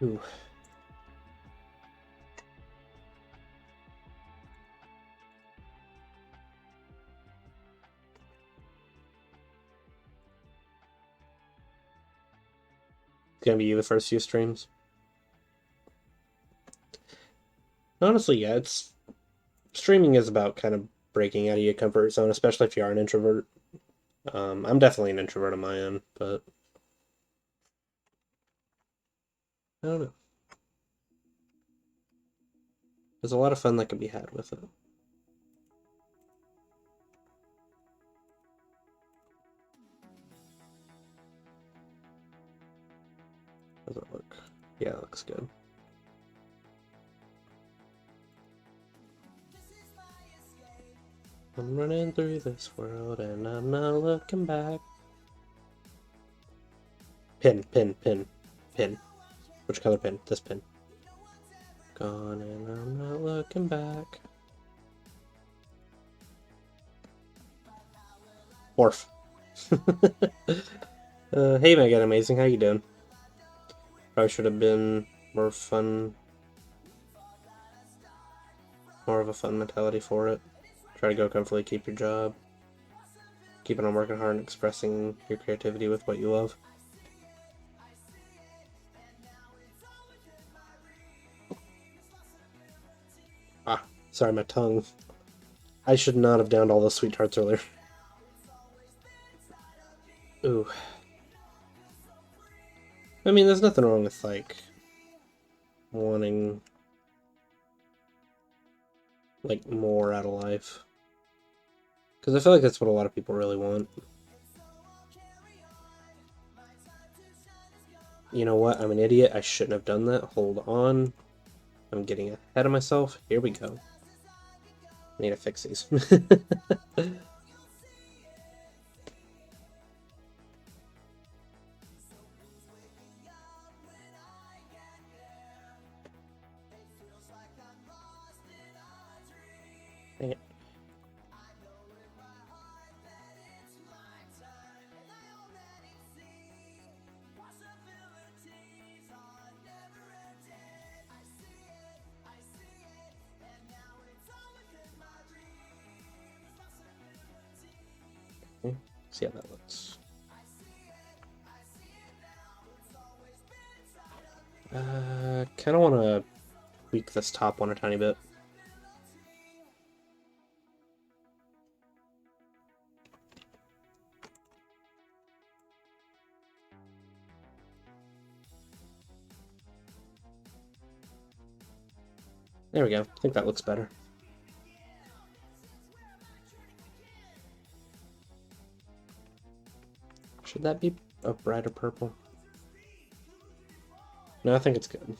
Ooh. It's gonna be you the first few streams. Honestly, yeah, it's streaming is about kind of breaking out of your comfort zone, especially if you are an introvert. I'm definitely an introvert on my end, but I don't know. There's a lot of fun that can be had with it. How does it look? Yeah, it looks good. I'm running through this world and I'm not looking back. Pin, pin, pin, pin. Which color pin? This pin. Gone and I'm not looking back. Morph. Hey Megan, amazing. How you doing? Probably should have been more fun. More of a fun mentality for it. Try to go comfortably, keep your job. Keeping on working hard and expressing your creativity with what you love. Ah, sorry, my tongue. I should not have downed all those sweet tarts earlier. Ooh. I mean, there's nothing wrong with, like, wanting, like, more out of life. Because I feel like that's what a lot of people really want. You know what? I'm an idiot. I shouldn't have done that. Hold on. I'm getting ahead of myself. Here we go. I need to fix these. Dang it. See how that looks. Kind of want to tweak this top one a tiny bit. There we go. I think that looks better. Should that be a brighter purple? No, I think it's good.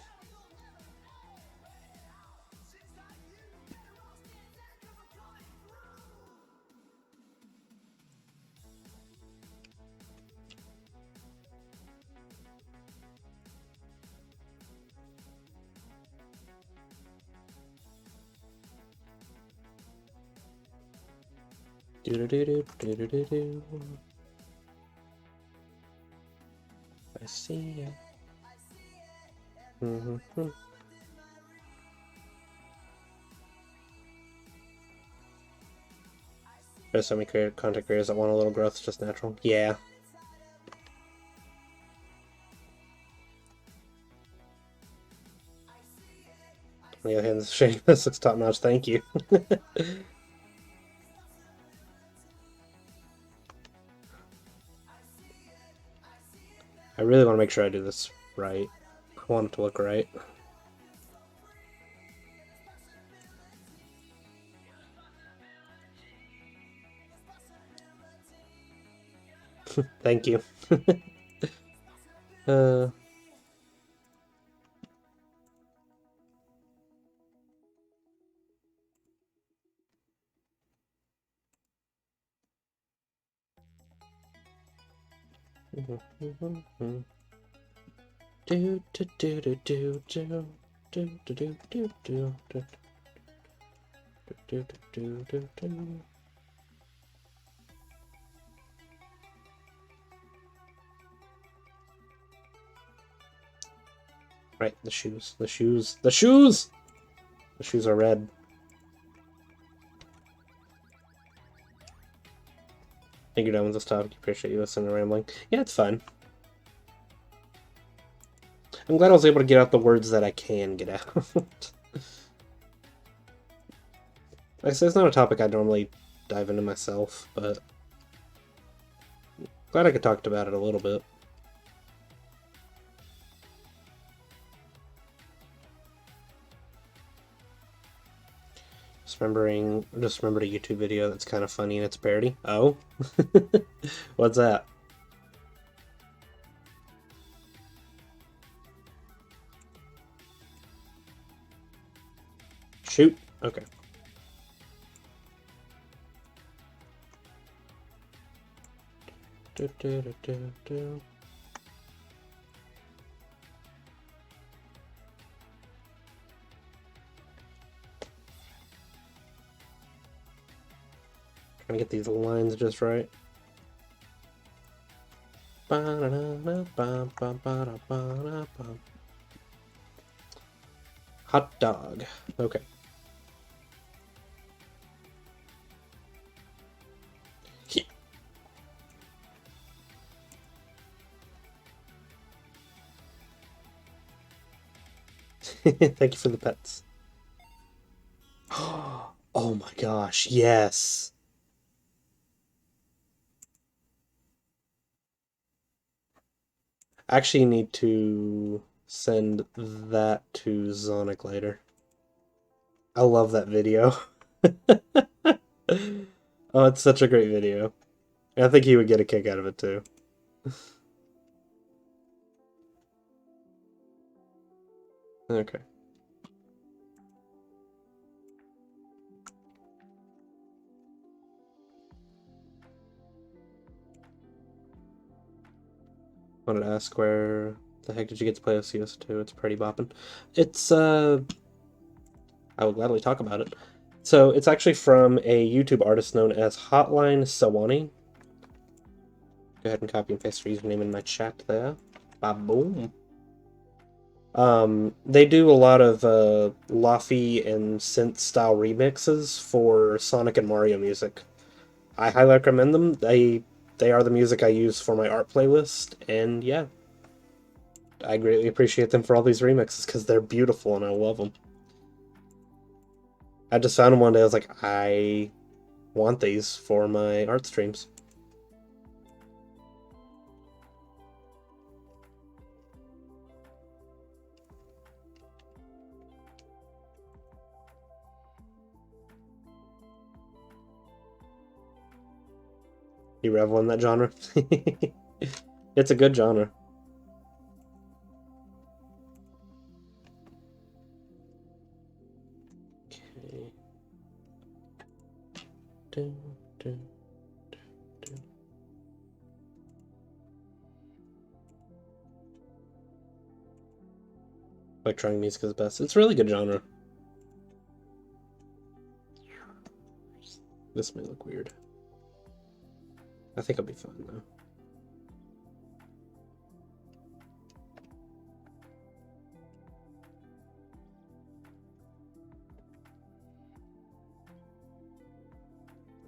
Do-do-do-do-do-do-do. I see it. Mm-hmm. There's so many content creators that want a little growth, it's just natural. Yeah. On the other hand, shading this looks top notch. Thank you. I really want to make sure I do this right. I want it to look right. Thank you. uh, do do do do do do do do do do do do do do do do. Right, the shoes. The shoes. The shoes! The shoes are red. I think you're done with this topic. Appreciate you listening to rambling. Yeah, it's fine. I'm glad I was able to get out the words that I can get out. Like I said, it's not a topic I normally dive into myself, but glad I could talk about it a little bit. Just remembered a YouTube video that's kind of funny and it's a parody. Oh? What's that? Shoot. Okay. Do, do, do, do, do. Trying to get these lines just right. Hot dog. Okay. Thank you for the pets. Oh my gosh, yes. I actually need to send that to Zonic later. I love that video. Oh, it's such a great video. I think he would get a kick out of it too. Okay. Wanted to ask where the heck did you get to play OCS2? It's pretty bopping. It's I will gladly talk about it. So it's actually from a YouTube artist known as Hotline Sawani. Go ahead and copy and paste her username in my chat there. Ba-boom. They do a lot of Lofi and synth style remixes for Sonic and Mario music. I highly recommend them. They are the music I use for my art playlist, and yeah, I greatly appreciate them for all these remixes because they're beautiful and I love them. I just found them one day. I was like, I want these for my art streams. You revel in that genre? It's a good genre. Okay. Dun, dun, dun, dun. Electronic music is best. It's a really good genre. This may look weird. I think I'll be fine though.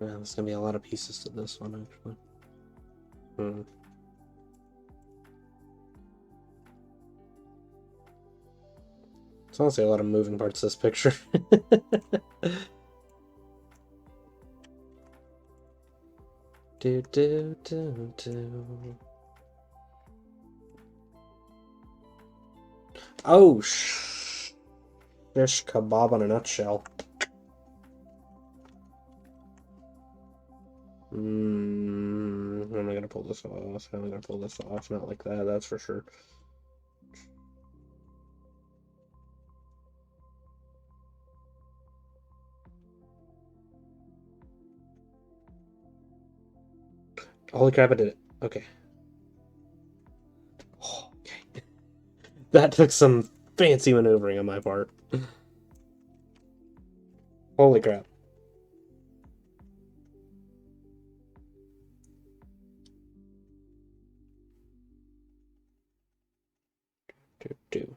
Yeah, there's gonna be a lot of pieces to this one actually. It's honestly a lot of moving parts to this picture. Do do do do. Oh, shish kebab in a nutshell. Am I gonna pull this off? How am I gonna pull this off? Not like that, that's for sure. Holy crap, I did it. Okay. Oh, okay. That took some fancy maneuvering on my part. Holy crap. Do, do.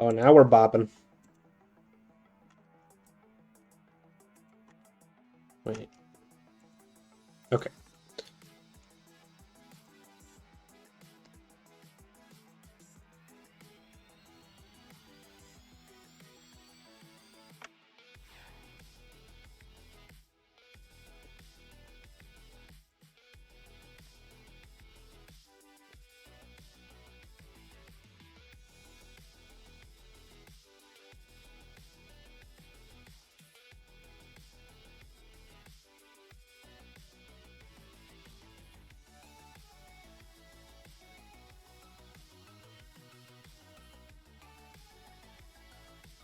Oh, now we're bopping. Wait. Okay.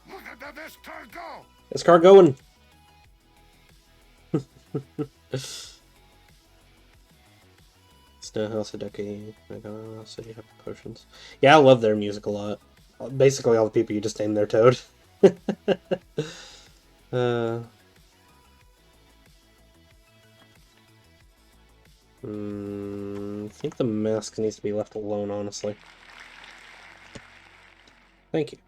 Look at this car go! This car going. Snowhouse, Hideki, City have potions. Yeah, I love their music a lot. Basically, all the people you just named there, Toad. I think the mask needs to be left alone, honestly. Thank you.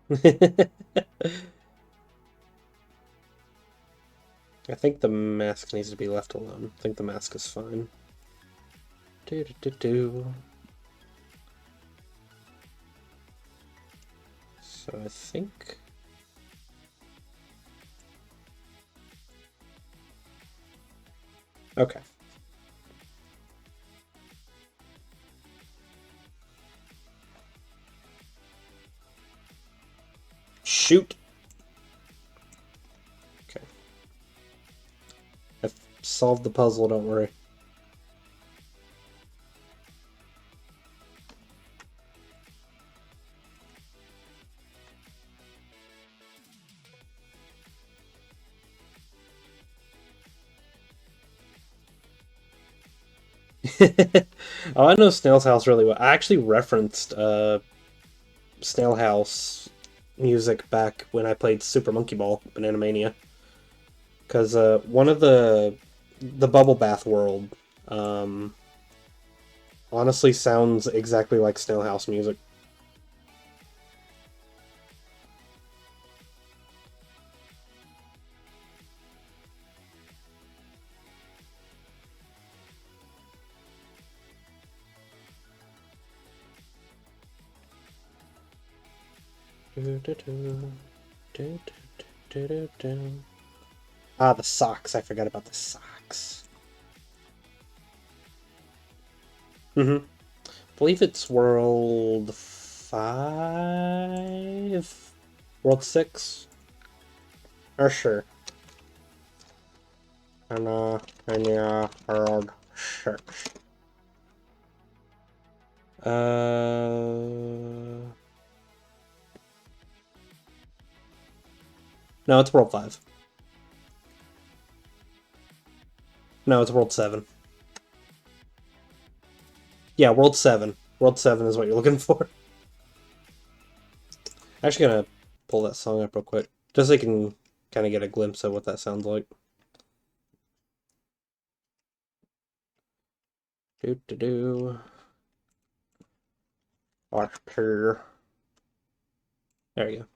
I think the mask needs to be left alone. I think the mask is fine. So I think... Okay. Shoot! Okay. I've solved the puzzle, don't worry. Oh, I know Snail's House really well. I actually referenced Snail House music back when I played Super Monkey Ball Banana Mania. Because one of the Bubble Bath world honestly sounds exactly like Snail House music. Ah, the socks. I forgot about the socks. I believe it's World 5? World 6? Or sure. And yeah, World 6. No, it's World 5. No, it's World 7. Yeah, World 7. World 7 is what you're looking for. I'm actually gonna pull that song up real quick, just so you can kind of get a glimpse of what that sounds like. Do. Archer. There you go.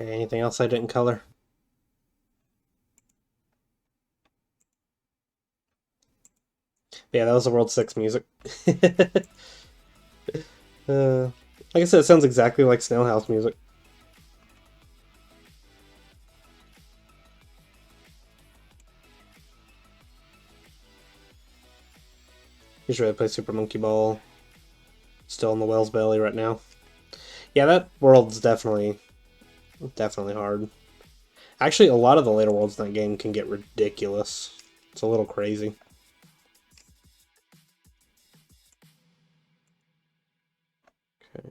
Okay, anything else I didn't color? Yeah, that was the World 6 music. Like I said, it sounds exactly like Snail House music. Usually I play Super Monkey Ball. Still in the whale's belly right now. Yeah, that world's definitely hard. Actually, a lot of the later worlds in that game can get ridiculous. It's a little crazy. Okay.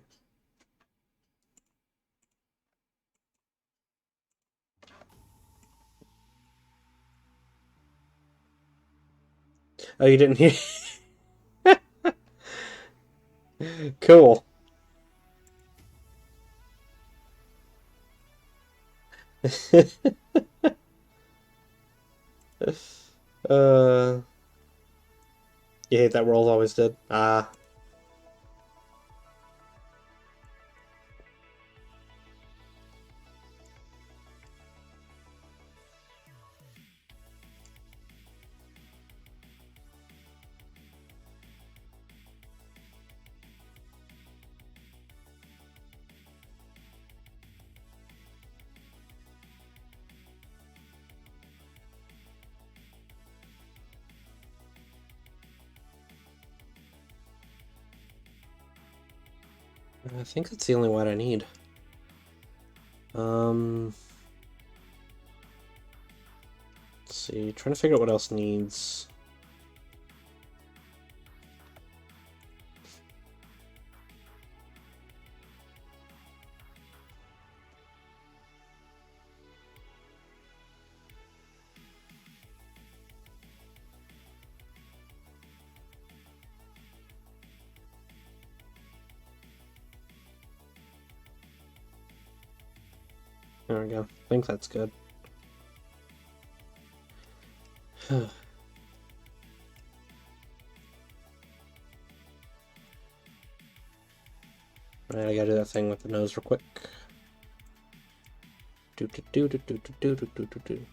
Oh, you didn't hear? Cool. uh, you hate that world always did. Ah, I think that's the only one I need. Let's see. Trying to figure out what else needs. There we go. I think that's good. Right, I gotta do that thing with the nose real quick. Do do do do do do do do do do.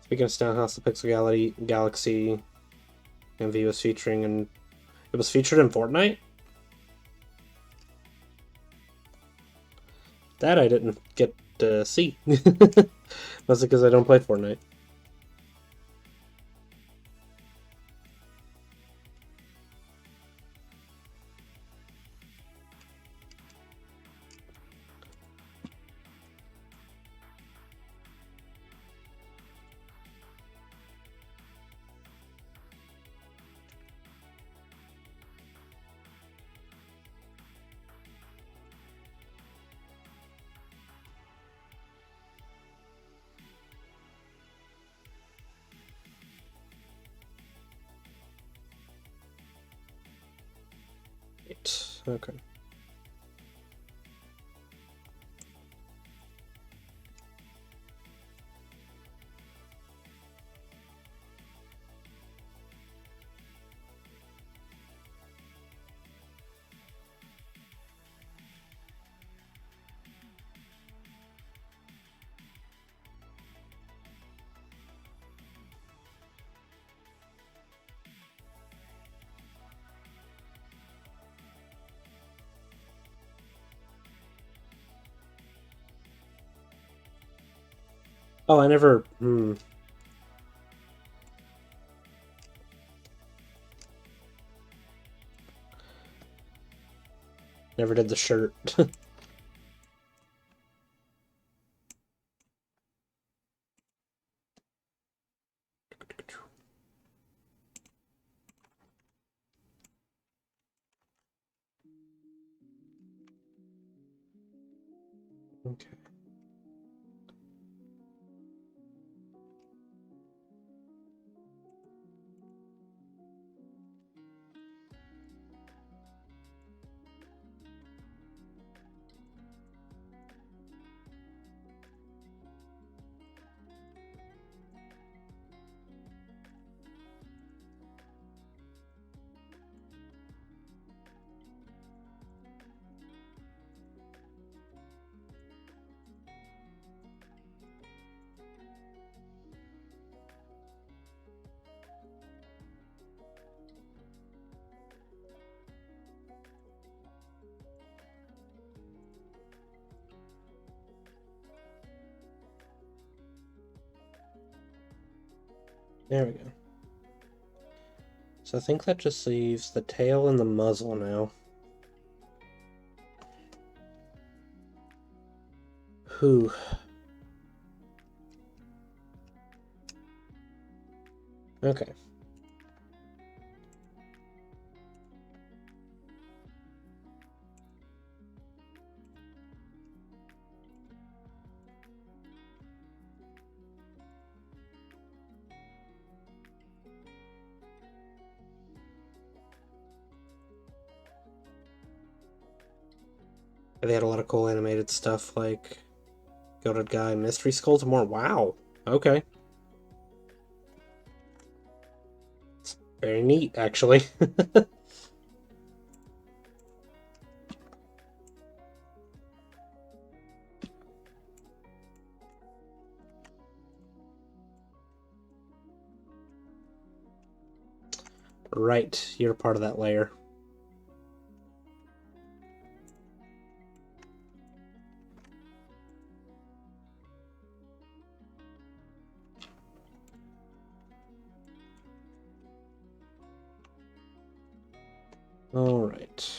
Speaking of Stonehouse, the Pixel Galaxy MV was featuring, and it was featured in Fortnite. That I didn't get to see. Mostly because I don't play Fortnite. Okay. Oh, I never. Never did the shirt. Okay. There we go. So I think that just leaves the tail and the muzzle now. Whew. Okay. They had a lot of cool animated stuff like Goated Guy, Mystery Skulls, more. Wow. Okay. It's very neat, actually. Right, you're part of that layer. All right.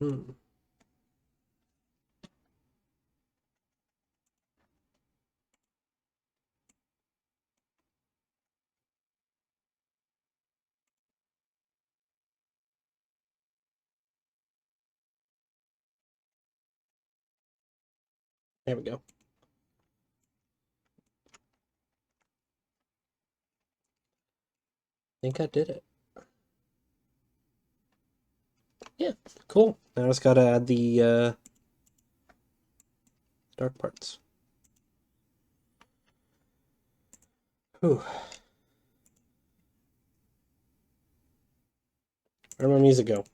Hmm. There we go. I think I did it. Yeah, cool. Now I just gotta add the dark parts. Whew. Where'd my music go?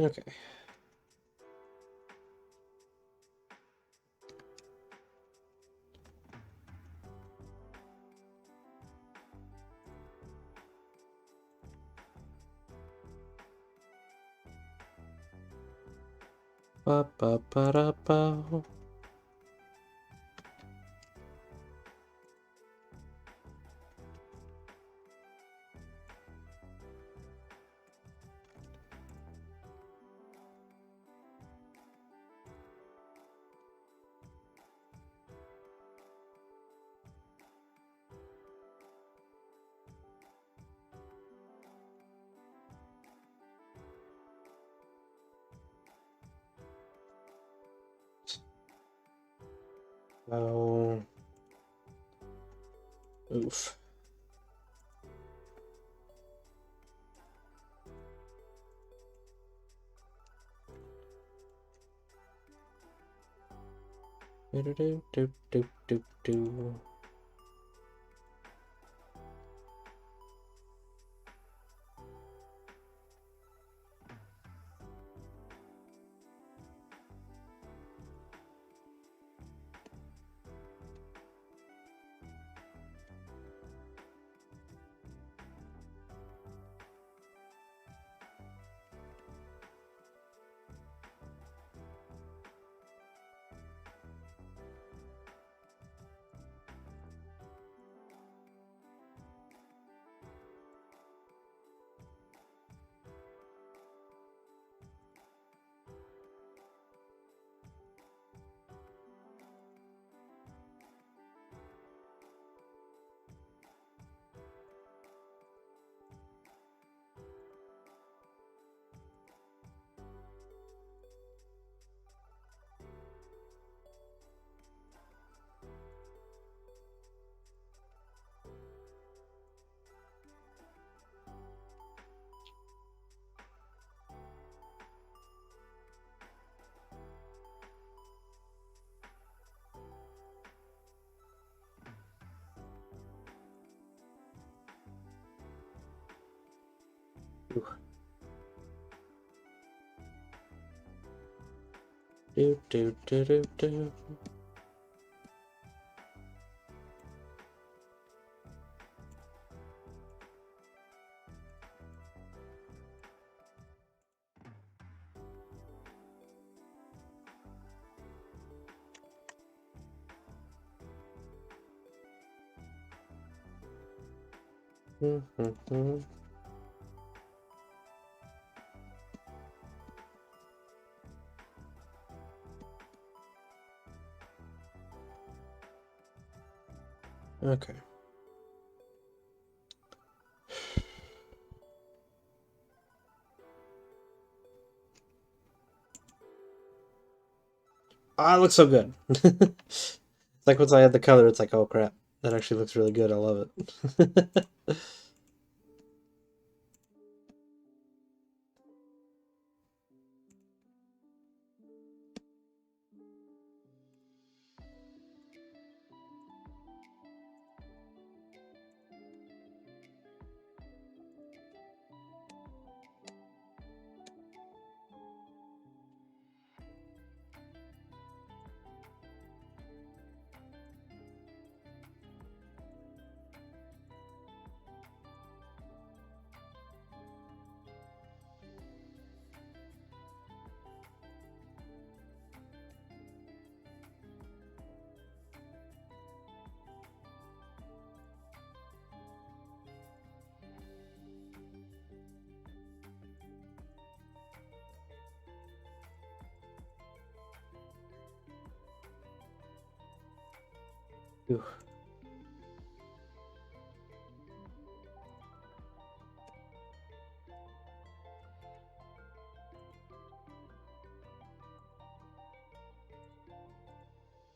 Okay. Ba ba ba da ba. Oh. Oof. Do do do do do do do. Ooh. Do do do do do. Mm-hmm. Okay. Ah, it looks so good. It's like once I had the color, it's like, oh crap, that actually looks really good. I love it. Ooh.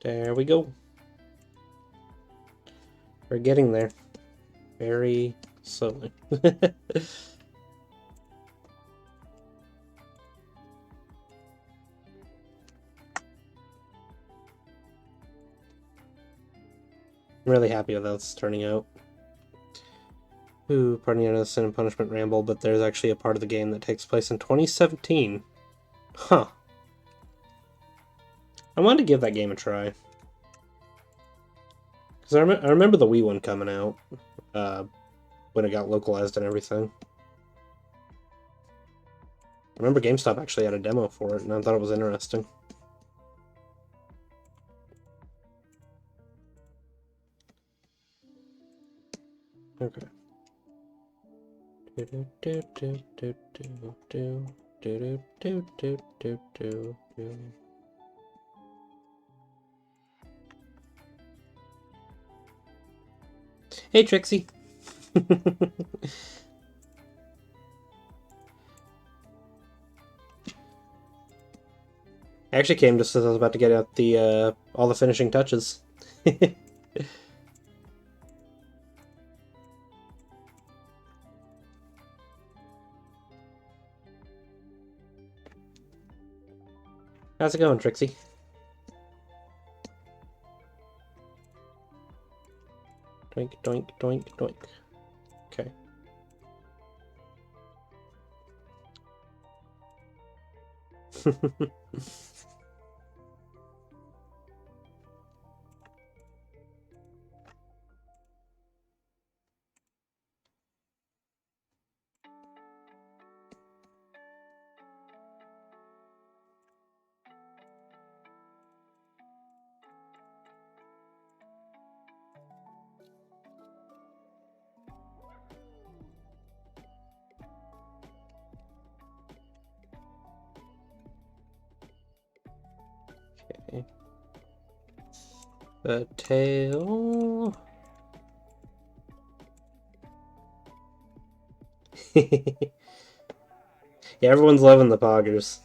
There we go. We're getting there. Very slowly. I'm really happy with how it's turning out. Ooh, pardon the Sin and Punishment ramble, but there's actually a part of the game that takes place in 2017. Huh. I wanted to give that game a try. Because I remember the Wii one coming out when it got localized and everything. I remember GameStop actually had a demo for it, and I thought it was interesting. Okay. Hey, Trixie. I actually came just as I was about to get out the all the finishing touches. How's it going, Trixie? Doink, doink, doink, doink. Okay. Okay. The tail. Yeah, everyone's loving the poggers.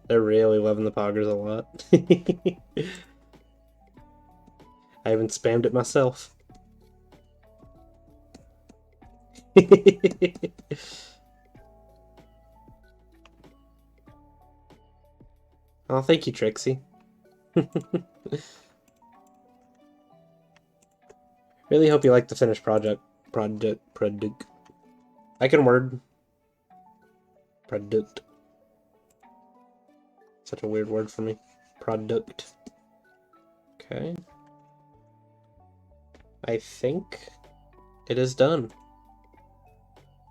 They're really loving the poggers a lot. I haven't spammed it myself. Oh, thank you, Trixie. Really hope you like the finished project. I can word. Product. Such a weird word for me. Product. Okay. I think it is done.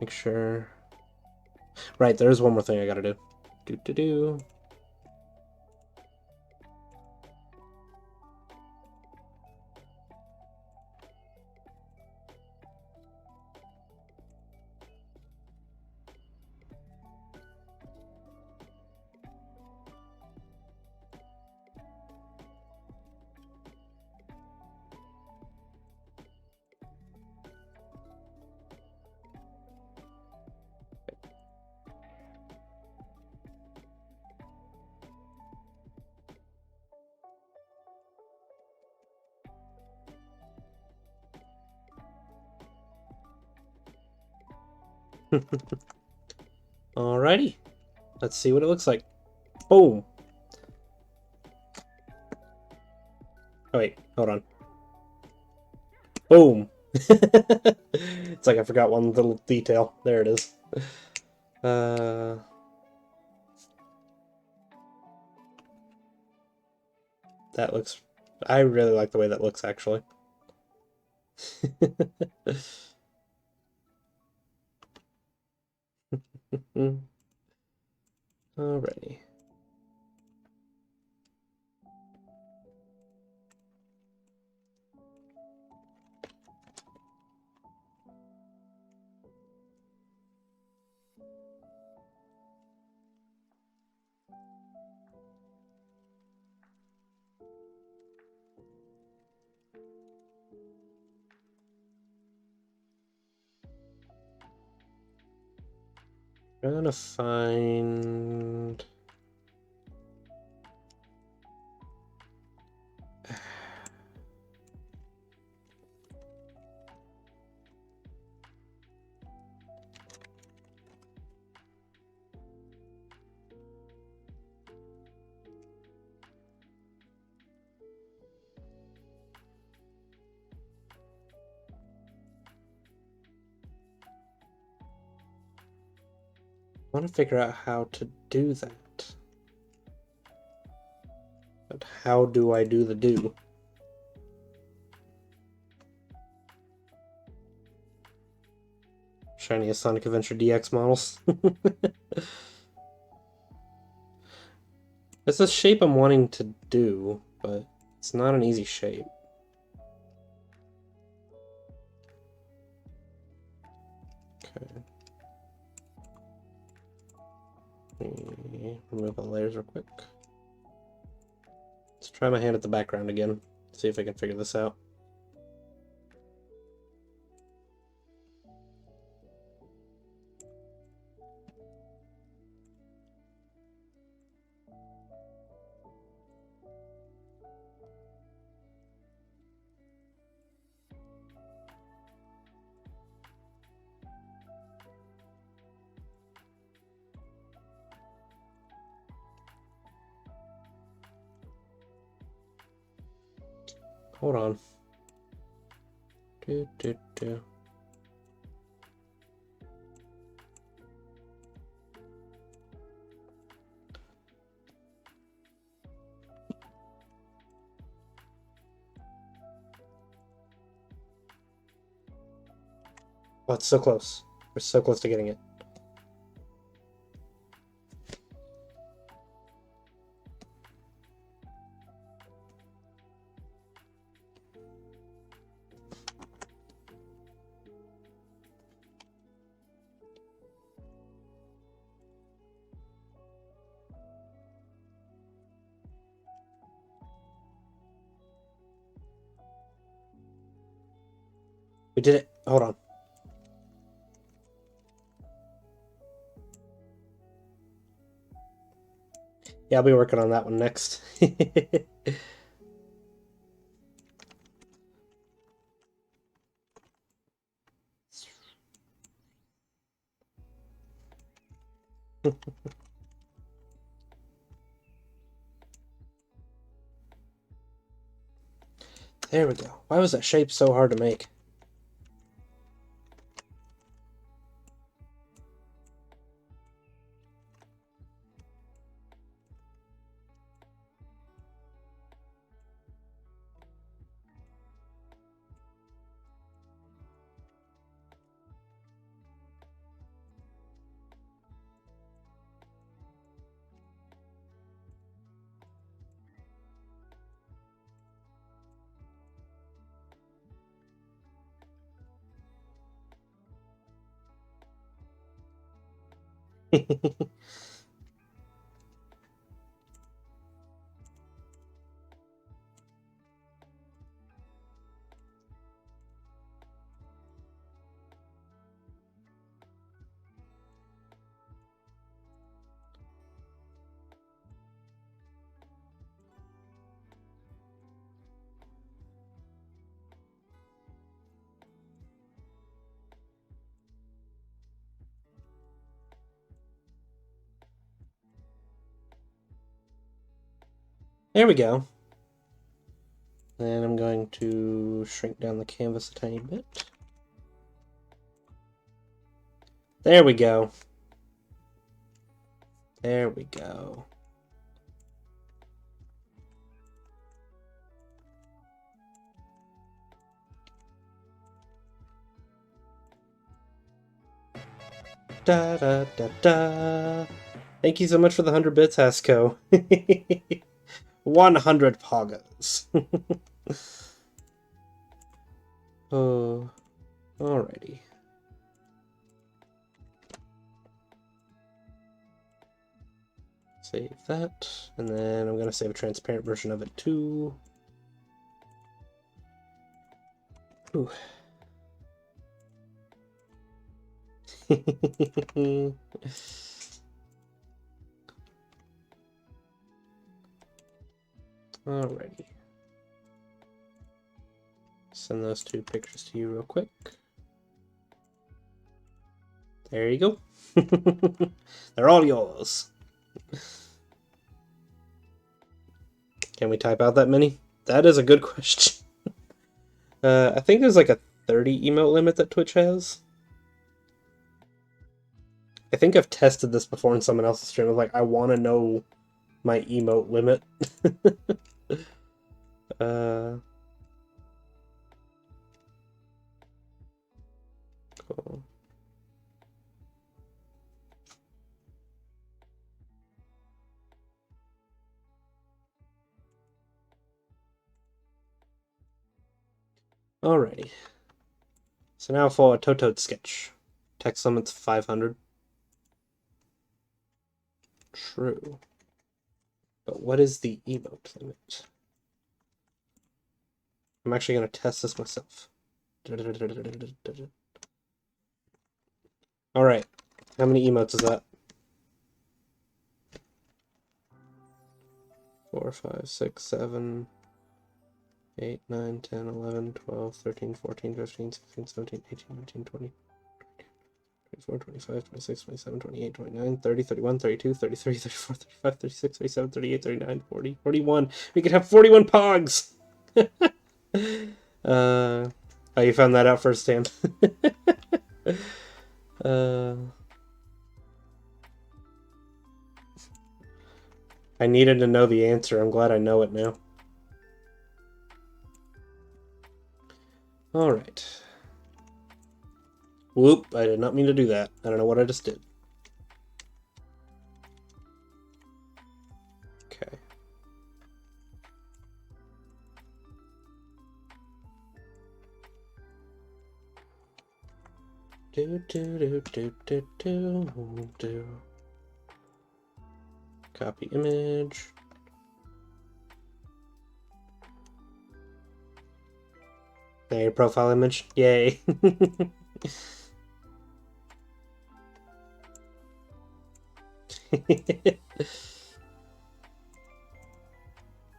Make sure. Right, there is one more thing I gotta do. Do. Alrighty. Let's see what it looks like. Boom. Oh wait, hold on. Boom. It's like I forgot one little detail. There it is. That looks... I really like the way that looks, actually. Alrighty. Trying to find... I want to figure out how to do that. But how do I do the do? Shiniest Sonic Adventure DX models. It's a shape I'm wanting to do, but it's not an easy shape. Okay. Remove the layers real quick. Let's try my hand at the background again. See if I can figure this out. Hold on. Do. Oh, it's so close. We're so close to getting it. We did it. Hold on. Yeah, I'll be working on that one next. There we go. Why was that shape so hard to make? There we go. And I'm going to shrink down the canvas a tiny bit. There we go. There we go. Da da da da. Thank you so much for the 100 bits, Hasco. 100 poggos. Oh, alrighty. Save that, and then I'm going to save a transparent version of it too. Ooh. Alrighty. Send those two pictures to you real quick. There you go. They're all yours. Can we type out that many? That is a good question. I think there's like a 30 emote limit that Twitch has. I think I've tested this before in someone else's stream. I was like, I want to know my emote limit. Cool. Alrighty. So now for a Totoed sketch. Text limit's 500. True. But what is the emote limit? I'm actually going to test this myself. Alright. How many emotes is that? 4, 5, 6, 7, 8, 9, 10, 11, 12, 13, 14, 15, 16, 17, 18, 19, 20, 24, 25, 26, 27, 28, 29, 30, 31, 32, 33, 34, 35, 36, 37, 38, 39, 40, 41. We could have 41 pogs! Oh, you found that out firsthand. I needed to know the answer. I'm glad I know it now. Alright. Whoop, I did not mean to do that. I don't know what I just did. Okay. Do. Copy image. There, your profile image. Yay.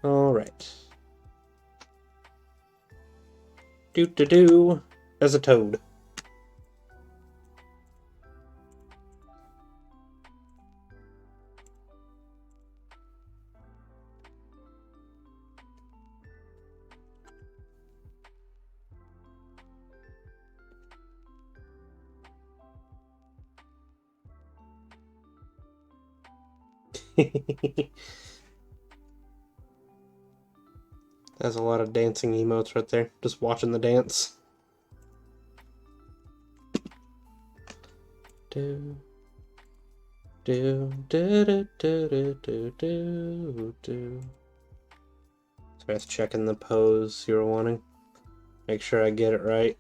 All right. Do. As a toad. There's a lot of dancing emotes right there. Just watching the dance. Do. So that's checking the pose you were wanting. Make sure I get it right.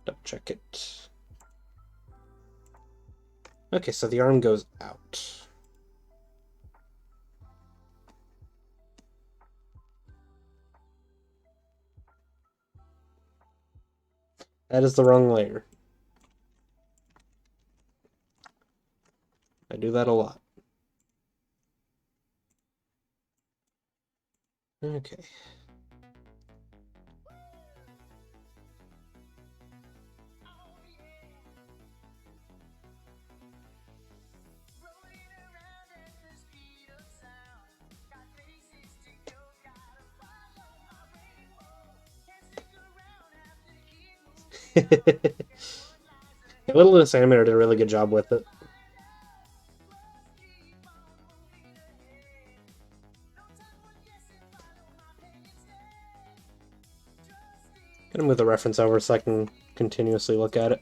Double check it. Okay, so the arm goes out. That is the wrong layer. I do that a lot. Okay. Little Lewis Animator did a really good job with it. Gonna move the reference over so I can continuously look at it.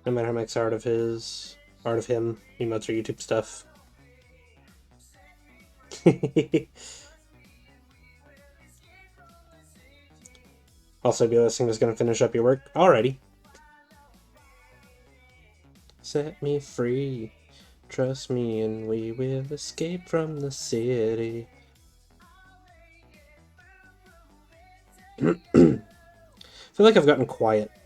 No matter how much art of him, emotes or YouTube stuff. Also, be listening is gonna finish up your work. Alrighty. Set me free. Trust me and we will escape from the city. I feel like I've gotten quiet. I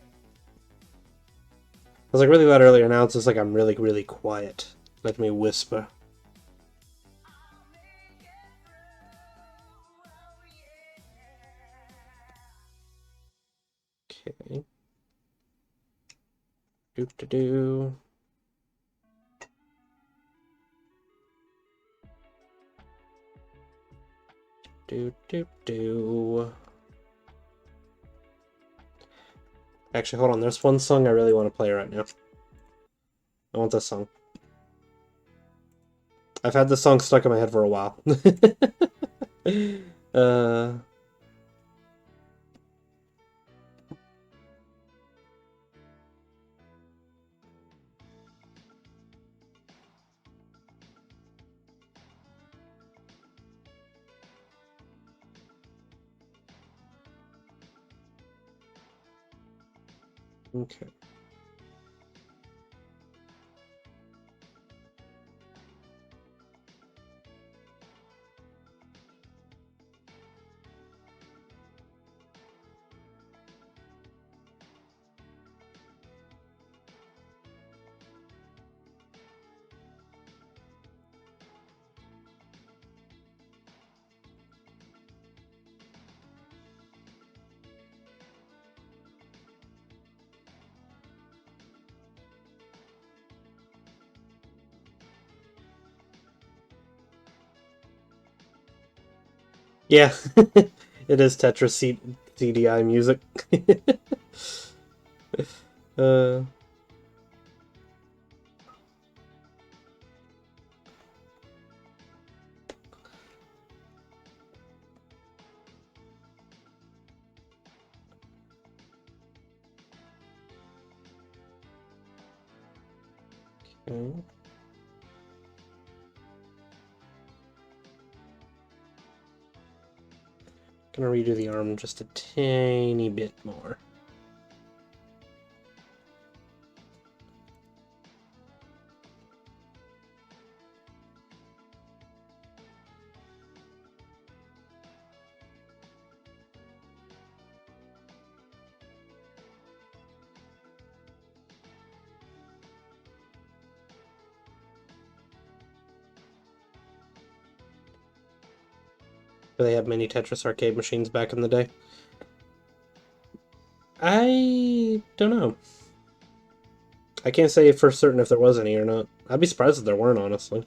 was like really loud earlier, now it's just like I'm really, really quiet. Let me whisper. Okay. Doop-de-doo. Do-do-do. Actually, hold on. There's one song I really want to play right now. I want this song. I've had this song stuck in my head for a while. uh... Okay. Yeah, it is Tetris CDI music. uh... Okay. Gonna redo the arm just a tiny bit more. They had many Tetris arcade machines back in the day. I don't know. I can't say for certain if there was any or not. I'd be surprised if there weren't, honestly.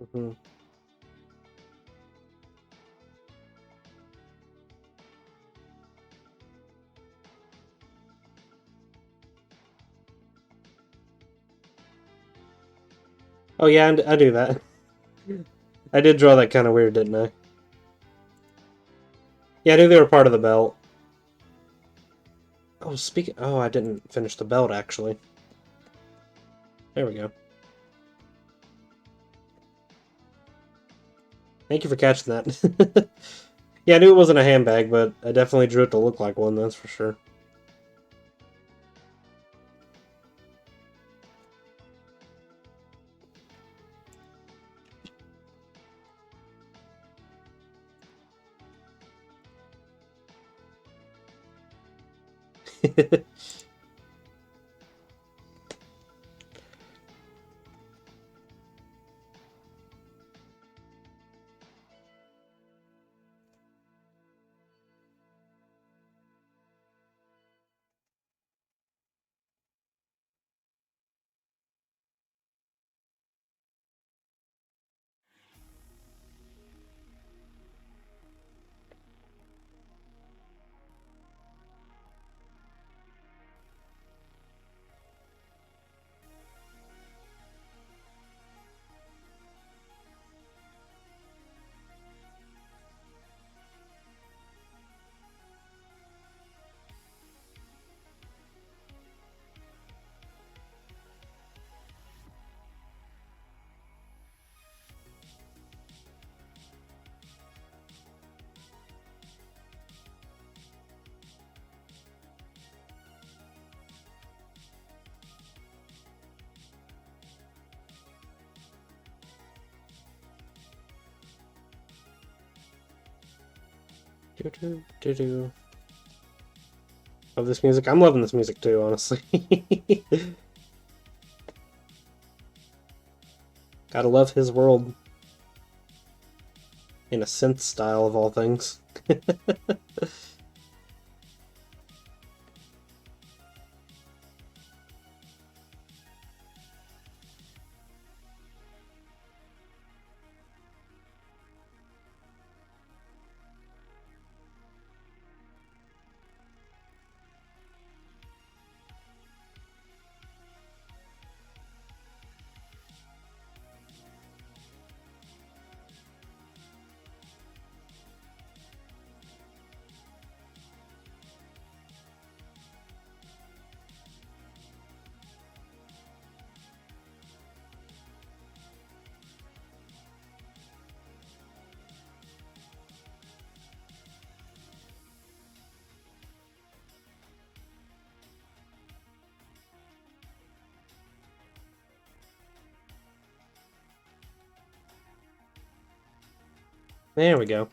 Mm-hmm. Oh yeah, I do that. I did draw that kind of weird, didn't I? Yeah, I knew they were part of the belt. Oh, speaking... Oh, I didn't finish the belt, actually. There we go. Thank you for catching that. Yeah, I knew it wasn't a handbag, but I definitely drew it to look like one, that's for sure. Do-do-do-do. Love this music. I'm loving this music too, honestly. Gotta love his world. In a synth style, of all things. There we go.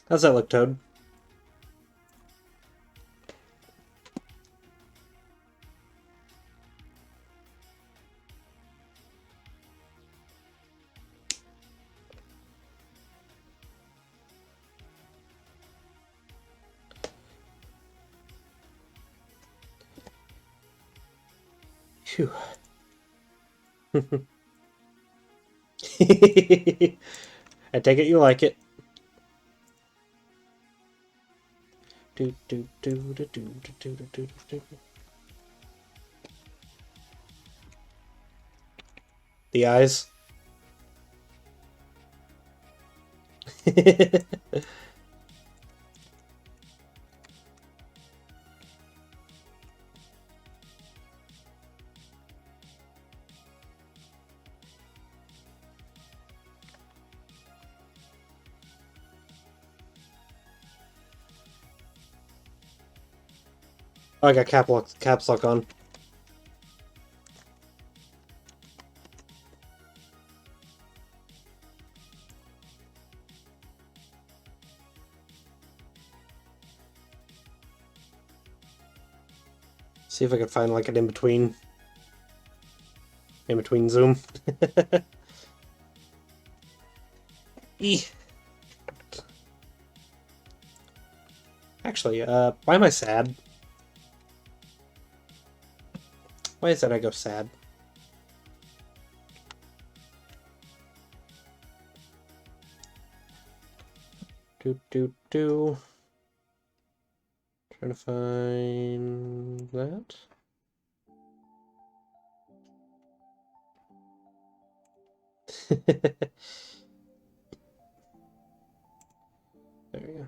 How's that look, Toad? Phew. I take it you like it. Do, do, do, do, do, do, do, do, do, do. The eyes. Oh, I got caps lock on. See if I can find like an in-between zoom. Actually, why am I sad? Why is that I go sad? Do. Trying to find that. There we go.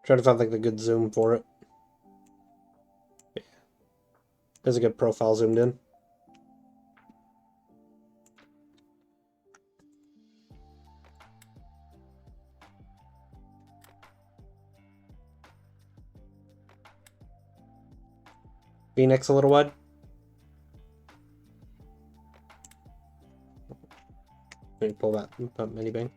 Trying to find like the good zoom for it. Yeah. There's a good profile zoomed in. V-neck's a little wide. Let me pull that mini bang.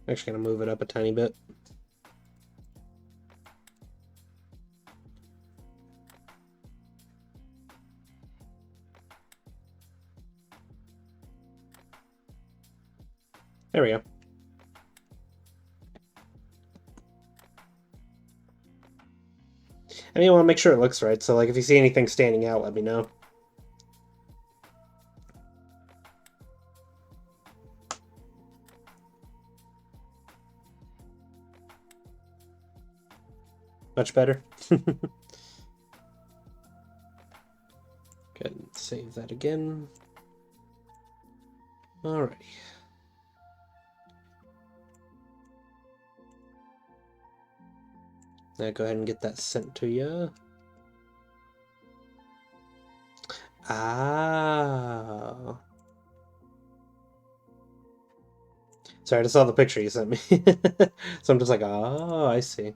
Actually gonna move it up a tiny bit. There we go. I mean, I want to make sure it looks right, so like if you see anything standing out, let me know. Much better. Go ahead and save that again. Alrighty. Now go ahead and get that sent to you. Ah. Sorry, I just saw the picture you sent me. So I'm just like, oh, I see.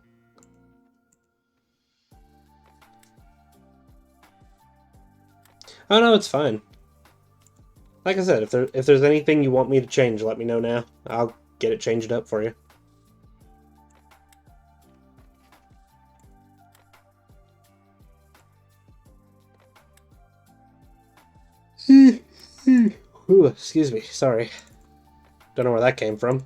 Oh no, it's fine. Like I said, if there's anything you want me to change, let me know now. I'll get it changed up for you. Ooh, excuse me, sorry. Don't know where that came from.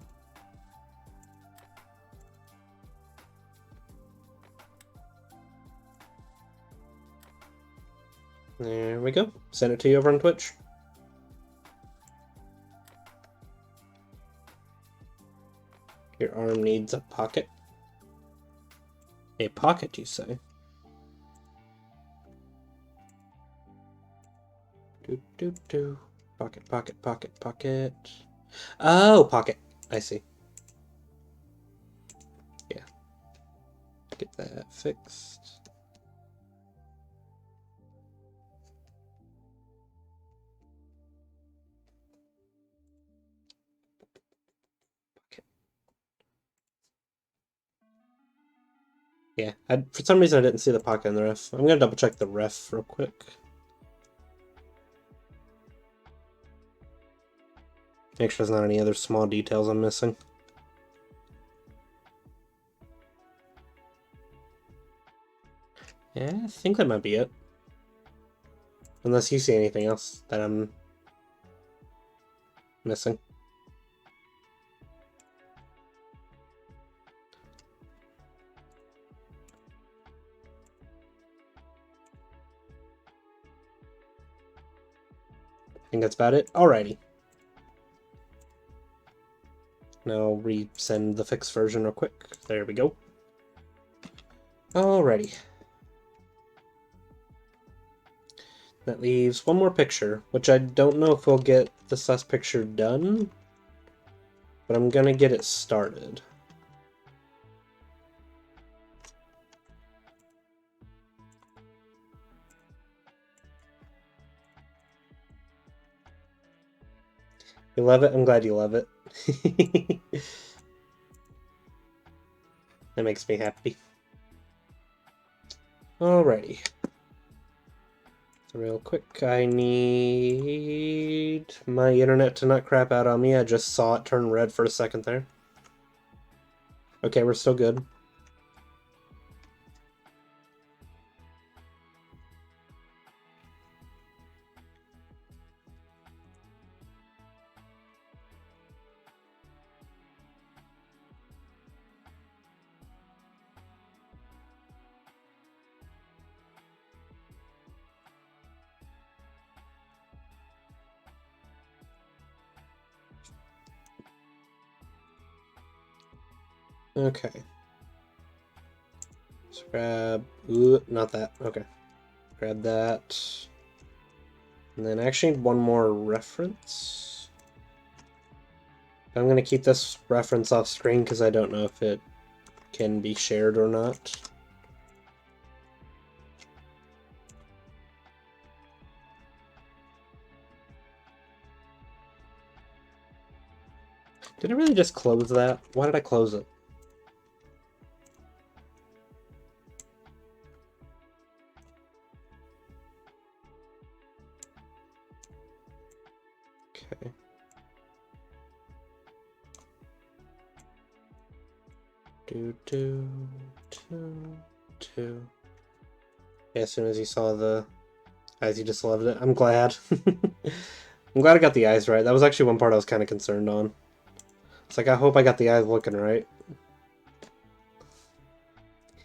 There we go. Send it to you over on Twitch. Your arm needs a pocket. A pocket, you say? Do. Pocket, pocket, pocket, pocket. Oh, pocket. I see. Yeah. Get that fixed. Pocket. Yeah, for some reason I didn't see the pocket in the ref. I'm gonna double check the ref real quick. Make sure there's not any other small details I'm missing. Yeah, I think that might be it. Unless you see anything else that I'm missing. think that's about it. Alrighty. Now I'll resend the fixed version real quick. There we go. Alrighty. That leaves one more picture, which I don't know if we'll get this last picture done, but I'm gonna get it started. You love it? I'm glad you love it. That makes me happy. Alrighty. So real quick, I need my internet to not crap out on me. I just saw it turn red for a second there. Okay, we're still good. Okay. Let's grab... Ooh, not that. Okay. Grab that. And then I actually need one more reference. I'm going to keep this reference off screen because I don't know if it can be shared or not. Did I really just close that? Why did I close it? Okay. Two. Yeah, as soon as you saw the eyes, you just loved it. I'm glad. I'm glad I got the eyes right. That was actually one part I was kind of concerned on. It's like, I hope I got the eyes looking right.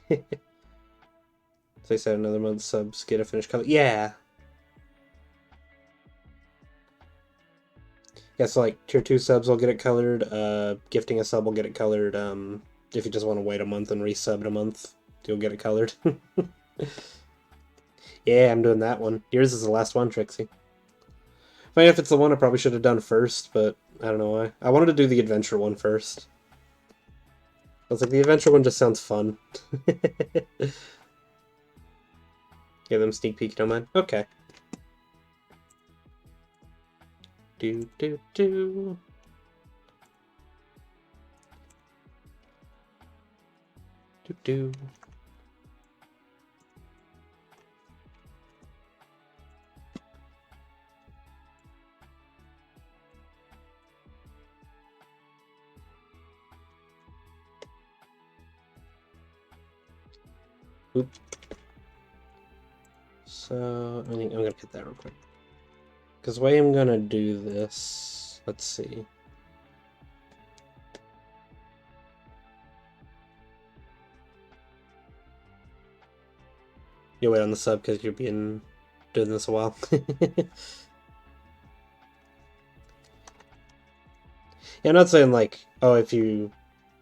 So they said another month subs get a finished color. Yeah. Yeah, so like tier 2 subs will get it colored. Gifting a sub will get it colored. If you just want to wait a month and resub in a month, you'll get it colored. Yeah, I'm doing that one. Yours is the last one, Trixie. Funny if it's the one I probably should have done first, but I don't know why. I wanted to do the adventure one first. I was like, the adventure one just sounds fun. Give them sneak peek, don't mind. Okay. Do. Do. Oop. So, I think I'm gonna get that real quick. Because the way I'm gonna do this, let's see. You wait on the sub because you're doing this a while. Yeah, I'm not saying like, oh, if you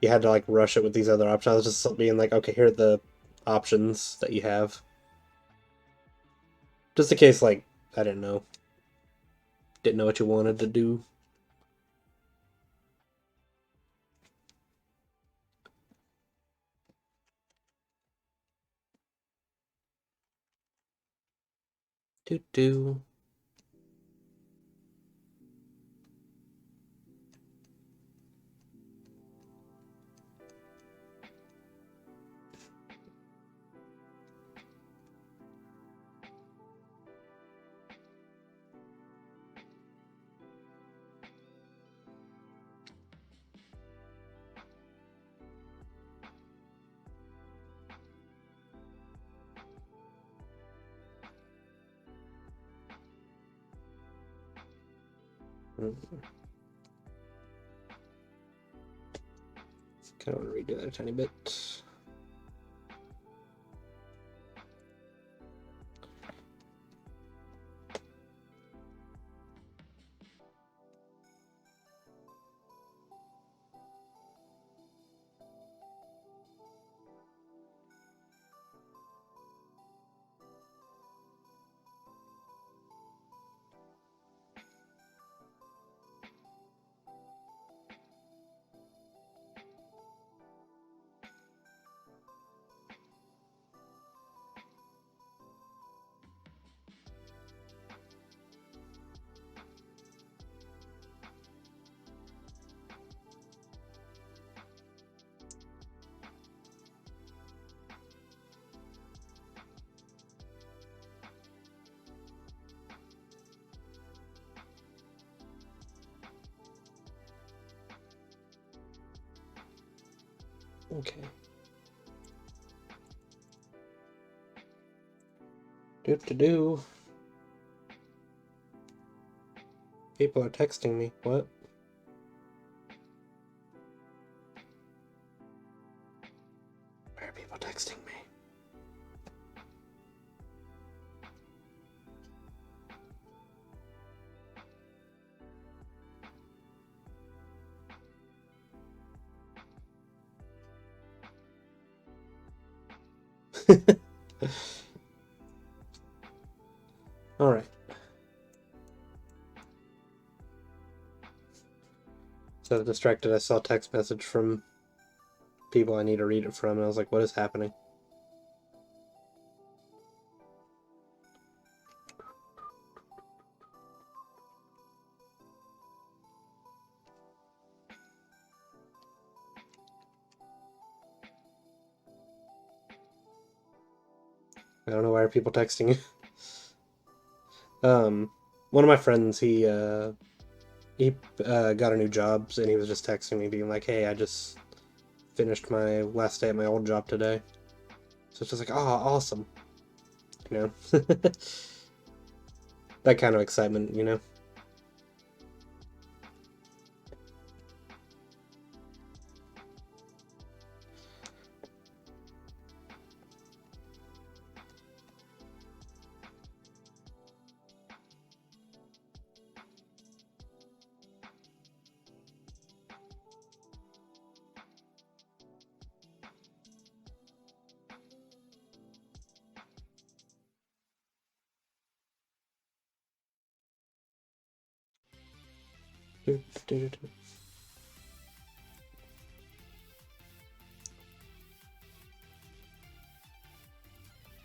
had to like rush it with these other options. I was just being like, okay, here are the options that you have. Just in case, like, I didn't know what you wanted to do. Do. Kind of want to redo that a tiny bit. Okay. Do. People are texting me. What? Why are people texting me? All right. So distracted, I saw a text message from people I need to read it from, and I was like, what is happening? I don't know why are people texting you. One of my friends, he got a new job, and he was just texting me, being like, "Hey, I just finished my last day at my old job today." So it's just like, "Oh, awesome," you know. That kind of excitement, you know.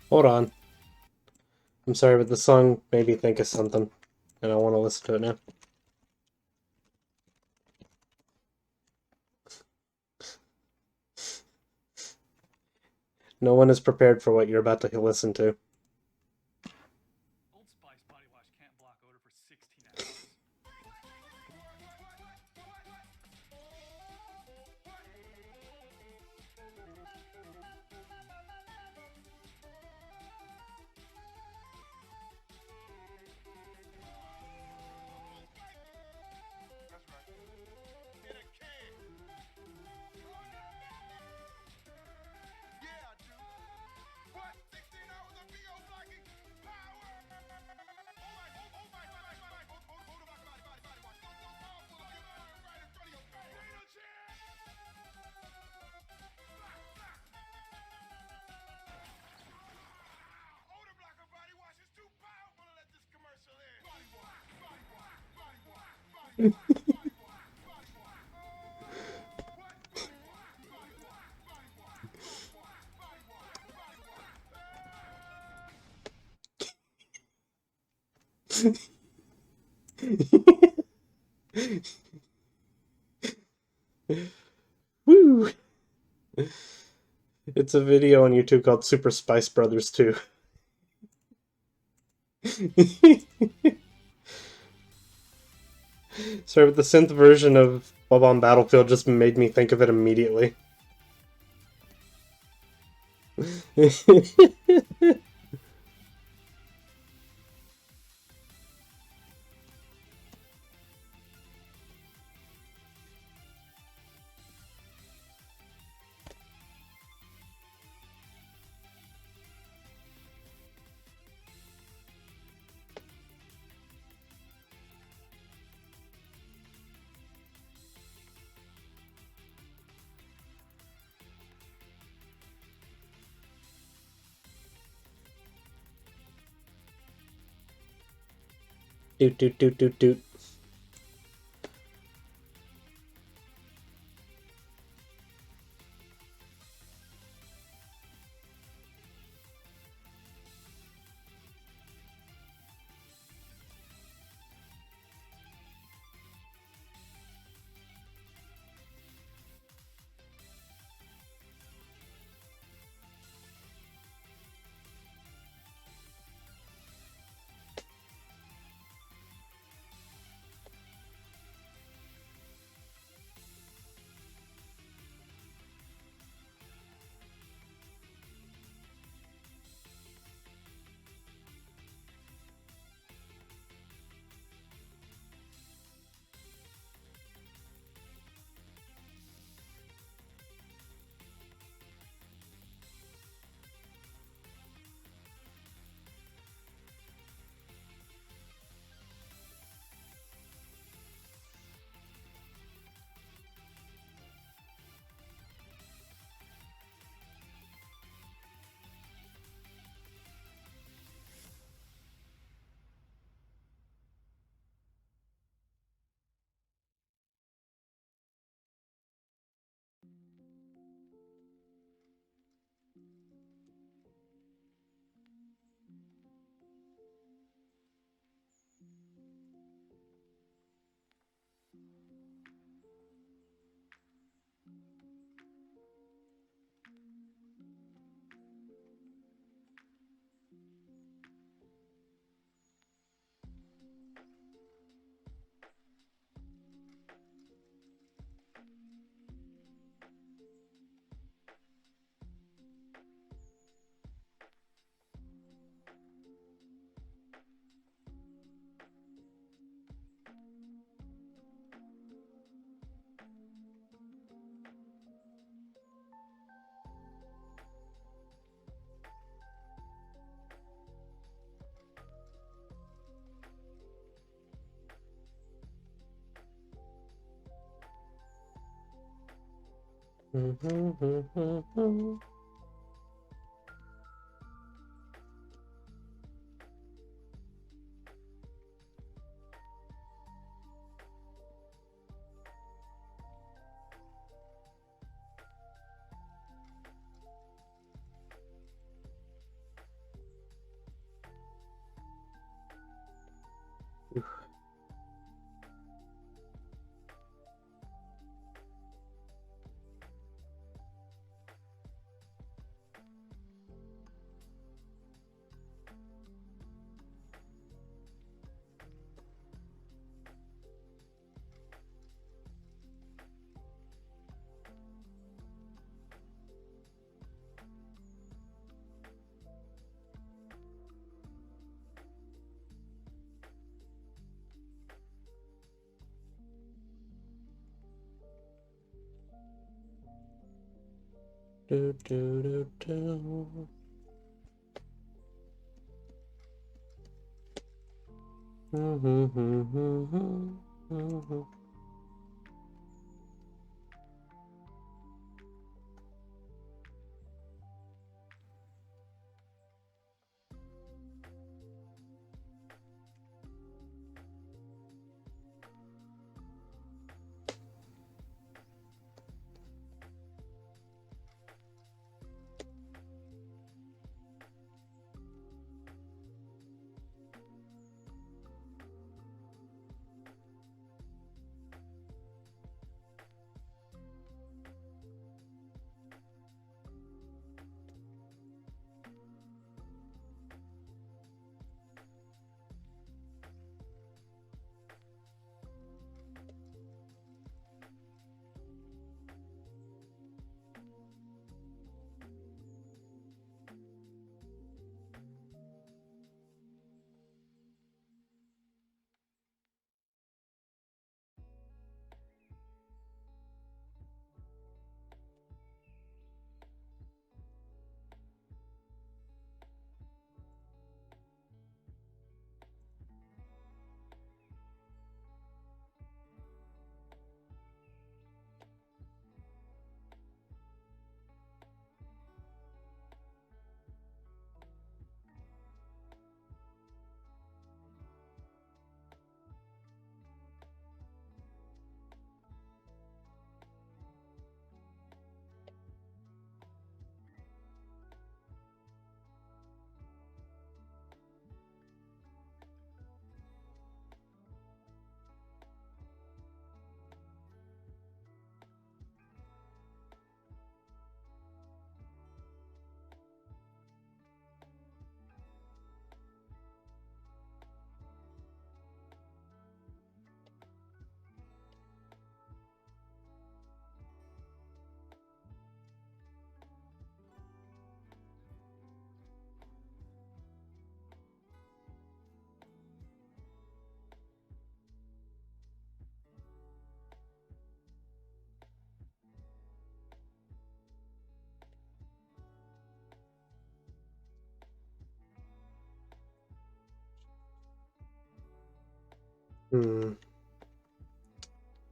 Hold on. I'm sorry, but the song made me think of something, and I want to listen to it now. No one is prepared for what you're about to listen to. Old Spice body wash can't block odor for 16 hours. That's right. In a can. Yeah, I do. What? 16 hours of BO blocking power. Oh my, body wash. So powerful, like your mind right in front of your face. Data check. Odor blocker body wash is too powerful to let this commercial in. Body wash, body wash, body wash, body wash, body wash, body wash. What? Body wash, body wash, body wash, body wash, body wash, body Woo! It's a video on YouTube called Super Spice Brothers 2. Sorry, but the synth version of Bob on Battlefield just made me think of it immediately. Doot doot doot doot doot. Do, do, do, do.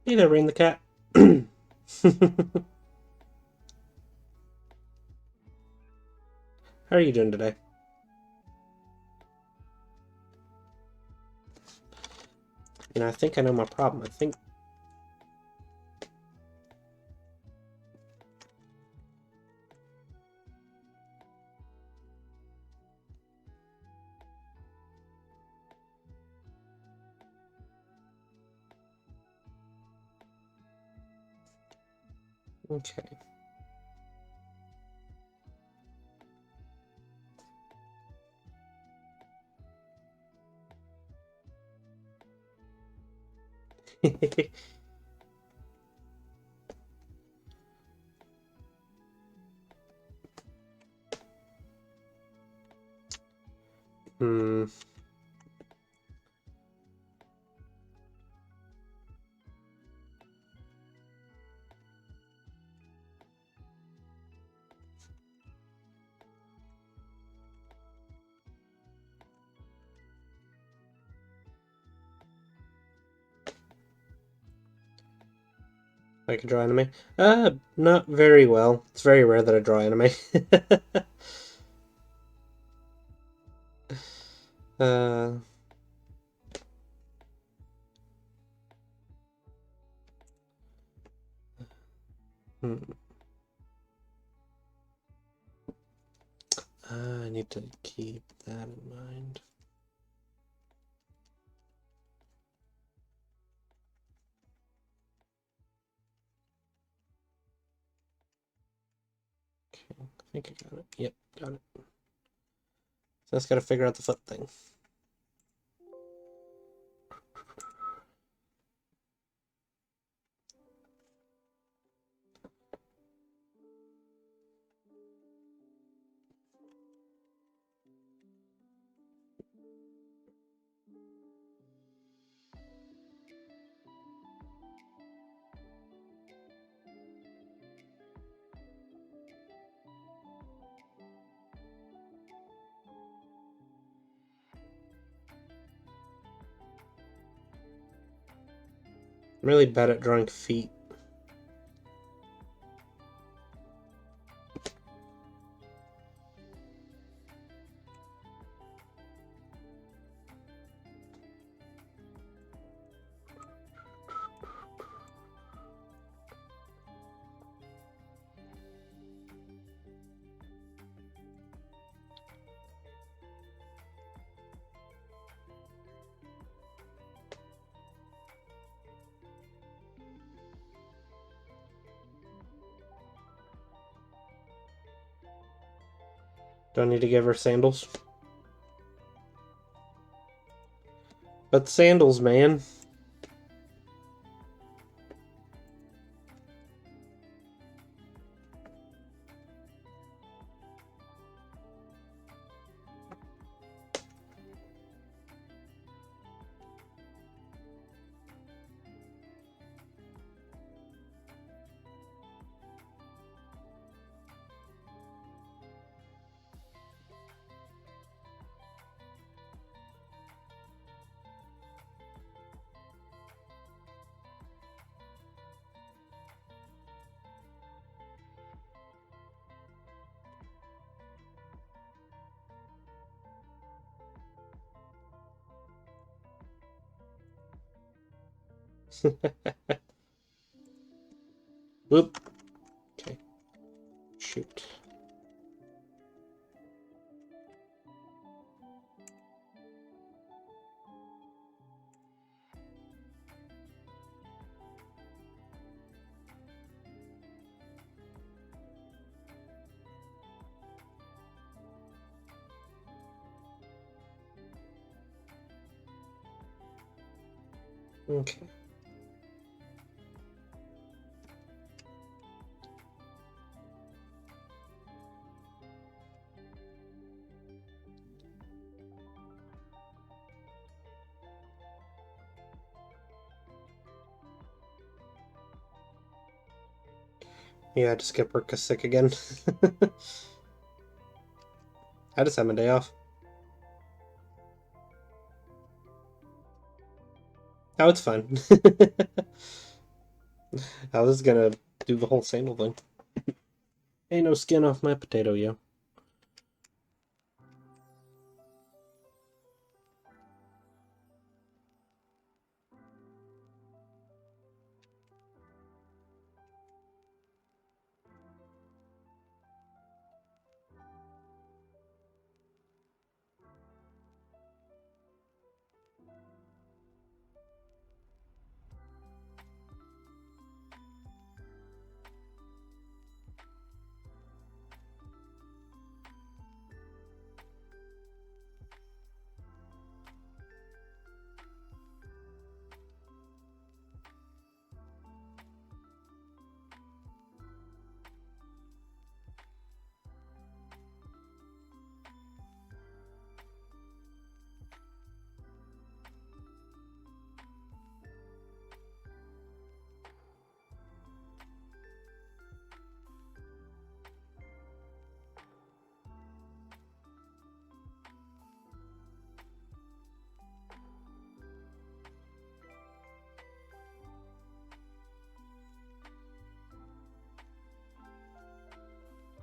Hey there, Rain the cat. How are you doing today? I think I know my problem. I think... Okay. Hmm. I can draw anime. Not very well. It's very rare that I draw anime. uh, hmm. I need to keep that in mind. Okay, I think I got it. Yep, got it. So I just gotta figure out the foot thing. I'm really bad at drawing feet. Do I need to give her sandals? But sandals, man. Whoop. Okay. Shoot. Okay. Yeah, I just get work sick again. I just have my day off. Oh, it's fine. I was gonna do the whole sandal thing. Ain't no skin off my potato, yo.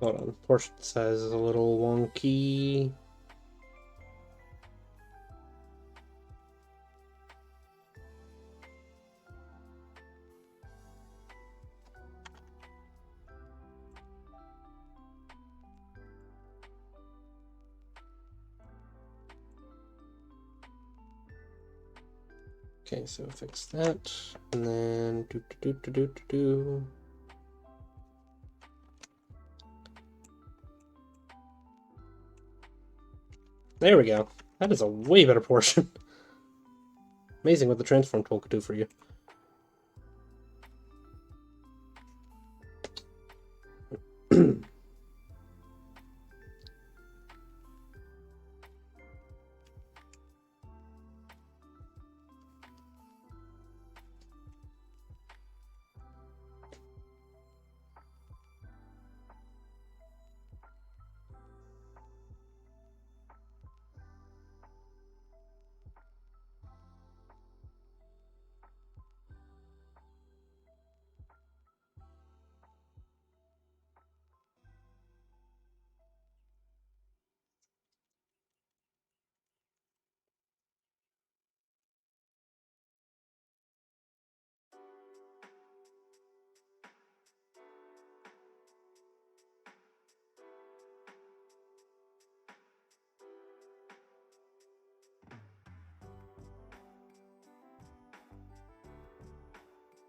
Hold on. Portion size is a little wonky. Okay, so fix that, and then do. There we go. That is a way better portion. Amazing what the transform tool could do for you.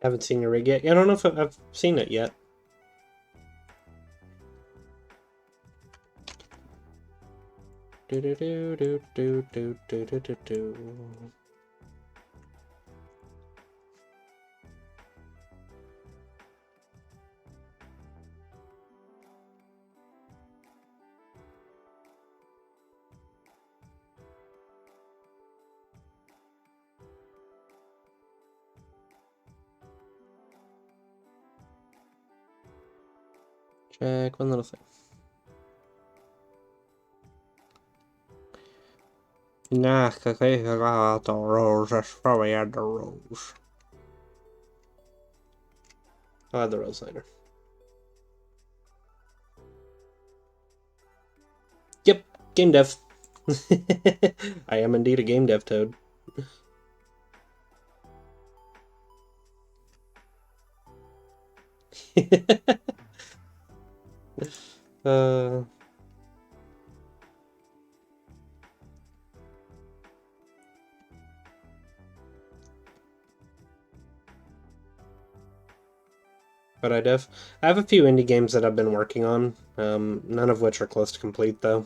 Haven't seen your rig yet. I don't know if I've seen it yet. Do. Check one little thing. Nah, okay, I got the rose. That's probably had the rose. I'll add the rose later. Yep, game dev. I am indeed a game dev toad. uh... But I have a few indie games that I've been working on, none of which are close to complete, though.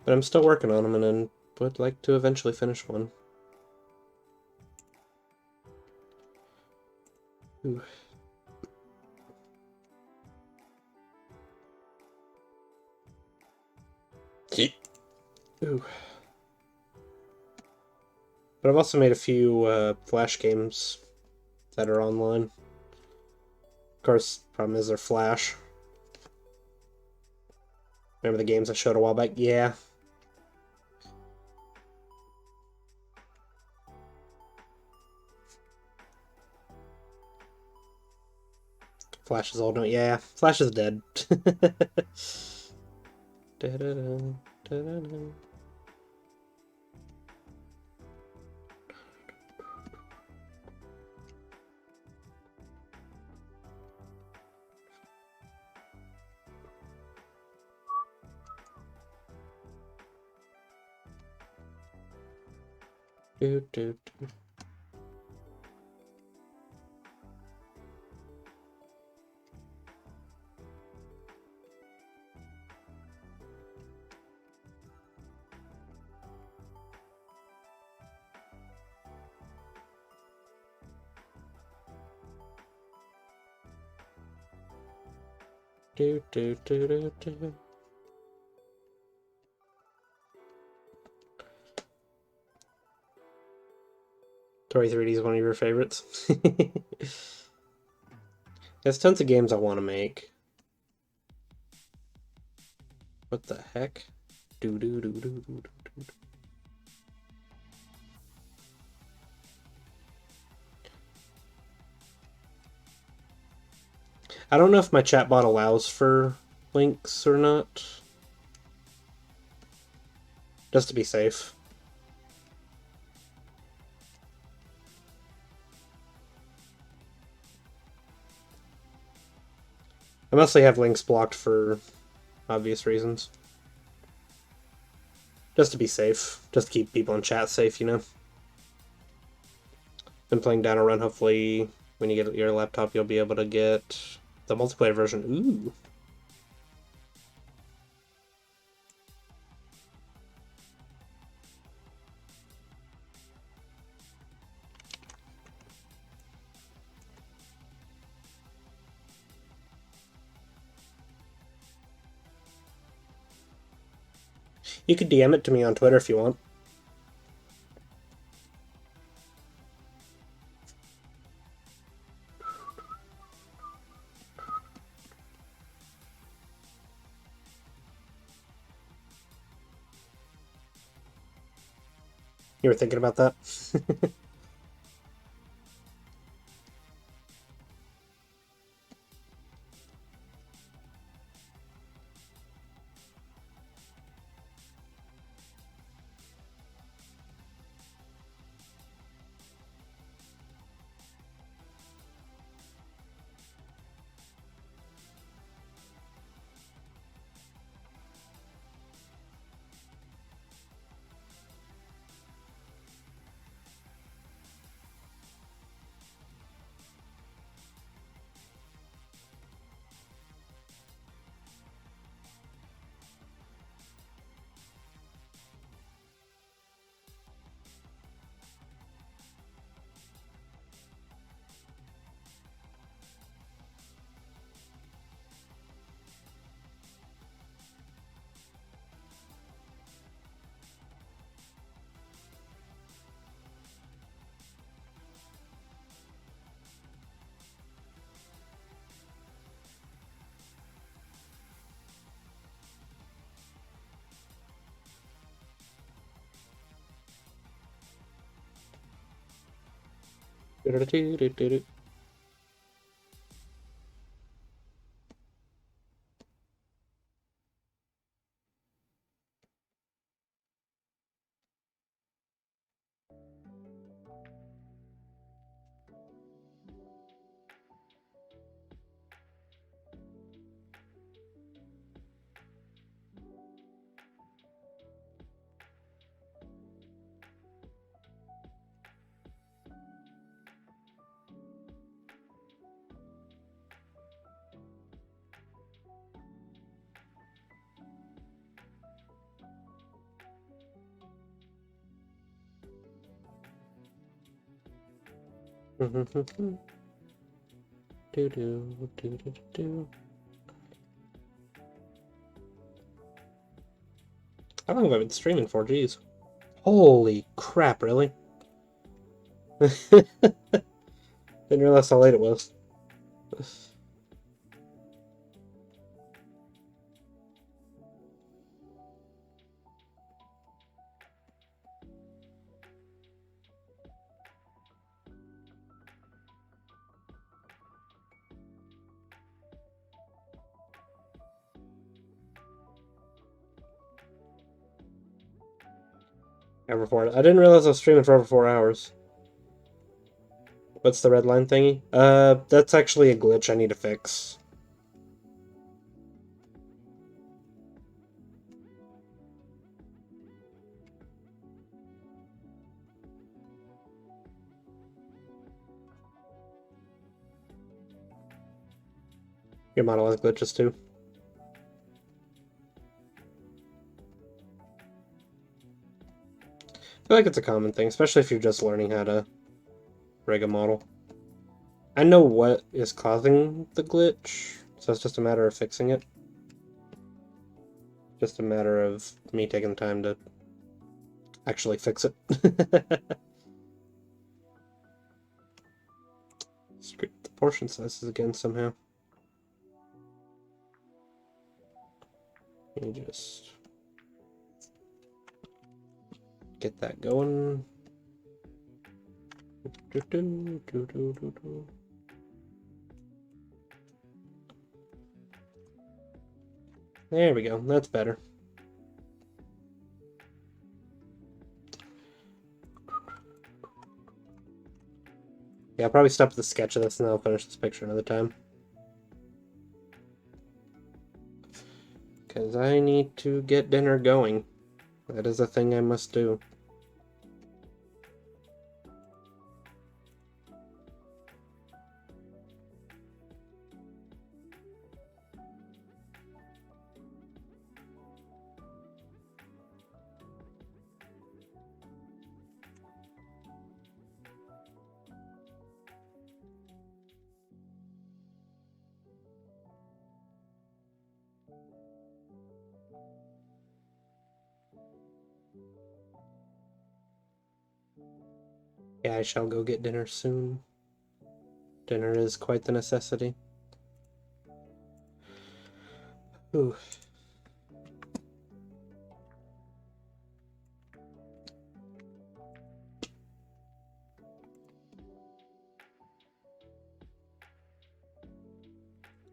But I'm still working on them, and then would like to eventually finish one. Ooh. Ooh. But I've also made a few Flash games that are online. Of course, problem is they're Flash. Remember the games I showed a while back? Yeah. Flash is old, no? Yeah, Flash is dead. Da-da-da, da-da-da. Do, do, do. Do, do, do, do, do. Toy 3D is one of your favorites. There's tons of games I want to make. What the heck? Do do do do do do do. I don't know if my chatbot allows for links or not. Just to be safe. I mostly have links blocked for obvious reasons. Just to be safe. Just to keep people in chat safe, you know? Been playing Run. Hopefully, when you get your laptop, you'll be able to get the multiplayer version. Ooh. You could DM it to me on Twitter if you want. You were thinking about that? How long have I been streaming for? Jeez. Holy crap, really? Didn't realize how late it was. Over 4. I didn't realize I was streaming for over 4 hours. What's the red line thingy? That's actually a glitch I need to fix. Your model has glitches too. I feel like it's a common thing, especially if you're just learning how to rig a model. I know what is causing the glitch, so it's just a matter of fixing it. Just a matter of me taking the time to actually fix it. Screw the portion sizes again somehow. Let me just get that going. There we go. That's better. Yeah, I'll probably stop the sketch of this and then I'll finish this picture another time. Because I need to get dinner going. That is a thing I must do. Yeah, I shall go get dinner soon. Dinner is quite the necessity. Ooh.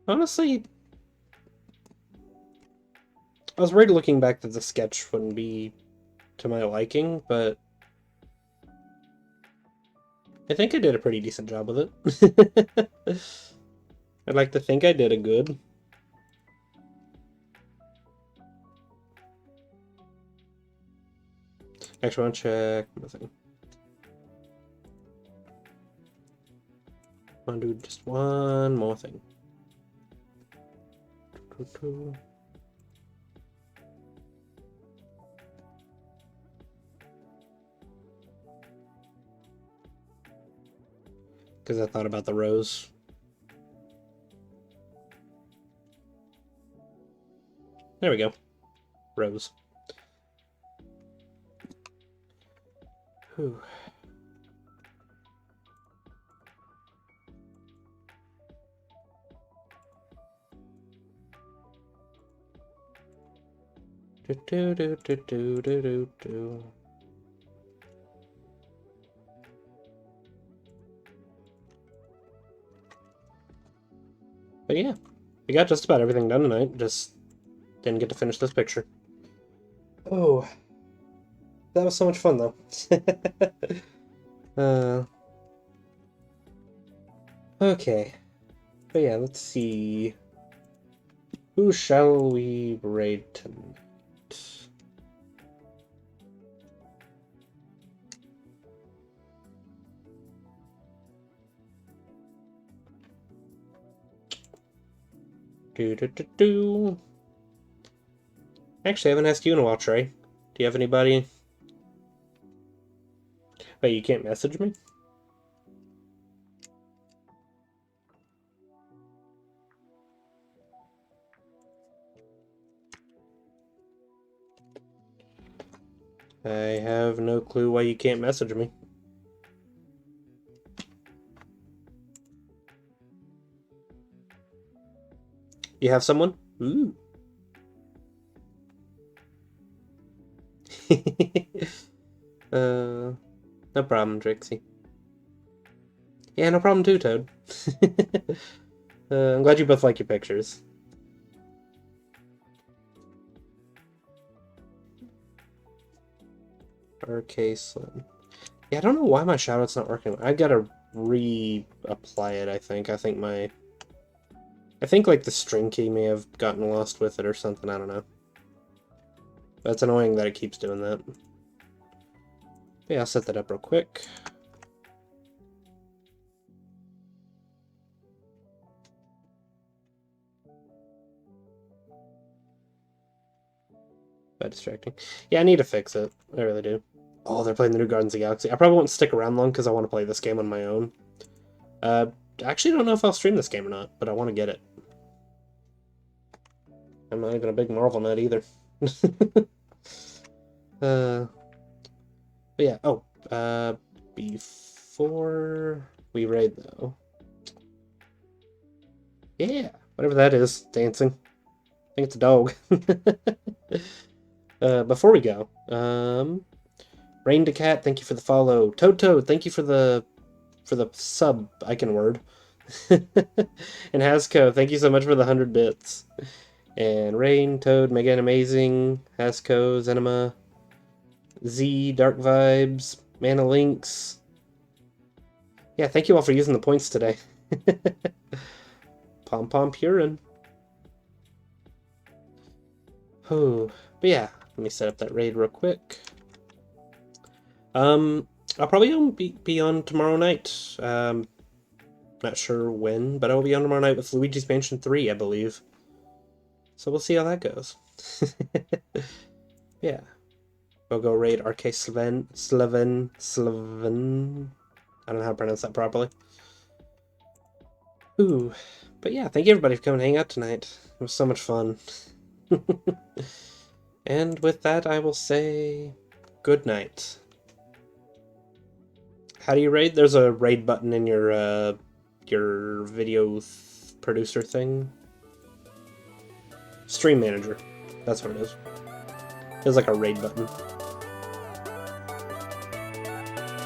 Honestly, I was worried looking back that the sketch wouldn't be to my liking, but I think I did a pretty decent job with it. I'd like to think I did a good. Actually, I want to check nothing. I want to do just one more thing. Because I thought about the rows. There we go. Rows. Whew. Do do do do do do do. But yeah, we got just about everything done tonight. Just didn't get to finish this picture. Oh, that was so much fun though. Okay. But yeah, let's see. Who shall we raid tonight? Do do do do. Actually, I haven't asked you in a while, Trey. Do you have anybody? Wait, you can't message me? I have no clue why you can't message me. You have someone? Ooh. No problem, Trixie. Yeah, no problem too, Toad. I'm glad you both like your pictures. RK Slim. Yeah, I don't know why my shoutouts not working. I gotta reapply it, I think. I think like the string key may have gotten lost with it or something, I don't know. That's annoying that it keeps doing that. But yeah, I'll set that up real quick. Bad distracting. Yeah, I need to fix it. I really do. Oh, they're playing the new Guardians of the Galaxy. I probably won't stick around long because I want to play this game on my own. I actually don't know if I'll stream this game or not, but I want to get it. I'm not even a big Marvel nut either. But yeah, before we raid though. Yeah, whatever that is, dancing. I think it's a dog. Before we go, Rain to Cat, thank you for the follow. Toad, thank you for the sub icon word. And Hasco, thank you so much for the 100 bits. And Rain, Toad, Megan Amazing, Hasco, Zenema, Z, Dark Vibes, Mana Links. Yeah, thank you all for using the points today. Pom Pom Purin. Oh, but yeah, let me set up that raid real quick. I'll probably be on tomorrow night. Not sure when, but I will be on tomorrow night with Luigi's Mansion 3, I believe. So we'll see how that goes. Yeah. We'll go raid RK Sloven. I don't know how to pronounce that properly. Ooh. But yeah, thank you everybody for coming and hang out tonight. It was so much fun. And with that, I will say good night. How do you raid? There's a raid button in your video producer thing. Stream manager. That's what it is. There's like a raid button.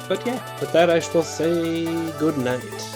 But yeah, with that I shall say good night.